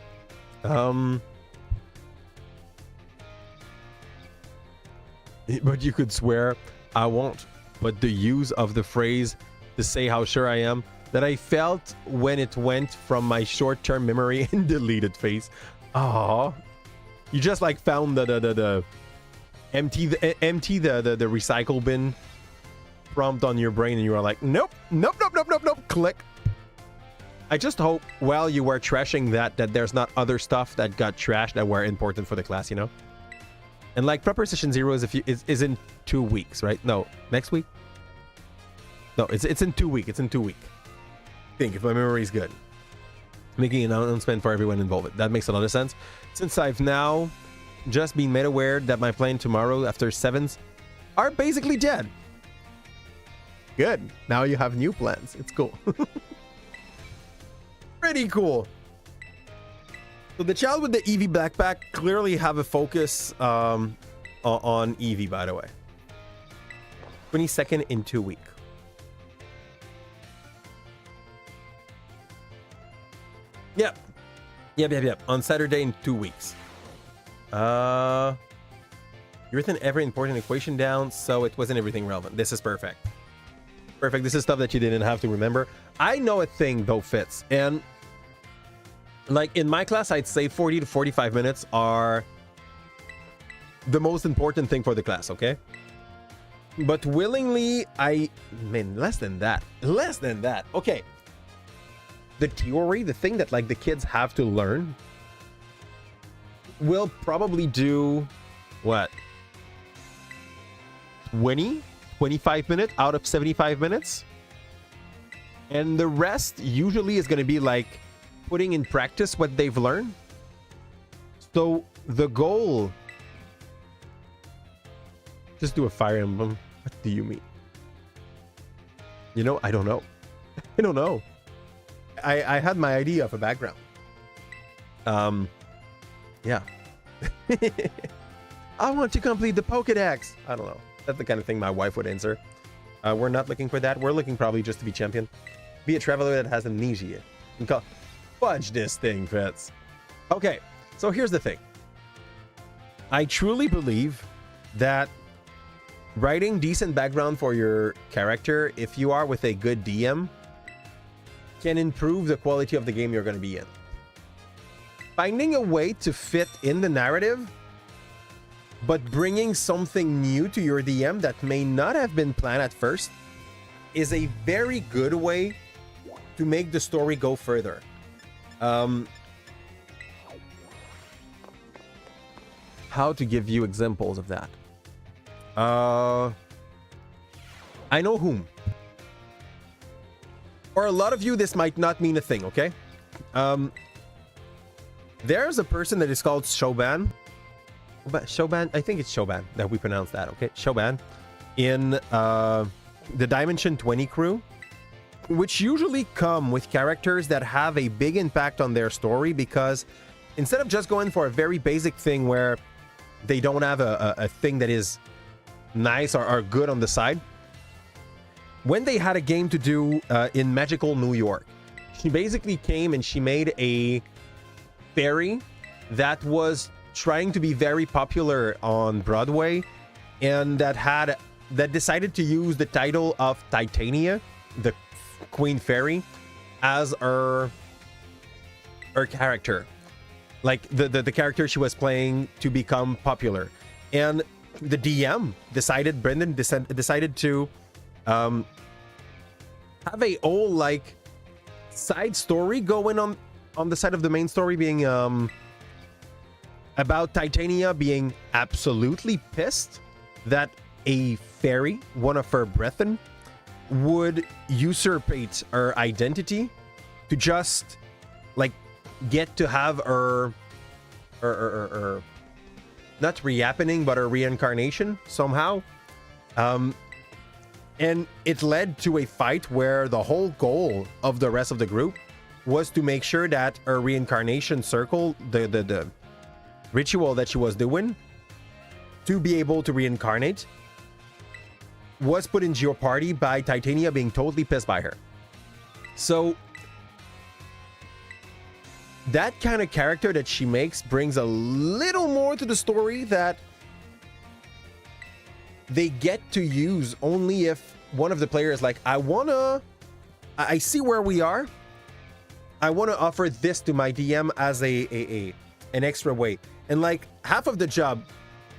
But you could swear I won't. But the use of the phrase to say how sure I am that I felt when it went from my short-term memory and deleted face. Aww. You just like found the empty the recycle bin prompt on your brain and you are like, nope, click. I just hope while you were trashing that there's not other stuff that got trashed that were important for the class, you know? And like proper session 0 is in 2 weeks, right? No, next week? No, it's in 2 weeks. It's in 2 weeks. I think if my memory is good. Making an announcement for everyone involved. That makes a lot of sense. Since I've now just been made aware that my plan tomorrow after 7s are basically dead. Good. Now you have new plans. It's cool. Pretty cool. So the child with the Eevee backpack clearly have a focus on Eevee, by the way. 22nd in 2 weeks. Yep. On Saturday in 2 weeks. You written every important equation down, so it wasn't everything relevant. This is perfect. Perfect. This is stuff that you didn't have to remember. I know a thing though fits, and like in my class, I'd say 40 to 45 minutes are the most important thing for the class, okay? But willingly, less than that. Okay. The theory, the thing that like the kids have to learn, will probably do what, 25 minutes out of 75 minutes. And the rest usually is going to be like putting in practice what they've learned. So the goal, just do a Fire Emblem. What do you mean? You know, I don't know. I don't know. I had my idea of a background. Yeah. I want to complete the Pokédex. I don't know. That's the kind of thing my wife would answer. We're not looking for that. We're looking probably just to be champion. Be a traveler that has amnesia. And call, fudge this thing, Fitz. Okay, so here's the thing. I truly believe that writing decent background for your character, if you are with a good DM, can improve the quality of the game you're going to be in. Finding a way to fit in the narrative, but bringing something new to your DM that may not have been planned at first, is a very good way to make the story go further. How to give you examples of that? I know whom. For a lot of you, this might not mean a thing, okay? There's a person that is called Shoban. Shoban, I think it's Shoban that we pronounce that, okay? Shoban in the Dimension 20 crew, which usually come with characters that have a big impact on their story, because instead of just going for a very basic thing where they don't have a thing that is nice or good on the side, when they had a game to do in magical New York, she basically came and she made a fairy that was trying to be very popular on Broadway, and that decided to use the title of Titania, the Queen Fairy, as her character, like the character she was playing, to become popular. And the DM decided, Brendan decided to have a whole like side story going on the side of the main story, being about Titania being absolutely pissed that a fairy, one of her brethren, would usurpate her identity to just like get to have her not re-happening, but her reincarnation somehow. And it led to a fight where the whole goal of the rest of the group was to make sure that her reincarnation circle, the ritual that she was doing to be able to reincarnate, was put in jeopardy by Titania being totally pissed by her. So that kind of character that she makes brings a little more to the story that they get to use only if one of the players like, I see where we are, I want to offer this to my DM as an extra way. And like half of the job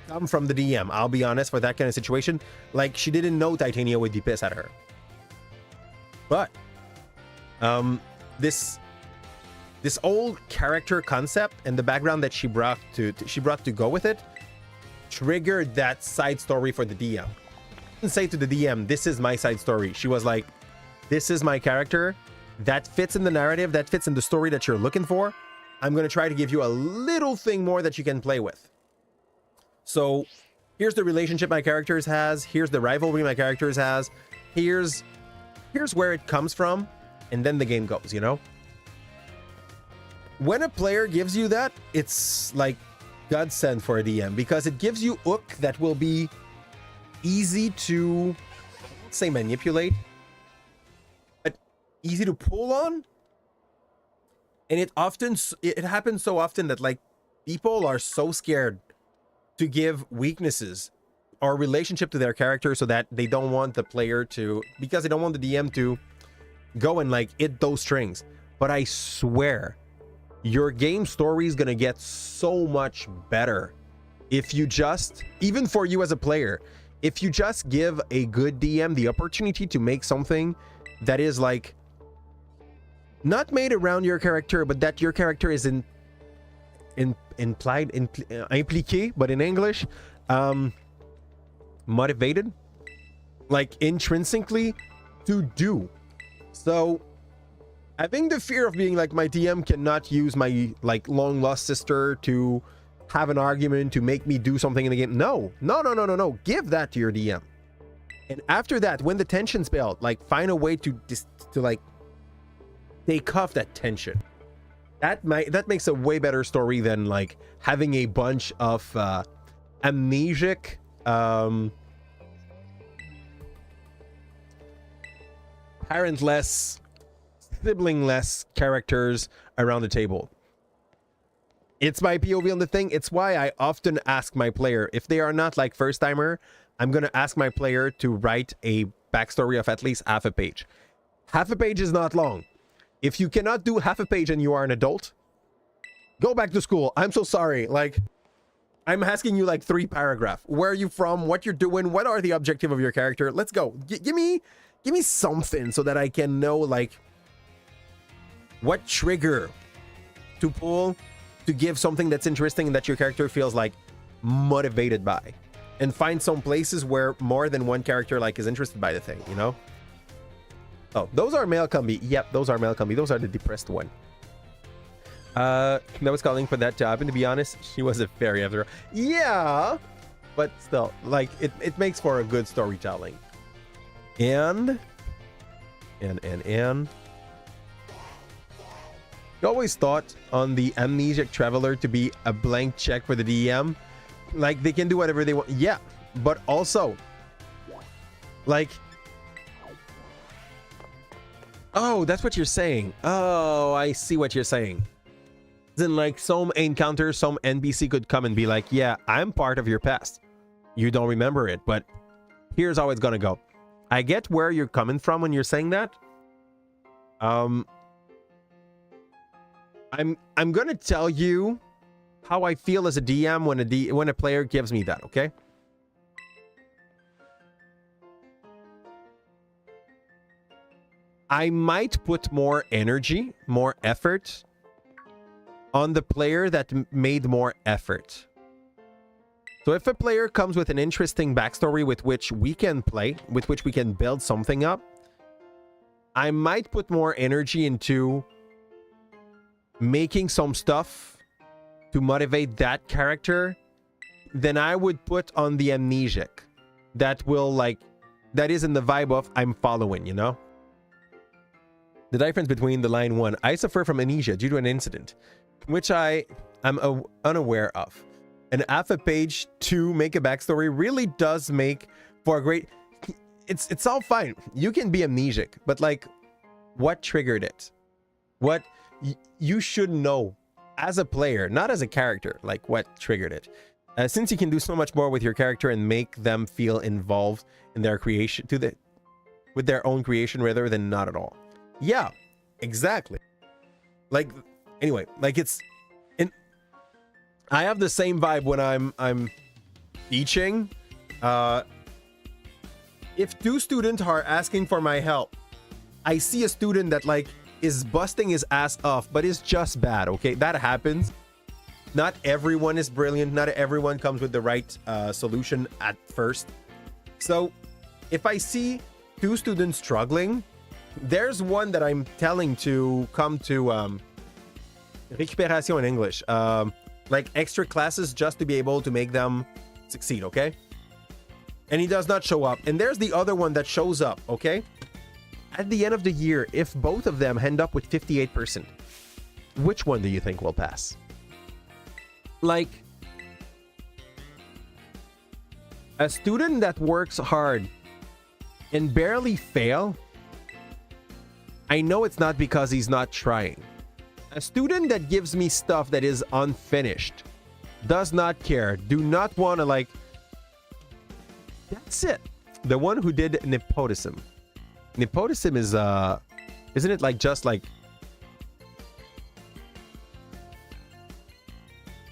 come from the DM, I'll be honest, for that kind of situation. Like, she didn't know Titania would be pissed at her. But this old character concept and the background that she brought to go with it triggered that side story for the DM. She didn't say to the DM, this is my side story. She was like, this is my character that fits in the narrative, that fits in the story that you're looking for. I'm going to try to give you a little thing more that you can play with. So here's the relationship my characters has. Here's the rivalry my characters has. Here's where it comes from. And then the game goes, you know? When a player gives you that, it's like godsend for a DM, because it gives you hook that will be easy to, let's say, manipulate, but easy to pull on. And it happens so often that like people are so scared to give weaknesses or relationship to their character, so that they don't want the player to, because they don't want the DM to go and like hit those strings. But I swear, your game story is gonna get so much better if you just, even for you as a player, if you just give a good DM the opportunity to make something that is like not made around your character, but that your character is in impliqué, but in English, motivated, like intrinsically to do. So having the fear of being like, my DM cannot use my like long lost sister to have an argument to make me do something in the game. No. Give that to your DM. And after that, when the tension's built, like find a way to like take off that tension. That makes a way better story than like having a bunch of amnesic parentless, siblingless characters around the table. It's my POV on the thing. It's why I often ask my player, if they are not like first timer, I'm going to ask my player to write a backstory of at least half a page. Half a page is not long. If you cannot do half a page and you are an adult, go back to school. I'm so sorry. Like, I'm asking you like 3 paragraphs. Where are you from? What you're doing? What are the objective of your character? Let's go. Give me something so that I can know like what trigger to pull to give something that's interesting and that your character feels like motivated by, and find some places where more than one character like is interested by the thing, you know? Oh, those are male combi. Yep, those are male combi. Those are the depressed one. That was calling for that to happen. To be honest, she was a fairy after all. Yeah, but still, like it makes for a good storytelling. And you always thought on the amnesiac traveler to be a blank check for the DM. Like, they can do whatever they want. Yeah, but also, like... Oh, that's what you're saying. Oh, I see what you're saying. Then, like, some encounter, some NPC could come and be like, yeah, I'm part of your past. You don't remember it, but here's how it's gonna go. I get where you're coming from when you're saying that. I'm gonna tell you how I feel as a DM when a player gives me that, okay? I might put more energy, more effort on the player that made more effort. So if a player comes with an interesting backstory with which we can play, with which we can build something up, I might put more energy into making some stuff to motivate that character than I would put on the amnesiac. That will like, that is in the vibe of I'm following, you know? The difference between the line 1, I suffer from amnesia due to an incident, which I am unaware of. And half a page to make a backstory really does make for a great... It's all fine. You can be amnesiac, but like, what triggered it? What you should know as a player, not as a character, like what triggered it. Since you can do so much more with your character and make them feel involved in their creation, with their own creation rather than not at all. Yeah, exactly. Like, anyway, like I have the same vibe when I'm teaching. If 2 students are asking for my help, I see a student that like is busting his ass off, but is just bad, okay? That happens. Not everyone is brilliant. Not everyone comes with the right solution at first. So if I see 2 students struggling, there's one that I'm telling to come to récupération in English. Like extra classes just to be able to make them succeed, okay? And he does not show up. And there's the other one that shows up, okay? At the end of the year, if both of them end up with 58%, which one do you think will pass? Like, a student that works hard and barely fail, I know it's not because he's not trying. A student that gives me stuff that is unfinished, does not care, do not want to like... That's it. The one who did nepotism. Nepotism is, isn't it like just like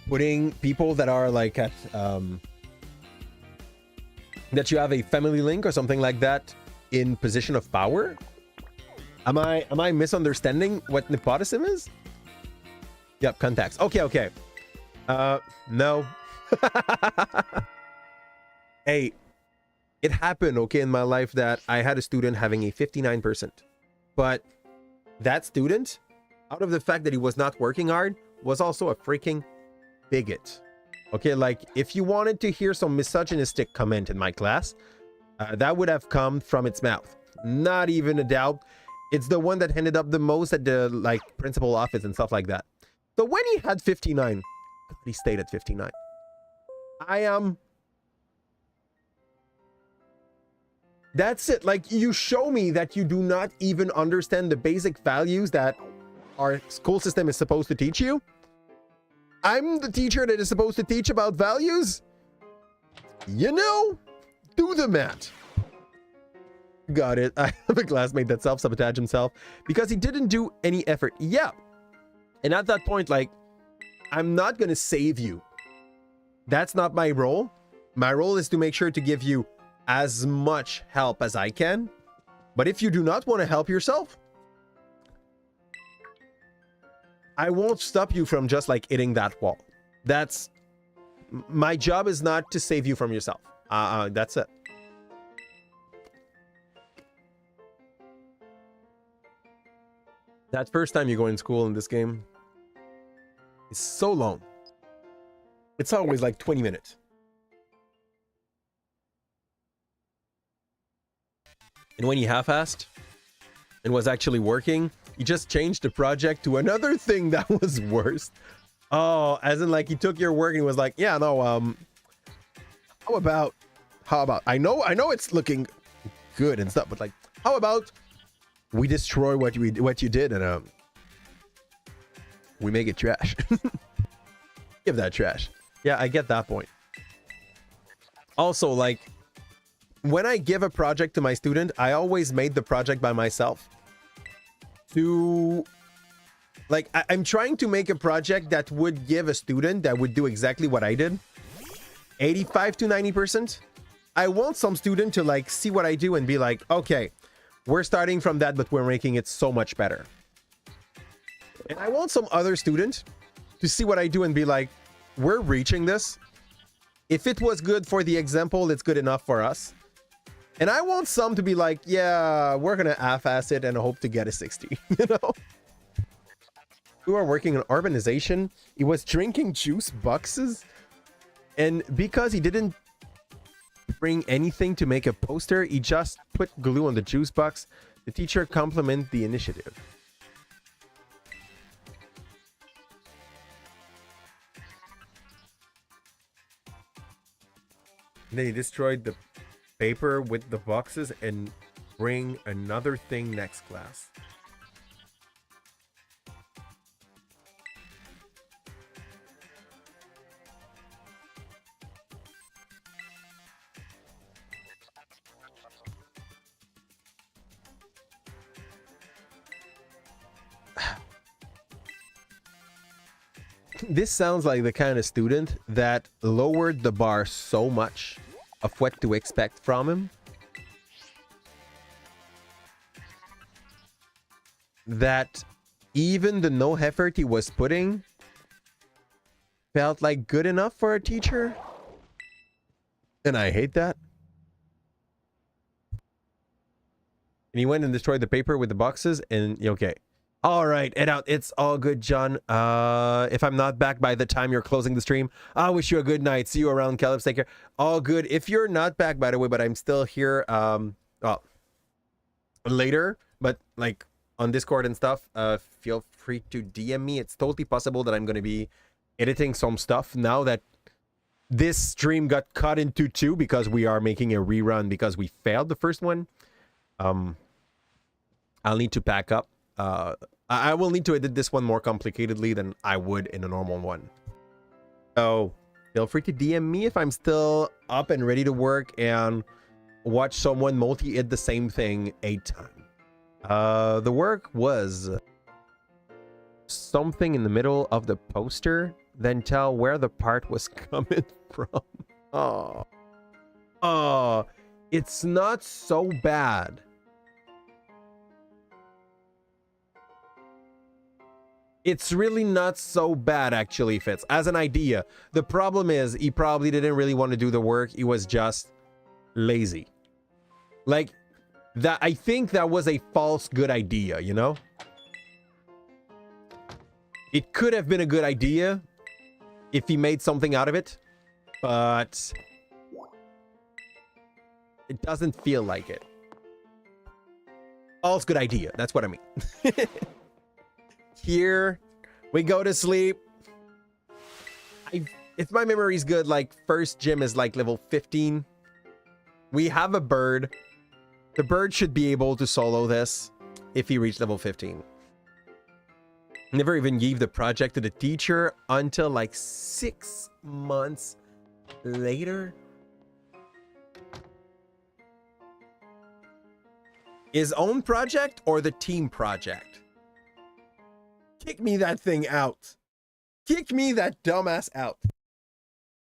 putting people that are like at, that you have a family link or something like that in position of power? Am I misunderstanding what nepotism is? Yep, contacts. Okay. No. Hey, it happened, okay, in my life that I had a student having a 59%. But that student, out of the fact that he was not working hard, was also a freaking bigot. Okay, like, if you wanted to hear some misogynistic comment in my class, that would have come from its mouth. Not even a doubt. It's the one that ended up the most at the, like, principal office and stuff like that. So when he had 59, he stayed at 59. I am... That's it. Like, you show me that you do not even understand the basic values that our school system is supposed to teach you. I'm the teacher that is supposed to teach about values. You know, do the math. Got it. I have a classmate that self-sabotaged himself because he didn't do any effort. Yeah. And at that point, like, I'm not going to save you. That's not my role. My role is to make sure to give you as much help as I can. But if you do not want to help yourself, I won't stop you from just like hitting that wall. That's my job, is not to save you from yourself. That's it. That first time you go in school in this game is so long. It's always like 20 minutes. And when you half-assed and was actually working, you just changed the project to another thing that was worse. Oh, as in like he took your work and was like, yeah, no, how about, I know it's looking good and stuff, but like, how about we destroy what you did and we make it trash. Give that trash. Yeah, I get that point. Also, like, when I give a project to my student, I always made the project by myself. To, like, I'm trying to make a project that would give a student that would do exactly what I did. 85 to 90%. I want some student to, like, see what I do and be like, okay, we're starting from that, but we're making it so much better. And I want some other student to see what I do and be like, we're reaching this. If it was good for the example, it's good enough for us. And I want some to be like, yeah, we're going to half-ass it and hope to get a 60, you know? We were working on urbanization. He was drinking juice boxes. And because he didn't bring anything to make a poster, he just put glue on the juice box. The teacher complimented the initiative. And then he destroyed the paper with the boxes and bring another thing next class. This sounds like the kind of student that lowered the bar so much of what to expect from him that even the no effort he was putting felt like good enough for a teacher. And I hate that. And he went and destroyed the paper with the boxes and okay. All right, head out. It's all good, John. If I'm not back by the time you're closing the stream, I wish you a good night. See you around, Calipze. Take care. All good. If you're not back, by the way, but I'm still here, well, later, but like on Discord and stuff, feel free to DM me. It's totally possible that I'm going to be editing some stuff now that this stream got cut into two because we are making a rerun because we failed the first one. I'll need to pack up. I will need to edit this one more complicatedly than I would in a normal one. So feel free to DM me if I'm still up and ready to work and watch someone multi-hit the same thing 8 times. The work was something in the middle of the poster, then tell where the part was coming from. Oh, it's not so bad. It's really not so bad, actually, Fitz, as an idea. The problem is he probably didn't really want to do the work. He was just lazy. Like, that. I think that was a false good idea, you know? It could have been a good idea if he made something out of it, but it doesn't feel like it. False good idea. That's what I mean. Here we go to sleep. If my memory is good, like first gym is like level 15. We have a bird. The bird should be able to solo this if he reached level 15. Never even gave the project to the teacher until like 6 months later. His own project or the team project? Kick me that thing out. Kick me that dumbass out.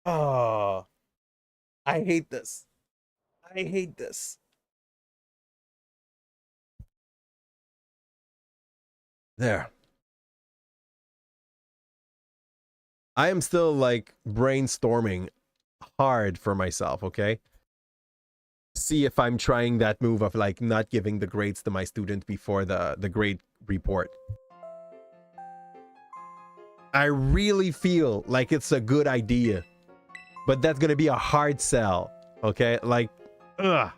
Oh, I hate this. I hate this. There. I am still like brainstorming hard for myself, okay? See if I'm trying that move of like not giving the grades to my student before the grade report. I really feel like it's a good idea, but that's gonna be a hard sell, okay? Like, ugh.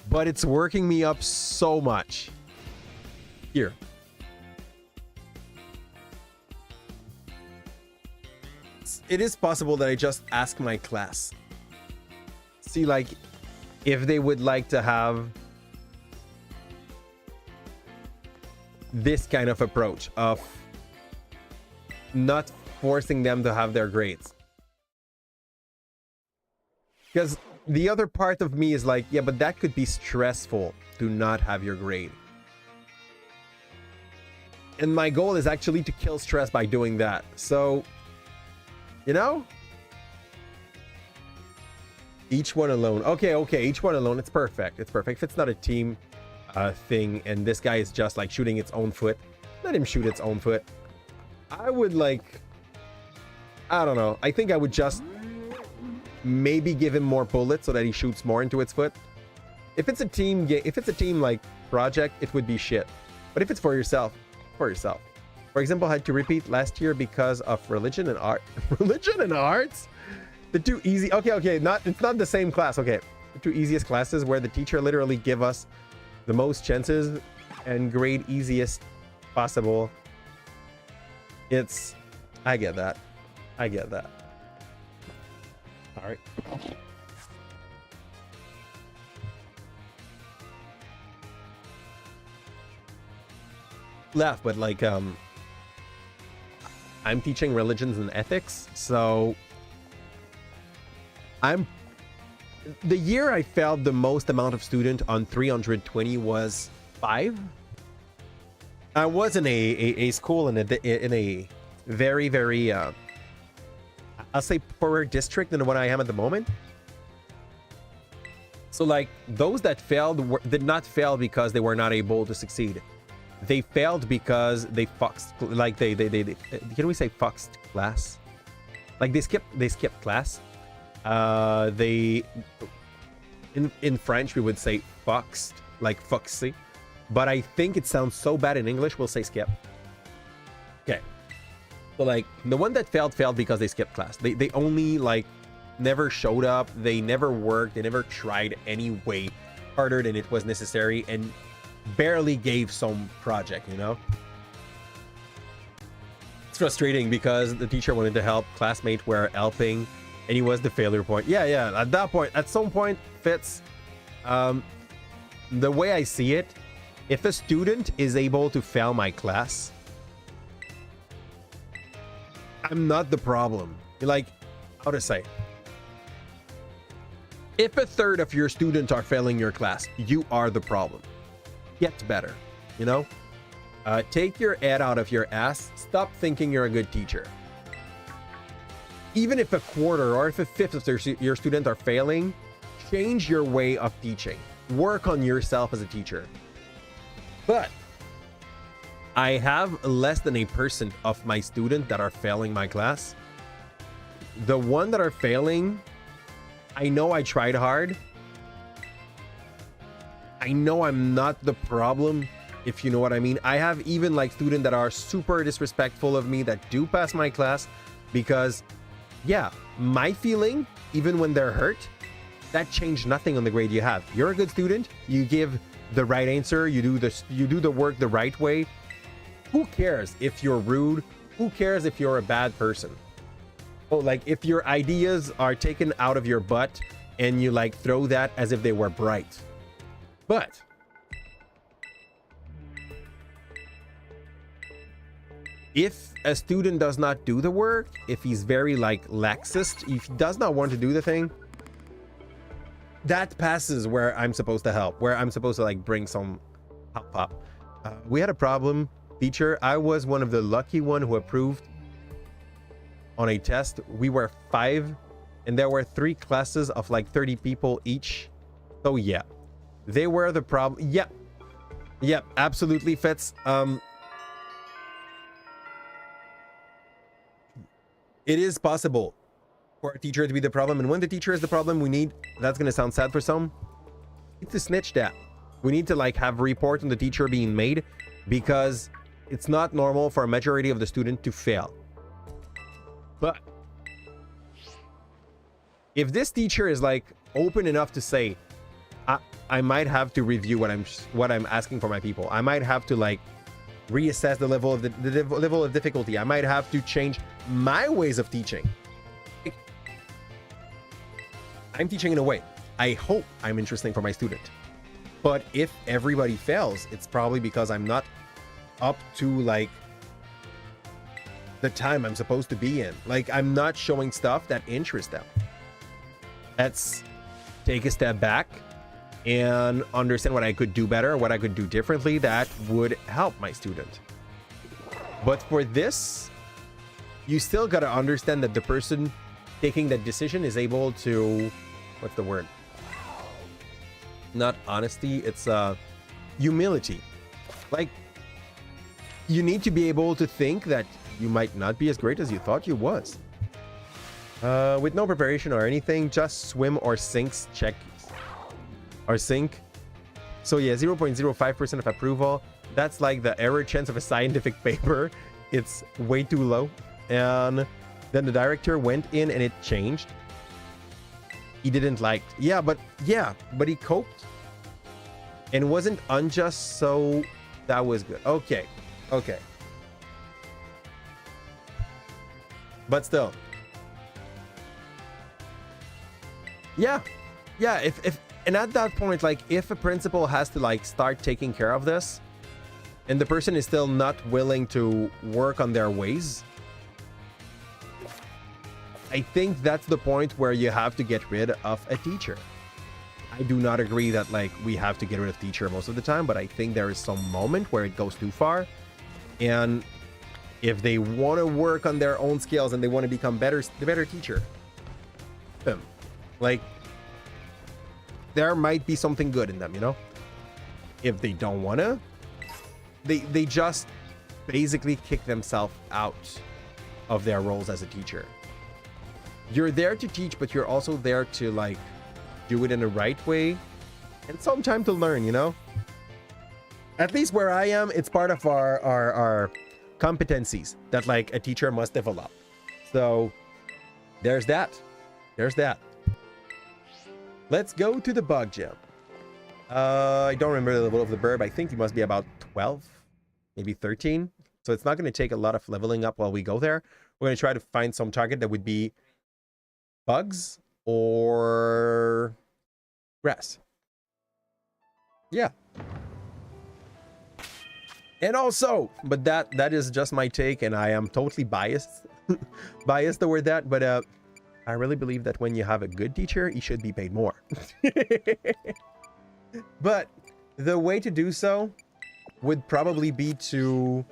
But it's working me up so much. Here. It is possible that I just ask my class. See, like, if they would like to have this kind of approach of not forcing them to have their grades. Because the other part of me is like, yeah, but that could be stressful to not have your grade. And my goal is actually to kill stress by doing that. So, you know? Each one alone. Okay, each one alone. It's perfect. It's perfect. If it's not a team thing and this guy is just like shooting its own foot, let him shoot its own foot. I would like, I don't know. I think I would just maybe give him more bullets so that he shoots more into its foot. If it's a team game, if it's a team like project, it would be shit. But if it's for yourself, for yourself. For example, I had to repeat last year because of religion and art. Religion and arts? The two easy, okay, it's not the same class. Okay, the two easiest classes where the teacher literally give us the most chances and grade easiest possible. It's, I get that. I get that. All right. Laugh, but like, I'm teaching religions and ethics, so the year I failed the most amount of student on 320 was 5. I was in a school in a very, very I'll say poorer district than the one I am at the moment. So like those that failed did not fail because they were not able to succeed. They failed because they fucked, like they can we say fucked class? Like they skipped class. They in French we would say fuxed, like fuxy, but I think it sounds so bad in English we'll say skip. Okay, so like the one that failed because they skipped class. They only like never showed up, they never worked, they never tried any way harder than it was necessary, and barely gave some project, you know. It's frustrating because the teacher wanted to help, classmates were helping, and he was the failure point. Yeah, at that point, at some point, Fitz, the way I see it, if a student is able to fail my class, I'm not the problem. Like, how to say, if a third of your students are failing your class, you are the problem. Get better, you know. Take your head out of your ass. Stop thinking you're a good teacher. Even if a quarter or if a fifth of your students are failing, change your way of teaching. Work on yourself as a teacher. But I have less than 1% of my students that are failing my class. The one that are failing, I know I tried hard. I know I'm not the problem, if you know what I mean. I have even like students that are super disrespectful of me that do pass my class because, yeah, my feeling, even when they're hurt, that changed nothing on the grade you have. You're a good student. You give the right answer. You do the work the right way. Who cares if you're rude? Who cares if you're a bad person? Oh, like if your ideas are taken out of your butt and you like throw that as if they were bright. But if a student does not do the work, if he's very like laxist, if he does not want to do the thing, that passes where I'm supposed to help, where I'm supposed to like bring some help up. We had a problem, teacher. I was one of the lucky one who approved on a test. We were 5 and there were 3 classes of like 30 people each. So yeah, they were the problem. Yep, absolutely fits. It is possible for a teacher to be the problem, and when the teacher is the problem, we need, that's going to sound sad for some, we need to snitch that. We need to like have a report on the teacher being made, because it's not normal for a majority of the student to fail. But if this teacher is like open enough to say, I might have to review what I'm asking for my people, I might have to like reassess the level of the level of difficulty, I might have to change my ways of teaching. I'm teaching in a way I hope I'm interesting for my student. But if everybody fails, it's probably because I'm not up to like the time I'm supposed to be in. Like I'm not showing stuff that interests them. Let's take a step back and understand what I could do better, what I could do differently that would help my student. But for this, you still got to understand that the person taking that decision is able to, what's the word? Not honesty, it's humility. Like, you need to be able to think that you might not be as great as you thought you was. With no preparation or anything, just swim or sinks check. Or sink. So yeah, 0.05% of approval. That's like the error chance of a scientific paper. It's way too low. And then the director went in and it changed. He didn't like, but he coped and wasn't unjust, so that was good. Okay. But still, yeah, if and at that point, like if a principal has to like start taking care of this and the person is still not willing to work on their ways, I think that's the point where you have to get rid of a teacher. I do not agree that like we have to get rid of teacher most of the time, but I think there is some moment where it goes too far. And if they want to work on their own skills and they want to become the better teacher, like there might be something good in them, you know? If they don't want to, they just basically kick themselves out of their roles as a teacher. You're there to teach, but you're also there to like do it in the right way and some time to learn, you know? At least where I am, it's part of our competencies that like a teacher must develop. So there's that. Let's go to the bug gem. I don't remember the level of the burb. I think you must be about 12, maybe 13. So it's not going to take a lot of leveling up while we go there. We're going to try to find some target that would be bugs or grass. Yeah. And also, but that is just my take, and I am totally biased toward that, but I really believe that when you have a good teacher, he should be paid more. But the way to do so would probably be to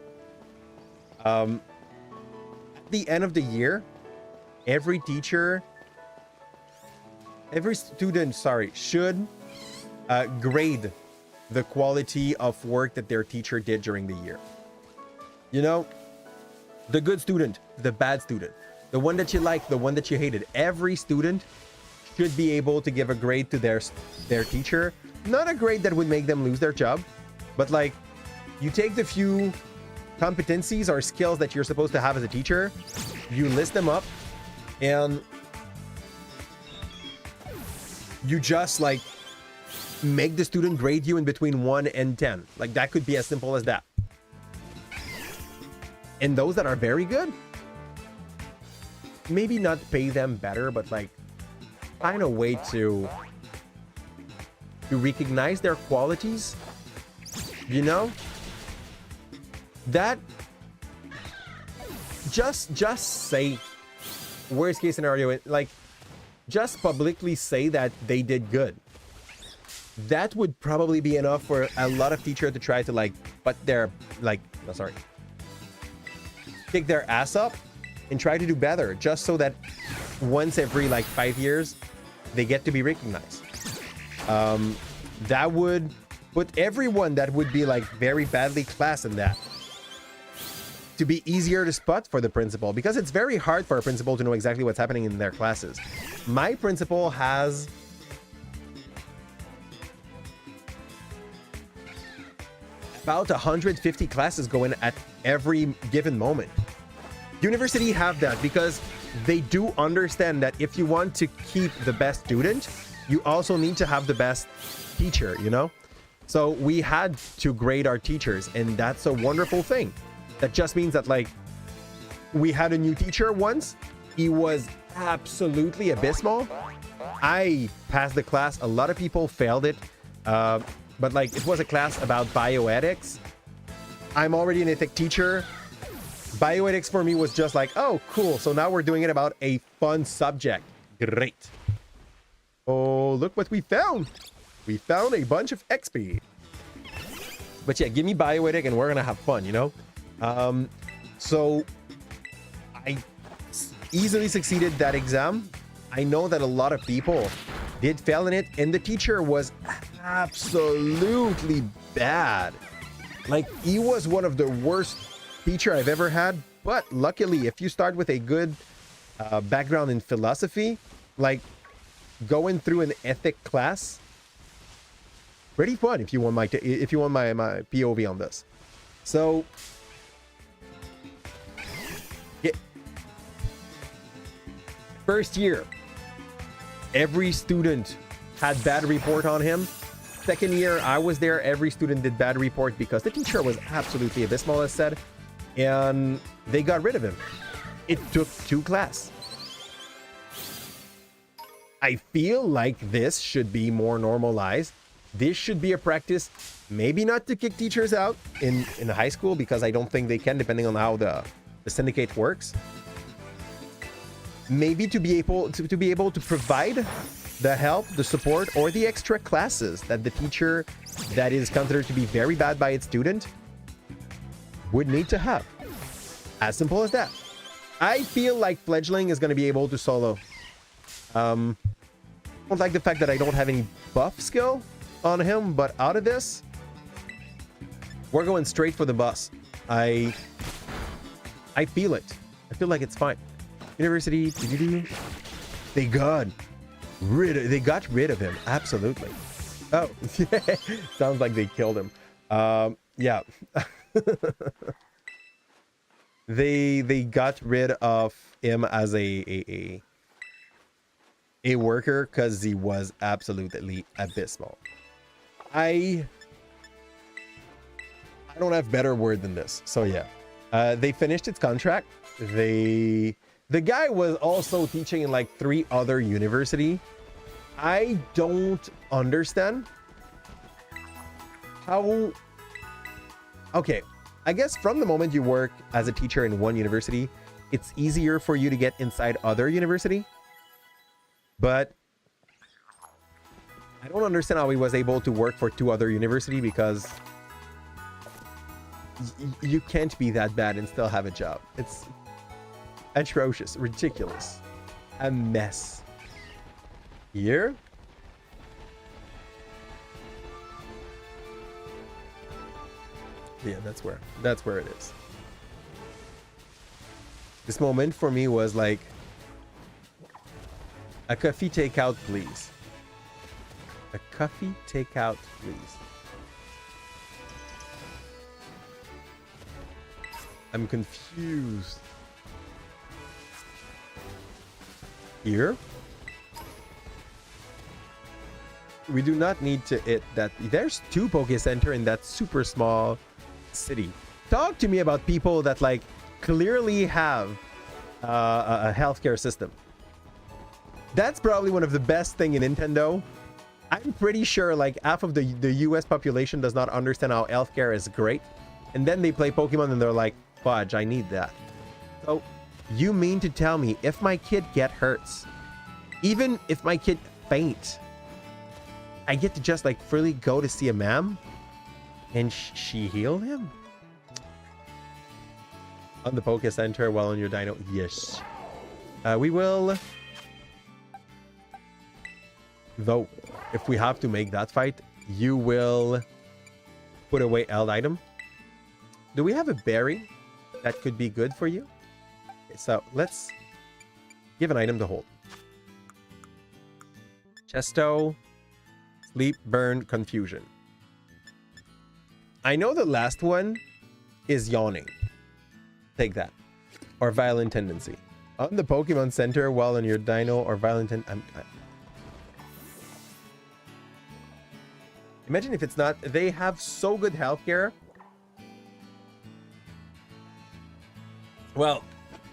at the end of the year, every student should grade the quality of work that their teacher did during the year. You know, the good student, the bad student, the one that you like, the one that you hated. Every student should be able to give a grade to their teacher. Not a grade that would make them lose their job, but like you take the few competencies or skills that you're supposed to have as a teacher, you list them up, and you just like make the student grade you in between 1 and 10. Like that could be as simple as that. And those that are very good, maybe not pay them better, but like find a way to recognize their qualities, you know, that just say, worst case scenario, like just publicly say that they did good. That would probably be enough for a lot of teachers to try to like put their kick their ass up and try to do better, just so that once every like 5 years they get to be recognized. That would put everyone that would be like very badly classed in that to be easier to spot for the principal, because it's very hard for a principal to know exactly what's happening in their classes. My principal has about 150 classes going at every given moment. University have that because they do understand that if you want to keep the best student, you also need to have the best teacher, you know? So we had to grade our teachers, and that's a wonderful thing. That just means that like we had a new teacher once. He was absolutely abysmal. I passed the class. A lot of people failed it. But like it was a class about bioethics. I'm already an ethics teacher. Bioethics for me was just like, oh, cool. So now we're doing it about a fun subject. Great. Oh, look what we found. We found a bunch of XP. But yeah, give me bioethics and we're going to have fun, you know? So I easily succeeded that exam. I know that a lot of people did fail in it, and the teacher was absolutely bad. Like he was one of the worst teacher I've ever had. But luckily, if you start with a good background in philosophy, like going through an ethic class, pretty fun if you want my POV on this. So yeah, first year, every student had bad report on him. Second year, I was there. Every student did bad report because the teacher was absolutely abysmal, as said, and they got rid of him. It took 2 classes. I feel like this should be more normalized. This should be a practice, maybe not to kick teachers out in high school, because I don't think they can, depending on how the syndicate works. Maybe to be able to provide the help, the support, or the extra classes that the teacher that is considered to be very bad by its student would need to have. As simple as that. I feel like fledgling is going to be able to solo. I don't like the fact that I don't have any buff skill on him, but out of this, we're going straight for the bus. I feel it. I feel like it's fine. University, they got rid of him. Absolutely. Oh, sounds like they killed him. Yeah. they got rid of him as a worker because he was absolutely abysmal. I don't have better word than this. So yeah, they finished its contract. The guy was also teaching in like 3 other universities. I don't understand how. Okay, I guess from the moment you work as a teacher in one university, it's easier for you to get inside other university. But I don't understand how he was able to work for 2 other universities, because you can't be that bad and still have a job. It's atrocious, ridiculous, a mess. Here? Yeah, that's where it is. This moment for me was like, a coffee takeout, please. A coffee takeout, please. I'm confused. Here? We do not need to hit that. There's 2 Poke Center in that super small city. Talk to me about people that like clearly have a healthcare system. That's probably one of the best thing in Nintendo. I'm pretty sure like half of the US population does not understand how healthcare is great. And then they play Pokemon and they're like, fudge, I need that. So you mean to tell me if my kid get hurts, even if my kid faint, I get to just like freely go to see a ma'am and she heal him? On the Poke Center while on your dino? Yes. We will... Though, if we have to make that fight, you will put away Eld item. Do we have a berry that could be good for you? Okay, so let's give an item to hold. Chesto, sleep, burn, confusion. I know the last one is yawning. Take that. Or violent tendency. On the Pokemon Center while on your dino or violent imagine if it's not. They have so good healthcare. Well,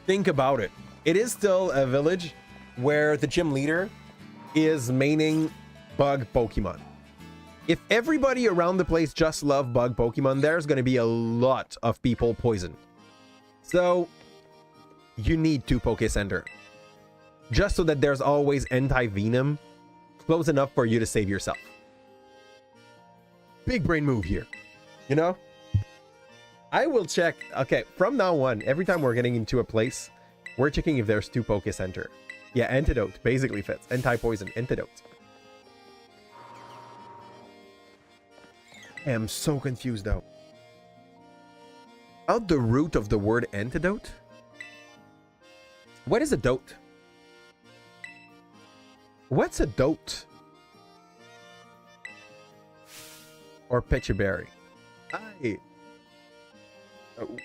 think about it. It is still a village where the gym leader is maining bug Pokemon. If everybody around the place just love bug Pokemon, there's going to be a lot of people poisoned. So you need 2 Poke Center. Just so that there's always anti-venom close enough for you to save yourself. Big brain move here, you know? I will check. Okay, from now on, every time we're getting into a place, we're checking if there's 2 Poke Center. Yeah, antidote basically fits. Anti-poison, antidote. I am so confused though. Out the root of the word antidote? What is a dote? What's a dote? Or Pechaberry.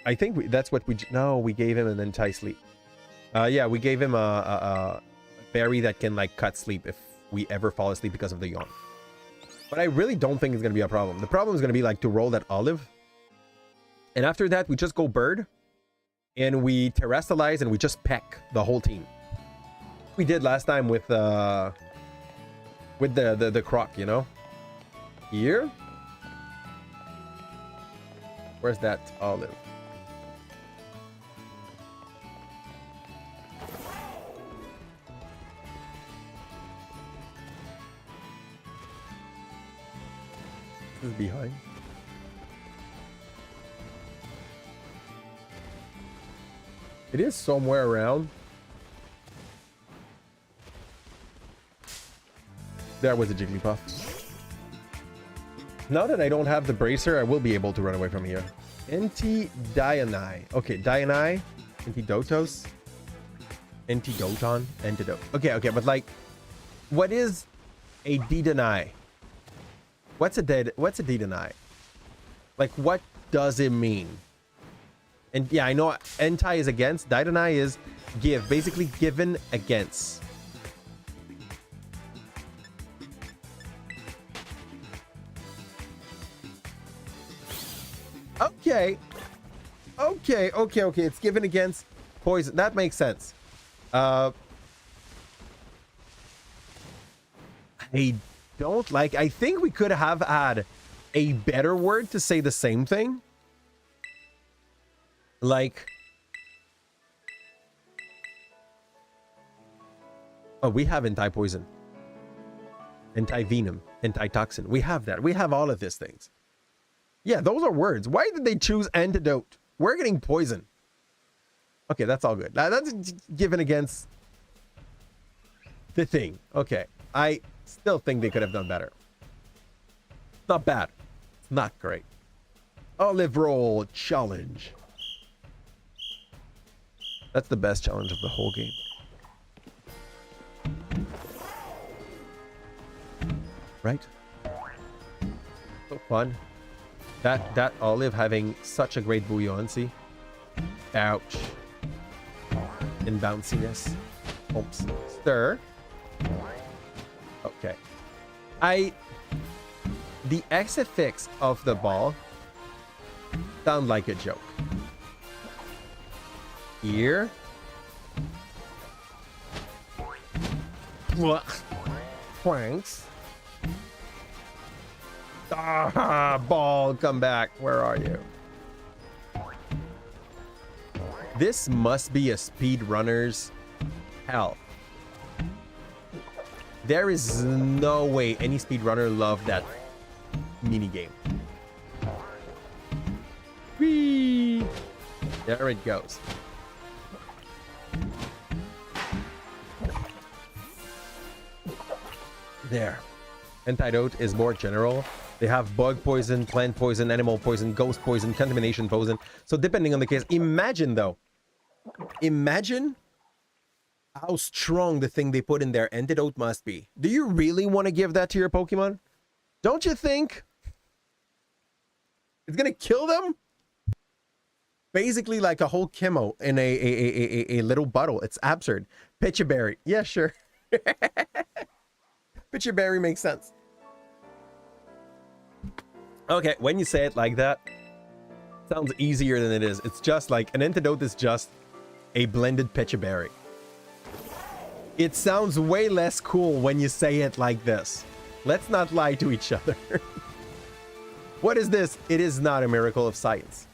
I think that's what we... No, we gave him an anti-sleep. Yeah, we gave him a berry that can like cut sleep if we ever fall asleep because of the yawn. But I really don't think it's going to be a problem. The problem is going to be like to roll that olive. And after that, we just go bird. And we terrestrialize and we just peck the whole team. We did last time with the croc, you know? Here? Where's that olive? This is behind. It is somewhere around. There was a Jigglypuff. Now that I don't have the bracer, I will be able to run away from here. Anti-Dianai. Okay, Dianai. Antidotos. Antidoton. Antidote. Okay, but like, what is a Didanai? What's a Didanai? Like, what does it mean? And yeah, I know anti is against. Didanai is give. Basically given against. Okay. It's given against poison. That makes sense. I don't like... I think we could have had a better word to say the same thing. Like... Oh, we have anti-poison. Anti-venom. Anti-toxin. We have that. We have all of these things. Yeah, those are words. Why did they choose antidote? We're getting poison. Okay, that's all good. That's given against the thing. Okay. I still think they could have done better. Not bad. It's not great. Olive roll challenge. That's the best challenge of the whole game. Right? So fun. That olive having such a great buoyancy. Ouch. And bounciness. Oops. Stir. Okay. The XFX of the ball sound like a joke. Here. Planks. Ah, ball, come back. Where are you? This must be a speedrunner's hell. There is no way any speedrunner loved that mini game. Whee! There it goes. There. Antidote is more general. They have bug poison, plant poison, animal poison, ghost poison, contamination poison. So depending on the case, imagine though. Imagine how strong the thing they put in their antidote must be. Do you really want to give that to your Pokemon? Don't you think it's gonna kill them? Basically like a whole chemo in a little bottle. It's absurd. Pitcher berry. Yeah, sure. Pitcher berry makes sense. Okay, when you say it like that, it sounds easier than it is. It's just like an antidote is just a blended pitcher berry. It sounds way less cool when you say it like this. Let's not lie to each other. What is this? It is not a miracle of science.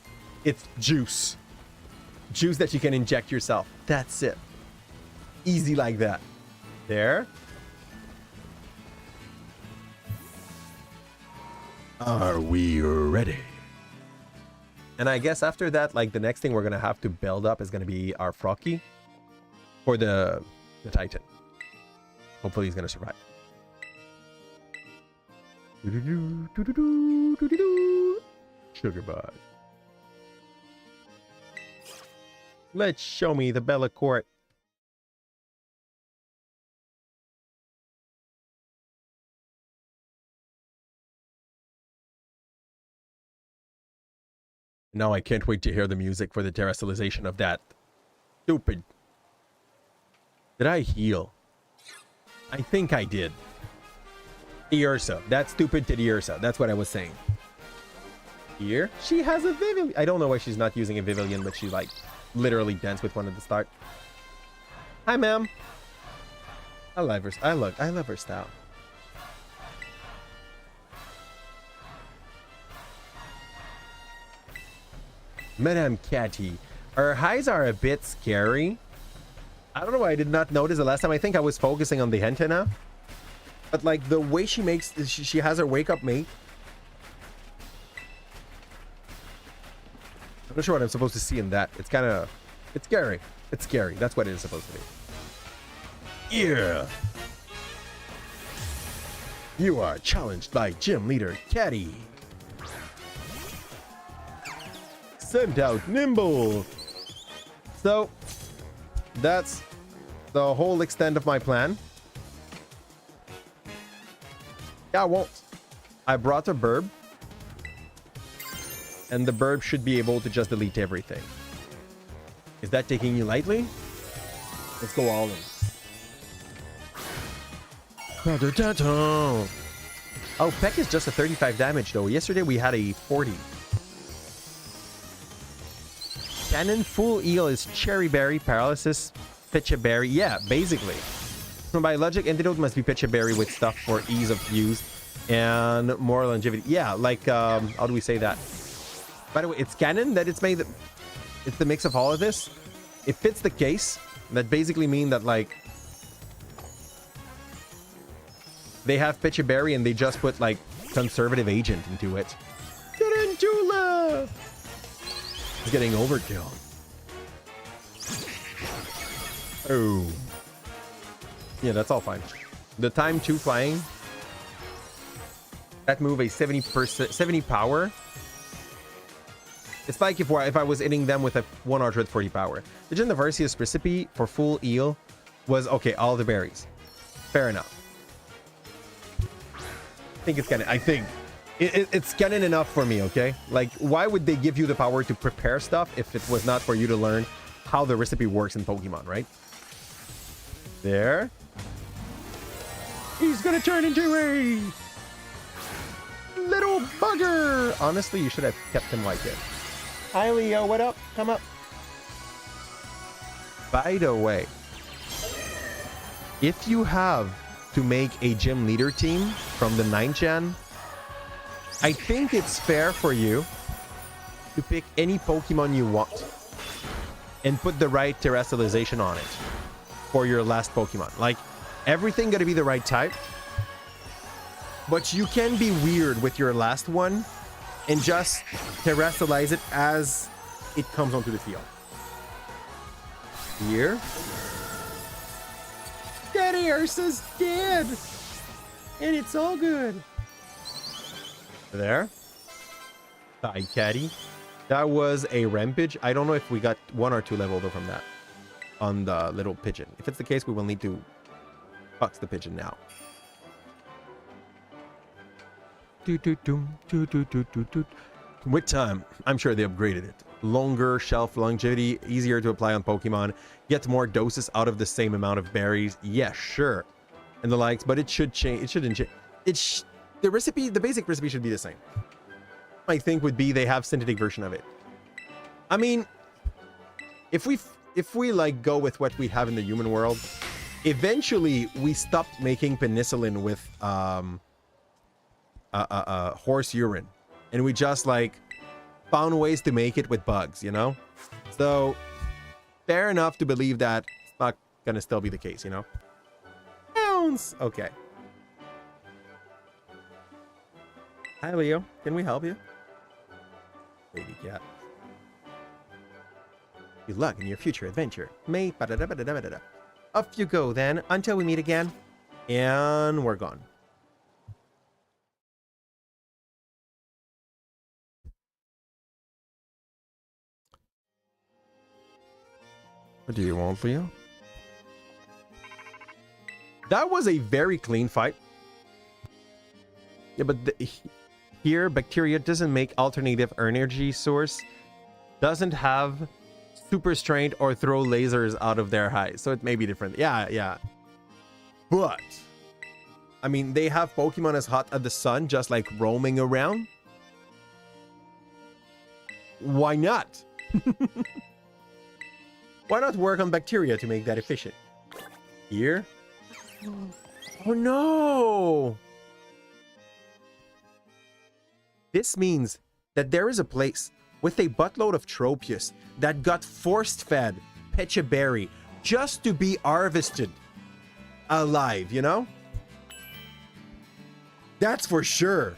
It's juice. Juice that you can inject yourself. That's it. Easy like that. There. Are we ready? And I guess after that, like the next thing we're gonna have to build up is gonna be our Frocky for the Titan. Hopefully he's gonna survive. Sugar bug. Let's show me the Bellacourt. Now I can't wait to hear the music for the terrestrialization of that. Stupid. Did I heal? I think I did. Ursa. That stupid titty Ursa. That's what I was saying. Here, she has a Vivillon. I don't know why she's not using a Vivillon, but she like literally danced with one at the start. Hi, ma'am. I love her. I love her style. Madame Catty. Her eyes are a bit scary. I don't know why I did not notice the last time. I think I was focusing on the antenna. But like the way she makes, she has her wake up mate. I'm not sure what I'm supposed to see in that. It's kind of, it's scary. It's scary. That's what it is supposed to be. Yeah. You are challenged by gym leader Catty. Sent out Nimble. So that's the whole extent of my plan. Yeah, I won't. I brought a burb. And the burb should be able to just delete everything. Is that taking you lightly? Let's go all in. Oh, Peck is just a 35 damage though. Yesterday we had a 40. Cannon full eel is Cherry Berry, Paralysis, Pitcher Berry. Yeah, basically. From biologic, antidote must be Pitcher Berry with stuff for ease of use and more longevity. Yeah, like, how do we say that? By the way, it's canon that it's made. It's the mix of all of this. It fits the case. That basically mean that, like, they have Pitcher Berry and they just put, like, conservative agent into it. Tarantula! It's getting overkill. Oh. Yeah, that's all fine. The time 2 flying. That move a 70 power. It's like if I was hitting them with a 140 power. Legend of Arceus recipe for full heal was okay, all the berries. Fair enough. I think it's canon. I think it's canon enough for me, okay? Like, why would they give you the power to prepare stuff if it was not for you to learn how the recipe works in Pokemon, right? There. He's gonna turn into a little bugger. Honestly, you should have kept him like it. Hi, Leo. What up? Come up. By the way, if you have to make a gym leader team from the 9th gen, I think it's fair for you to pick any Pokemon you want and put the right terrestrialization on it for your last Pokemon. Like, everything gotta be the right type, but you can be weird with your last one and just terrestrialize it as it comes onto the field. Here. Daddy Ursa's dead! And it's all good. There. Hi, Caddy. That was a Rampage. I don't know if we got 1 or 2 level over from that on the little pigeon. If it's the case, we will need to box the pigeon now. With time, I'm sure they upgraded it. Longer shelf longevity, easier to apply on Pokemon, get more doses out of the same amount of berries. Yeah, sure. And the likes, but it should change. It shouldn't change. The recipe, the basic recipe should be the same. I think would be they have synthetic version of it. I mean, if we like go with what we have in the human world, eventually we stopped making penicillin with horse urine, and we just like found ways to make it with bugs, you know? So fair enough to believe that it's not gonna still be the case, you know? Bounce. Okay. Hi, Leo. Can we help you? Baby cat. Good luck in your future adventure. May. Off you go then, until we meet again. And we're gone. What do you want, Leo? That was a very clean fight. Yeah, but here, bacteria doesn't make alternative energy source, doesn't have super strength or throw lasers out of their eyes, so it may be different. Yeah. But, I mean, they have Pokemon as hot as the sun, just like roaming around. Why not? Why not work on bacteria to make that efficient? Here? Oh no! This means that there is a place with a buttload of Tropius that got force-fed Pecha Berry just to be harvested alive, you know? That's for sure.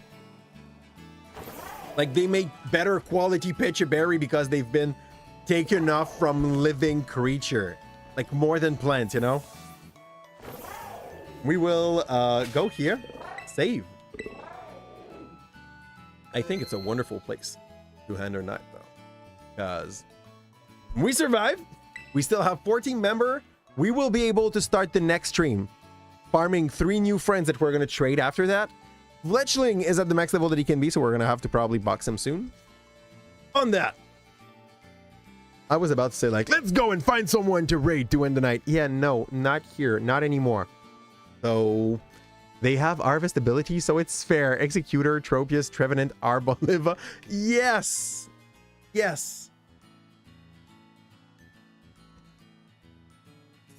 Like, they make better quality Pecha Berry because they've been taken off from living creature. Like, more than plants, you know? We will go here. Save. I think it's a wonderful place to end our night, though. Because we survive. We still have 14 member. We will be able to start the next stream farming 3 new friends that we're going to trade after that. Fletchling is at the max level that he can be, so we're going to have to probably box him soon. On that, I was about to say, like, let's go and find someone to raid to end the night. Yeah, no, not here. Not anymore. So they have harvest ability, so it's fair. Executor, Tropius, Trevenant, Arboliva. Yes. Yes.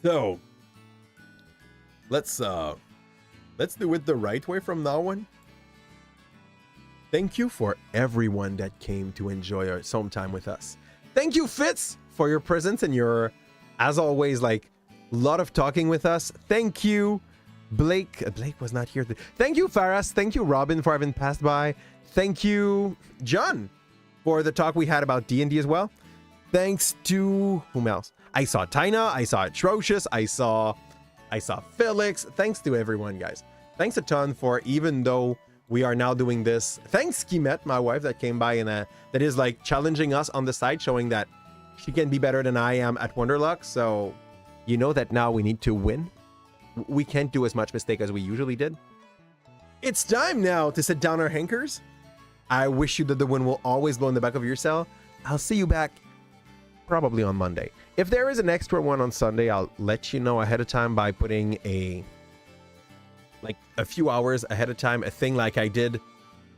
So let's do it the right way from now on. Thank you for everyone that came to enjoy our some time with us. Thank you, Fitz, for your presence and your, as always, like, lot of talking with us. Thank you, Blake. Blake was not here. Thank you, Faras. Thank you, Robin, for having passed by. Thank you, John, for the talk we had about D&D as well. Thanks to whom else? I saw Tina. I saw Atrocious. I saw Felix. Thanks to everyone, guys. Thanks a ton for, even though We are now doing this. Thanks, Kimet, my wife that came by and that is like challenging us on the side, showing that she can be better than I am at Wonderlocke. So you know that now we need to win. We can't do as much mistake as we usually did. It's time now to sit down our hankers. I wish you that the wind will always blow in the back of your cell. I'll see you back probably on Monday. If there is an extra one on Sunday, I'll let you know ahead of time by putting a few hours ahead of time, a thing like I did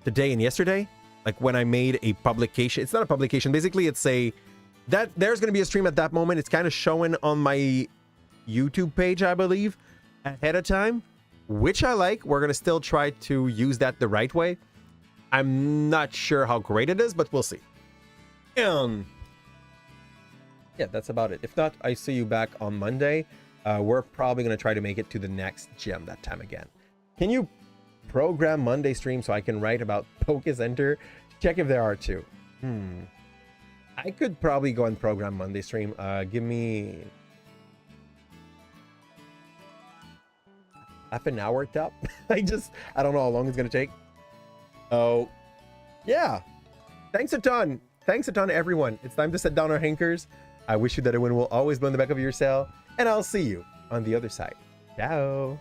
today and yesterday. Like when I made a publication. It's not a publication. Basically, it's that there's going to be a stream at that moment. It's kind of showing on my YouTube page, I believe, ahead of time, which I like. We're going to still try to use that the right way. I'm not sure how great it is, but we'll see. Yeah, that's about it. If not, I see you back on Monday. We're probably going to try to make it to the next gym that time again. Can you program Monday stream so I can write about Pocus Enter? Check if there are two. I could probably go and program Monday stream. Give me half an hour top. I don't know how long it's going to take. Oh, yeah. Thanks a ton. Thanks a ton, everyone. It's time to set down our hankers. I wish you that a wind will always blow in the back of your cell, and I'll see you on the other side. Ciao.